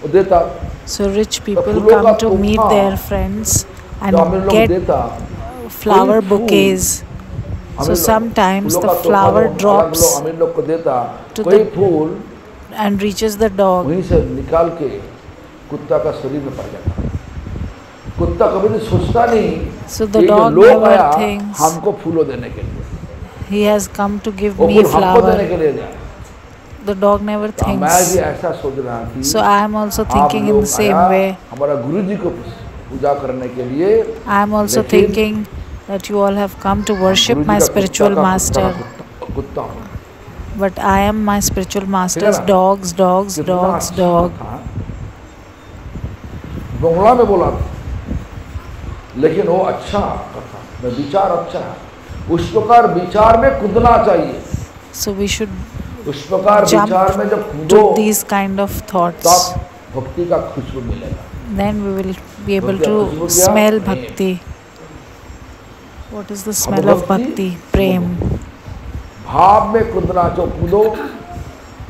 [SPEAKER 1] वो देता।
[SPEAKER 2] so rich people come to meet their friends and get flower bouquets. So sometimes the flower drops to the and reaches the dog.
[SPEAKER 1] वहीं से निकाल के कुत्ता का शरीर में पड़ जाता। कुत्ता कभी नहीं सोचता नहीं
[SPEAKER 2] So the dog never thinks
[SPEAKER 1] हमको फूलों देने के लिए।
[SPEAKER 2] he has come to give
[SPEAKER 1] वो
[SPEAKER 2] me
[SPEAKER 1] फूल हमको देने
[SPEAKER 2] flower.
[SPEAKER 1] के लिए नहीं।
[SPEAKER 2] The dog never
[SPEAKER 1] तो मैं भी
[SPEAKER 2] thinks.
[SPEAKER 1] ऐसा सोच रहा कि
[SPEAKER 2] So I am also
[SPEAKER 1] आप
[SPEAKER 2] thinking in
[SPEAKER 1] लोग
[SPEAKER 2] the same
[SPEAKER 1] आया
[SPEAKER 2] way.
[SPEAKER 1] हमारा गुरु जी को पूजा करने के लिए,
[SPEAKER 2] I am also
[SPEAKER 1] लेकिन
[SPEAKER 2] thinking that you all have come to worship
[SPEAKER 1] Guru ji
[SPEAKER 2] my
[SPEAKER 1] का
[SPEAKER 2] spiritual
[SPEAKER 1] कुत्ता का
[SPEAKER 2] master.
[SPEAKER 1] कुत्ता हूँ।
[SPEAKER 2] But I am my spiritual master's
[SPEAKER 1] ना?
[SPEAKER 2] dogs, dogs,
[SPEAKER 1] कितना
[SPEAKER 2] dogs,
[SPEAKER 1] अच्छा
[SPEAKER 2] dog.
[SPEAKER 1] था। बंगला में बोला था, लेकिन वो अच्छा कथा में विचार अच्छा है। उस प्रकार विचार में कूदना चाहिए।
[SPEAKER 2] So we should
[SPEAKER 1] उस प्रकार
[SPEAKER 2] jump
[SPEAKER 1] विचार में जब
[SPEAKER 2] to
[SPEAKER 1] कूदो
[SPEAKER 2] these kind of thoughts.
[SPEAKER 1] तब भक्ति का खुशबू मिलेगा।
[SPEAKER 2] Then we will be able
[SPEAKER 1] भक्ति का
[SPEAKER 2] to
[SPEAKER 1] खुशबू क्या?
[SPEAKER 2] smell
[SPEAKER 1] Prem.
[SPEAKER 2] bhakti. What is the smell of bhakti? Prem.
[SPEAKER 1] भाव में कूदना जो कूदो,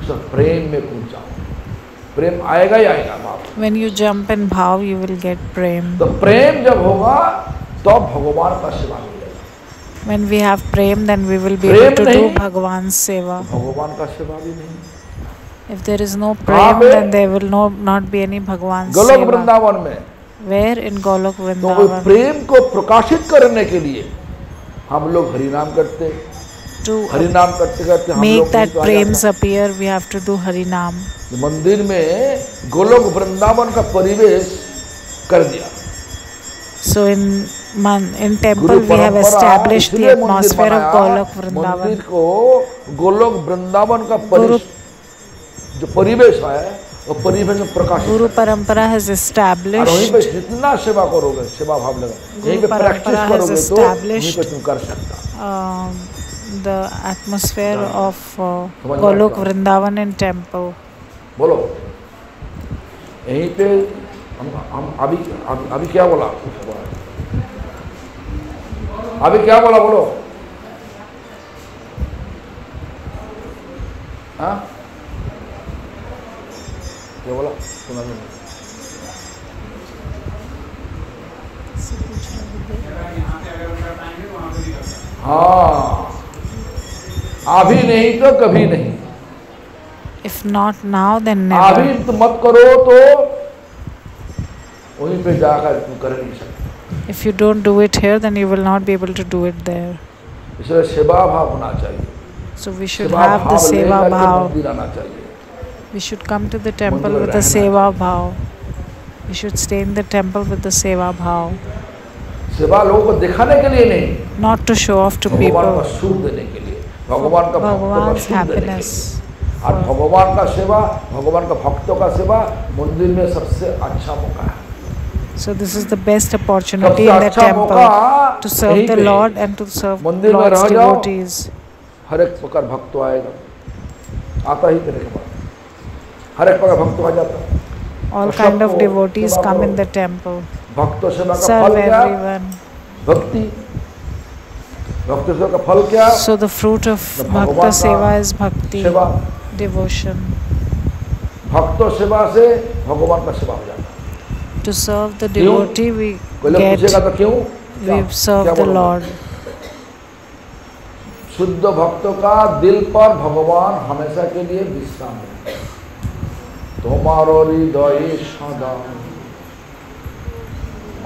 [SPEAKER 1] सब प्रेम में कूद जाओ। प्रेम आएगा ही आएगा भाव।
[SPEAKER 2] When you jump in bhav, you will get prem.
[SPEAKER 1] तो प्रेम जब होगा तो भगवान का सेवा मिलेगा।
[SPEAKER 2] When we have prem, then we will be
[SPEAKER 1] Prem
[SPEAKER 2] able to do
[SPEAKER 1] नहीं,
[SPEAKER 2] Bhagwan's seva.
[SPEAKER 1] भगवान का सेवा भी नहीं।
[SPEAKER 2] If there is no
[SPEAKER 1] कहाँ
[SPEAKER 2] prem,
[SPEAKER 1] पे?
[SPEAKER 2] then there will not be any Bhagwan's
[SPEAKER 1] Golok
[SPEAKER 2] seva.
[SPEAKER 1] Vrindavan में
[SPEAKER 2] Where? In Golok
[SPEAKER 1] तो वो
[SPEAKER 2] Vrindavan.
[SPEAKER 1] प्रेम को प्रकाशित करने के लिए हम लोग हरिनाम करते,
[SPEAKER 2] To
[SPEAKER 1] हरिनाम करते करते हम
[SPEAKER 2] make
[SPEAKER 1] लोग
[SPEAKER 2] that
[SPEAKER 1] तो आ
[SPEAKER 2] prems
[SPEAKER 1] जाता।
[SPEAKER 2] appear, we have to do Harinam.
[SPEAKER 1] मंदिर में गोलोक वृंदावन का परिवेश कर दिया।
[SPEAKER 2] So in temple
[SPEAKER 1] Guru
[SPEAKER 2] we have
[SPEAKER 1] परंपरा
[SPEAKER 2] established the
[SPEAKER 1] इसलिए मंदिर
[SPEAKER 2] atmosphere of
[SPEAKER 1] बनाया,
[SPEAKER 2] Golok Vrindavan.
[SPEAKER 1] मंदिर को गोलोक वृंदावन का
[SPEAKER 2] गुरु-
[SPEAKER 1] जो परिवेश है वो परिवेश में प्रकाशित
[SPEAKER 2] Guru
[SPEAKER 1] कर।
[SPEAKER 2] Parampara has
[SPEAKER 1] और वहीं
[SPEAKER 2] established.
[SPEAKER 1] पे जितना सेवा करोगे, सेवा भाव लगा, यहीं पे
[SPEAKER 2] परंपरा
[SPEAKER 1] प्रैक्टिस
[SPEAKER 2] has
[SPEAKER 1] करोगे तो वहीं
[SPEAKER 2] established
[SPEAKER 1] पे तुम कर सकता।
[SPEAKER 2] The atmosphere of
[SPEAKER 1] समझ में
[SPEAKER 2] Golok
[SPEAKER 1] आता है।
[SPEAKER 2] Vrindavan in temple.
[SPEAKER 1] बोलो यहीं पे हम अभी क्या बोला? अभी क्या बोला बोलो? हाँ क्या बोला? सुना नहीं। हाँ अभी नहीं तो कभी नहीं।
[SPEAKER 2] If not now, then
[SPEAKER 1] अभी
[SPEAKER 2] never.
[SPEAKER 1] तुम मत करो तो वहीं पे जाकर तुम कर नहीं सकते।
[SPEAKER 2] If you don't do it here, then you will not be able to do it there.
[SPEAKER 1] इसलिए सेवा भाव होना चाहिए।
[SPEAKER 2] So we should
[SPEAKER 1] सेवा
[SPEAKER 2] have the
[SPEAKER 1] भाव
[SPEAKER 2] seva
[SPEAKER 1] लेकर के
[SPEAKER 2] bhav.
[SPEAKER 1] मंदिर आना चाहिए।
[SPEAKER 2] We should come to the temple
[SPEAKER 1] मंदिर
[SPEAKER 2] with the
[SPEAKER 1] रहना
[SPEAKER 2] seva bhav. We should stay in the temple with the seva bhav,
[SPEAKER 1] सेवा लोगों को दिखाने के लिए नहीं,
[SPEAKER 2] not to show off to
[SPEAKER 1] भगवान का
[SPEAKER 2] people.
[SPEAKER 1] सुख देने के लिए, भगवान का भक्तों का
[SPEAKER 2] Bhagwan's
[SPEAKER 1] सुख देने के
[SPEAKER 2] happiness.
[SPEAKER 1] लिए। और भगवान का सेवा, भगवान का भक्तों का सेवा मंदिर में सबसे अच्छा मौका है।
[SPEAKER 2] So this is the best opportunity
[SPEAKER 1] सबसे
[SPEAKER 2] in the
[SPEAKER 1] अच्छा
[SPEAKER 2] temple
[SPEAKER 1] मौका
[SPEAKER 2] to serve
[SPEAKER 1] यहीं
[SPEAKER 2] the
[SPEAKER 1] पे।
[SPEAKER 2] Lord and to serve
[SPEAKER 1] मंदिर में
[SPEAKER 2] Lord's
[SPEAKER 1] रह जाओ,
[SPEAKER 2] devotees.
[SPEAKER 1] हर एक प्रकार भक्त आएगा, आता ही तेरे के पास हर एक प्रकार भक्त आ जाता है।
[SPEAKER 2] All
[SPEAKER 1] और
[SPEAKER 2] kind of
[SPEAKER 1] सबको
[SPEAKER 2] devotees
[SPEAKER 1] सेवा
[SPEAKER 2] come
[SPEAKER 1] करो।
[SPEAKER 2] in the temple.
[SPEAKER 1] भक्तों सेवा का
[SPEAKER 2] Serve
[SPEAKER 1] फल क्या?
[SPEAKER 2] everyone.
[SPEAKER 1] भक्ति। भक्त सेवा का फल क्या?
[SPEAKER 2] So the fruit of
[SPEAKER 1] भगवान
[SPEAKER 2] Bhakta
[SPEAKER 1] का
[SPEAKER 2] Seva is bhakti,
[SPEAKER 1] सेवा।
[SPEAKER 2] devotion.
[SPEAKER 1] भक्तों सेवा से भगवान का सेवा हो जाता है।
[SPEAKER 2] To serve the
[SPEAKER 1] क्यों?
[SPEAKER 2] devotee, we
[SPEAKER 1] कोई लोग
[SPEAKER 2] get,
[SPEAKER 1] पूछेगा तो क्यों?
[SPEAKER 2] we serve
[SPEAKER 1] क्या
[SPEAKER 2] the
[SPEAKER 1] बोलोगे?
[SPEAKER 2] Lord.
[SPEAKER 1] शुद्ध भक्तों का दिल पर भगवान हमेशा के लिए विश्राम है। तुम्हारो हृदय सदा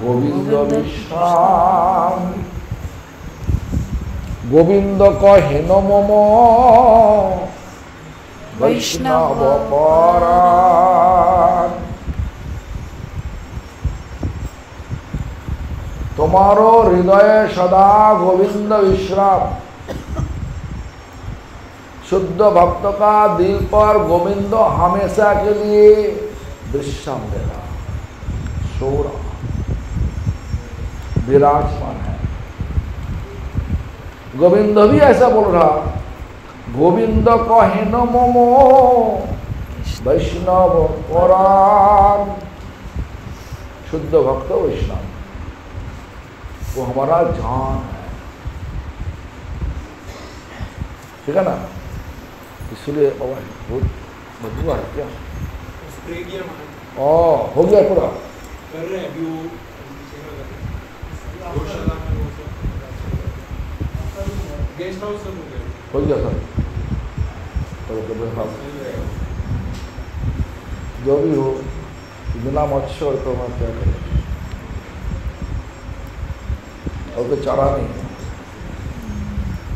[SPEAKER 1] गोविंद विश्राम, गोविंद कहेन मम वैष्णव परायण। तुम्हारो हृदय सदा गोविंद विश्राम, शुद्ध भक्त का दिल पर गोविंद हमेशा के लिए विश्राम दे रहा, सो रहा, विराजमान है। गोविंद भी ऐसा बोल रहा, गोविंद कहेन मम वैष्णव परायण। शुद्ध भक्त वैष्णव वो हमारा जान है, ठीक है ना? इसलिए बाबा बहुत बदबू आ रहा है क्या?
[SPEAKER 4] स्प्रे किया मैंने।
[SPEAKER 1] हो गया पूरा?
[SPEAKER 4] कर रहे हैं अभी वो गौशाला में वो सब गेस्ट हाउस सब हो गया।
[SPEAKER 1] हो गया सर, तो हाँ जो भी हो, बिना मच्छर तो हम क्या करें, और तो चारा नहीं है।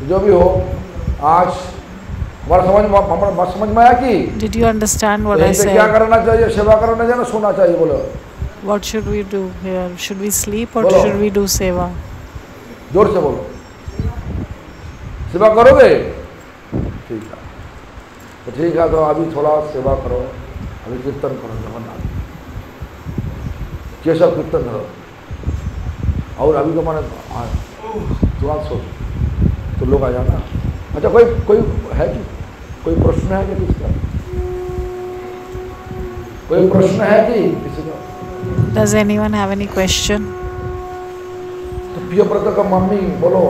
[SPEAKER 1] जो भी हो, आज हमारा समझ में आया कि
[SPEAKER 2] Did you understand what I
[SPEAKER 1] यहीं पे क्या
[SPEAKER 2] said?
[SPEAKER 1] करना चाहिए? सेवा करना चाहिए ना सोना चाहिए? बोलो
[SPEAKER 2] What should we do here? Should we sleep or
[SPEAKER 1] बोलो।
[SPEAKER 2] should we do seva?
[SPEAKER 1] जोर से बोलो। सेवा करोगे? ठीक है, तो ठीक है, तो अभी थोड़ा सेवा करो, अभी कीर्तन करो जगन्नाथ केशव कीर्तन करो। और अभी तो मैंने तुरंत सोच तो लोग आ जाना। अच्छा, कोई है कि कोई प्रश्न है कि किसका? कोई प्रश्न है कि किसी का?
[SPEAKER 2] Does anyone have any question?
[SPEAKER 1] तो प्रियव्रत का मम्मी बोलो,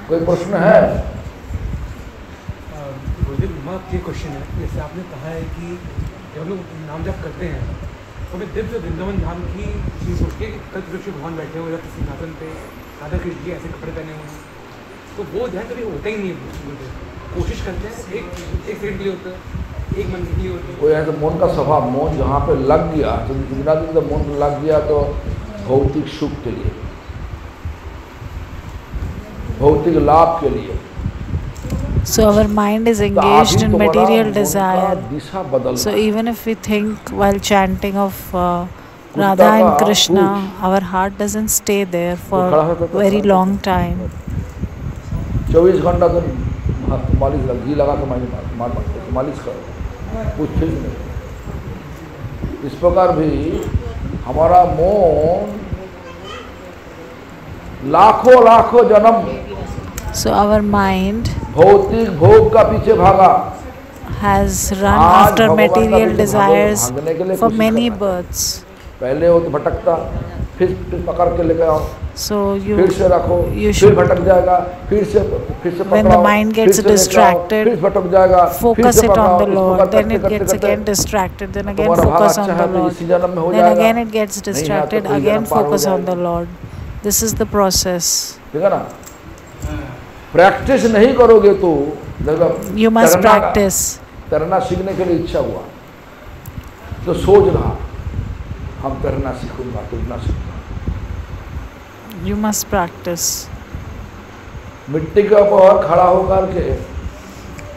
[SPEAKER 1] कोई प्रश्न है?
[SPEAKER 4] गुरुदेव, माँ ये क्वेश्चन है, जैसे आपने कहा है कि जब हम लोग नाम जप करते हैं तो हमें दिव्य वृंदावन धाम की चीज़ सोच के कल वृक्ष भगवान बैठे हुए रहते सिंहासन पे, राधा कृष्ण जी ऐसे कपड़े पहने हुए, तो वो ध्यान कभी होता ही नहीं है गुरुदेव। कोशिश करते हैं, एक सेकंड के लिए होता है, एक मन के लिए होता है।
[SPEAKER 1] कोई ऐसा मन का स्वभाव, मन जहाँ पे लग गया, तो बिना दिन मन लग गया तो भौतिक सुख के लिए, भौतिक लाभ के लिए।
[SPEAKER 2] So our mind is engaged in material desire.
[SPEAKER 1] दिशा बदल।
[SPEAKER 2] So even if we think while chanting of Radha and Krishna, our heart doesn't stay there for very long time.
[SPEAKER 1] 24 घंटा तो मालिश घी लगा के मालिश करो, कुछ ठीक नहीं। इस प्रकार भी हमारा मन लाखों लाखों जन्म
[SPEAKER 2] So our mind
[SPEAKER 1] भौतिक भोग का पीछे भागा,
[SPEAKER 2] has run
[SPEAKER 1] आज
[SPEAKER 2] after
[SPEAKER 1] भगवान का
[SPEAKER 2] material
[SPEAKER 1] पीछे
[SPEAKER 2] desires
[SPEAKER 1] भागने के लिए
[SPEAKER 2] for
[SPEAKER 1] कोशिश
[SPEAKER 2] many
[SPEAKER 1] करना है।
[SPEAKER 2] births.
[SPEAKER 1] पहले वो तो भटकता, फिर पकड़ के लेकर आओ,
[SPEAKER 2] So
[SPEAKER 1] फिर से रखो,
[SPEAKER 2] you
[SPEAKER 1] फिर
[SPEAKER 2] should
[SPEAKER 1] भटक जाएगा, फिर से
[SPEAKER 2] when
[SPEAKER 1] पकड़ाओ,
[SPEAKER 2] the mind
[SPEAKER 1] फिर
[SPEAKER 2] gets
[SPEAKER 1] से लेकर आओ,
[SPEAKER 2] distracted,
[SPEAKER 1] फिर भटक जाएगा, फिर
[SPEAKER 2] focus
[SPEAKER 1] से
[SPEAKER 2] it
[SPEAKER 1] पकड़ाओ,
[SPEAKER 2] on the
[SPEAKER 1] इस
[SPEAKER 2] Lord,
[SPEAKER 1] प्रकार
[SPEAKER 2] then
[SPEAKER 1] करते
[SPEAKER 2] it
[SPEAKER 1] करते
[SPEAKER 2] gets
[SPEAKER 1] करते
[SPEAKER 2] again distracted, then again
[SPEAKER 1] तुम्हारा भाग
[SPEAKER 2] focus
[SPEAKER 1] अच्छा
[SPEAKER 2] on
[SPEAKER 1] है
[SPEAKER 2] the
[SPEAKER 1] तो
[SPEAKER 2] Lord,
[SPEAKER 1] इसी जन्म में हो
[SPEAKER 2] then
[SPEAKER 1] जाएगा,
[SPEAKER 2] again it gets
[SPEAKER 1] नहीं है तो
[SPEAKER 2] distracted,
[SPEAKER 1] कोई
[SPEAKER 2] again
[SPEAKER 1] जन्म पार हो
[SPEAKER 2] focus on
[SPEAKER 1] जाएगा।
[SPEAKER 2] the Lord. This is the process.
[SPEAKER 1] ठीक है ना? प्रैक्टिस नहीं करोगे तो
[SPEAKER 2] You must practice.
[SPEAKER 1] तैरना सीखने के लिए इच्छा हुआ तो सोच रहा हम तैरना सीखूंगा, तैरना सीखूंगा।
[SPEAKER 2] You must practice.
[SPEAKER 1] मिट्टी के ऊपर खड़ा होकर के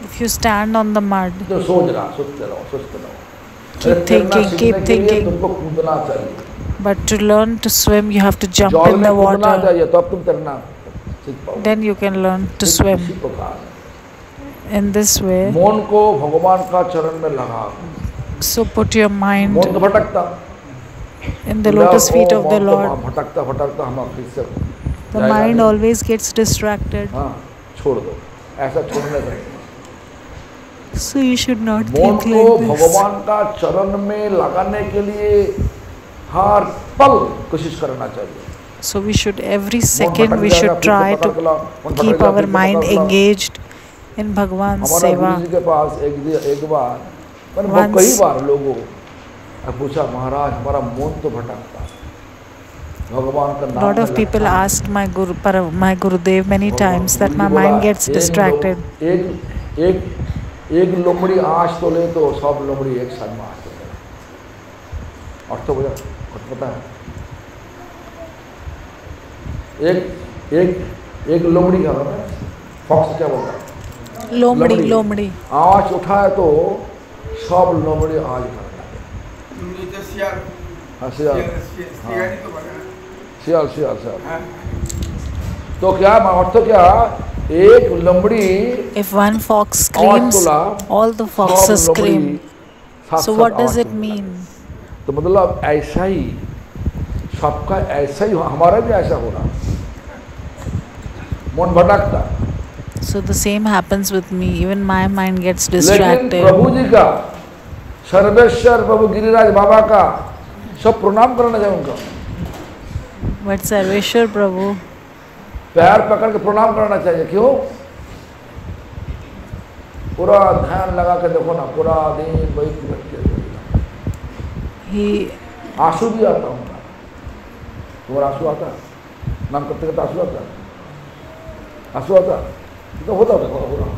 [SPEAKER 2] If you stand on the mud,
[SPEAKER 1] तो सोच रहा, सोचते रहो, सोचते रहो।
[SPEAKER 2] Keep
[SPEAKER 1] तैरना
[SPEAKER 2] thinking,
[SPEAKER 1] सीखने
[SPEAKER 2] keep
[SPEAKER 1] के लिए
[SPEAKER 2] thinking.
[SPEAKER 1] तुमको कूदना चाहिए,
[SPEAKER 2] but to learn to swim, you have to jump
[SPEAKER 1] जल
[SPEAKER 2] in
[SPEAKER 1] में
[SPEAKER 2] the
[SPEAKER 1] कूदना
[SPEAKER 2] water.
[SPEAKER 1] चाहिए तब तुम तैरना सीख पाओगे।
[SPEAKER 2] Then you can learn to
[SPEAKER 1] इसी
[SPEAKER 2] swim.
[SPEAKER 1] प्रकार
[SPEAKER 2] In this way,
[SPEAKER 1] मन को भगवान का चरण में लगा,
[SPEAKER 2] so put your mind
[SPEAKER 1] मन तो भटकता,
[SPEAKER 2] in the lotus feet of the Lord.
[SPEAKER 1] भटकता भटकता हम फिर से
[SPEAKER 2] The
[SPEAKER 1] जाएगा
[SPEAKER 2] mind
[SPEAKER 1] नहीं।
[SPEAKER 2] always gets distracted.
[SPEAKER 1] हाँ, छोड़ दो, ऐसा छोड़ने दो।
[SPEAKER 2] So you should not
[SPEAKER 1] मन
[SPEAKER 2] think
[SPEAKER 1] को
[SPEAKER 2] like this.
[SPEAKER 1] भगवान का चरण में लगाने के लिए हर पल कोशिश करना चाहिए।
[SPEAKER 2] So we should every
[SPEAKER 1] मन
[SPEAKER 2] second
[SPEAKER 1] भटक
[SPEAKER 2] we
[SPEAKER 1] जाएगा,
[SPEAKER 2] should
[SPEAKER 1] फिर से
[SPEAKER 2] try
[SPEAKER 1] पकड़
[SPEAKER 2] to
[SPEAKER 1] के लाओ, मन भटक
[SPEAKER 2] keep
[SPEAKER 1] जाएगा,
[SPEAKER 2] our
[SPEAKER 1] फिर से
[SPEAKER 2] mind
[SPEAKER 1] पकड़ के लाओ।
[SPEAKER 2] engaged in Bhagwan's
[SPEAKER 1] हमारा गुरु
[SPEAKER 2] seva.
[SPEAKER 1] जी के पास एक बार मैंने
[SPEAKER 2] Once-
[SPEAKER 1] कई बार लोगों पूछा, महाराज हमारा मन तो भटकता, भगवान का नाम
[SPEAKER 2] Lot
[SPEAKER 1] में
[SPEAKER 2] of people
[SPEAKER 1] लगता है।
[SPEAKER 2] asked my Gurudev many times that my
[SPEAKER 1] गुरु जी बोला,
[SPEAKER 2] mind gets distracted.
[SPEAKER 1] एक लोमड़ी आँच तो ले तो सब लोमड़ी एक साथ में आँच तो ले। अर्थ तो बोला, अर्थ पता है? एक लोमड़ी का होता है, फॉक्स क्या बोलता है?
[SPEAKER 2] Lomdi.
[SPEAKER 1] आँच उठाए तो सब लोमड़ी आँच करता है। हाँ, सियाल। तो क्या अर्थ तो क्या, एक लोमड़ी
[SPEAKER 2] If one fox screams, all the foxes scream. So what does it mean?
[SPEAKER 1] तो मतलब ऐसा ही सबका ऐसा ही हमारा भी ऐसा हो रहा, मन भटकता।
[SPEAKER 2] So the same happens with me. Even my mind gets
[SPEAKER 1] लेकिन
[SPEAKER 2] distracted.
[SPEAKER 1] प्रभु जी का, सर्वेश्वर प्रभु गिरिराज बाबा का सब प्रणाम करना चाहिए उनका,
[SPEAKER 2] But Sarveshwar Prabhu,
[SPEAKER 1] पैर पकड़ के प्रणाम करना चाहिए। क्यों? पूरा ध्यान लगा के देखो ना, पूरा दिन वही
[SPEAKER 2] he
[SPEAKER 1] आंसू भी आता होगा, तुम्हारा आंसू आता, नाम करते करते आंसू आता, तो होता हो रहा।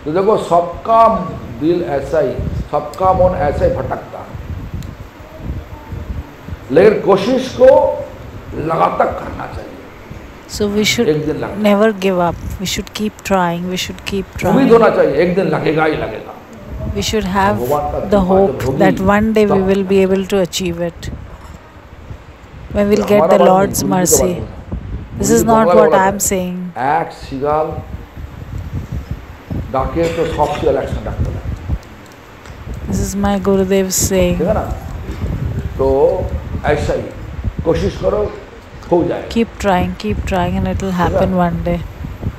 [SPEAKER 1] तो देखो सबका दिल ऐसा ही, सबका मन ऐसा ही भटकता है, लेकिन कोशिश को लगातार करना चाहिए।
[SPEAKER 2] So we should
[SPEAKER 1] एक दिन लगेगा।
[SPEAKER 2] never give up. We should keep trying. We should keep
[SPEAKER 1] उम्मीद
[SPEAKER 2] trying.
[SPEAKER 1] होना चाहिए, एक दिन लगेगा ही लगेगा।
[SPEAKER 2] We should have
[SPEAKER 1] भगवान का
[SPEAKER 2] the
[SPEAKER 1] कृपा
[SPEAKER 2] hope
[SPEAKER 1] जब होगी,
[SPEAKER 2] that one day we
[SPEAKER 1] तब
[SPEAKER 2] will be able to achieve it. When we'll get
[SPEAKER 1] हमारा
[SPEAKER 2] the
[SPEAKER 1] बात नहीं,
[SPEAKER 2] Lord's
[SPEAKER 1] गुरु जी की
[SPEAKER 2] mercy.
[SPEAKER 1] बात है।
[SPEAKER 2] This
[SPEAKER 1] Guru
[SPEAKER 2] is
[SPEAKER 1] ji
[SPEAKER 2] not
[SPEAKER 1] Bangla
[SPEAKER 2] what
[SPEAKER 1] बोला
[SPEAKER 2] I am
[SPEAKER 1] था,
[SPEAKER 2] saying.
[SPEAKER 1] एक सिगाल डाके तो सब सिगाल एक्शन डाकते हैं,
[SPEAKER 2] This is my Gurudev saying.
[SPEAKER 1] ठीक है ना? तो ऐसा ही कोशिश करो, हो जाए।
[SPEAKER 2] Keep trying and it will happen one day.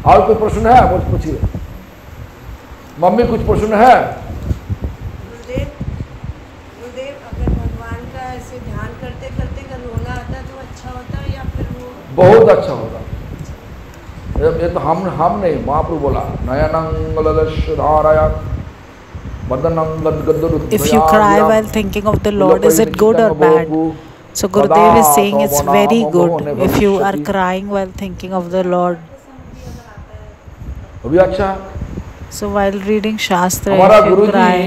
[SPEAKER 1] और कोई प्रश्न है? कुछ पूछिए। मम्मी कुछ प्रश्न है?
[SPEAKER 5] गुरुदेव, अगर भगवान का ऐसे ध्यान करते करते अगर रोना आता तो अच्छा होता या फिर वो
[SPEAKER 1] बहुत अच्छा होगा। ये तो हम नहीं, महाप्रभु बोला नयनंगलधाराया वदनंगद
[SPEAKER 2] If you cry while thinking of the Lord, is it good or bad? So Gurudev is saying it's very good if you are crying while thinking of the Lord.
[SPEAKER 1] वो भी अच्छा है।
[SPEAKER 2] So while reading Shastra,
[SPEAKER 1] हमारा
[SPEAKER 2] if you
[SPEAKER 1] Guru ji
[SPEAKER 2] cry,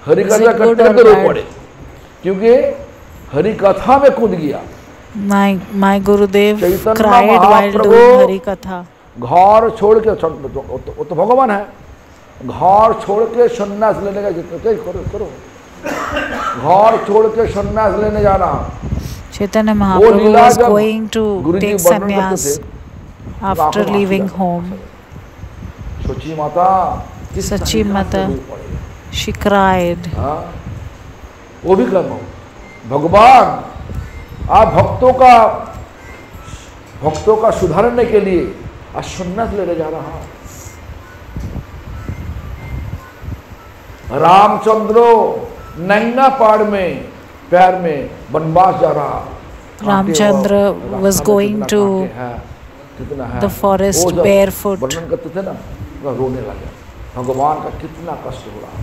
[SPEAKER 1] Hari
[SPEAKER 2] is
[SPEAKER 1] कथा
[SPEAKER 2] it good
[SPEAKER 1] करते
[SPEAKER 2] or
[SPEAKER 1] करते रो
[SPEAKER 2] bad?
[SPEAKER 1] पड़े, क्योंकि हरि कथा में कूद गया।
[SPEAKER 2] my Gurudev
[SPEAKER 1] Chaitanya
[SPEAKER 2] cried while
[SPEAKER 1] Mahaprabhu
[SPEAKER 2] doing Hari Katha.
[SPEAKER 1] घर छोड़ के वो तो भगवान है, घर छोड़ के सन्यास लेने का जितना करो, घर छोड़ के सन्यास लेने जाना।
[SPEAKER 2] Chaitanya
[SPEAKER 1] वो
[SPEAKER 2] Mahaprabhu
[SPEAKER 1] लीला
[SPEAKER 2] was
[SPEAKER 1] जब
[SPEAKER 2] going to
[SPEAKER 1] Guru ji
[SPEAKER 2] take
[SPEAKER 1] वर्णन करते
[SPEAKER 2] sannyas
[SPEAKER 1] थे,
[SPEAKER 2] after
[SPEAKER 1] आंखों में आंसू
[SPEAKER 2] leaving
[SPEAKER 1] आता था।
[SPEAKER 2] home.
[SPEAKER 1] सोची माता किस
[SPEAKER 2] सच्ची
[SPEAKER 1] तरीके से
[SPEAKER 2] माता।
[SPEAKER 1] रो पड़े।
[SPEAKER 2] She cried.
[SPEAKER 1] हाँ, वो भी कर्म हो। भगवान आप भक्तों का सुधारने के लिए आज सन्यास लेने जा रहा। रामचंद्र नंगा पहाड़ में पैर में वनवास जा रहा।
[SPEAKER 2] Ramchandra was going to the forest barefoot.
[SPEAKER 1] वर्णन करते थे ना, वह रोने लगे, भगवान का कितना कष्ट हो रहा।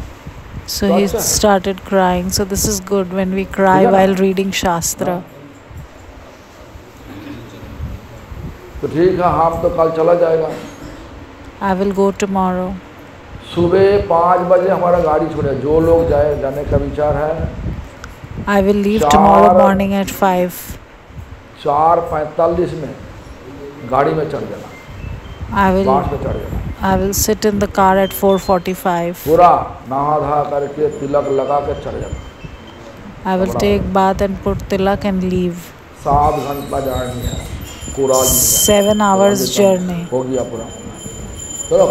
[SPEAKER 2] So he started crying. So this is good when we cry while reading Shastra.
[SPEAKER 1] तो ठीक है, हम तो कल चला जाएगा।
[SPEAKER 2] I will go tomorrow.
[SPEAKER 1] सुबह 5 बजे हमारा गाड़ी छोड़े, जो लोग जाने का विचार है।
[SPEAKER 2] I will leave tomorrow morning at 5.
[SPEAKER 1] 4:45 में गाड़ी में चढ़ जाना, बस में चढ़ जाना।
[SPEAKER 2] I will sit in the car at 4:45.
[SPEAKER 1] पूरा नहा धा करके तिलक लगा के चढ़ जाना।
[SPEAKER 2] I will take bath and put tilak and leave.
[SPEAKER 1] 7 घंटा जर्नी है, पूरा
[SPEAKER 2] 7 hours journey.
[SPEAKER 1] हो गया पूरा। चलो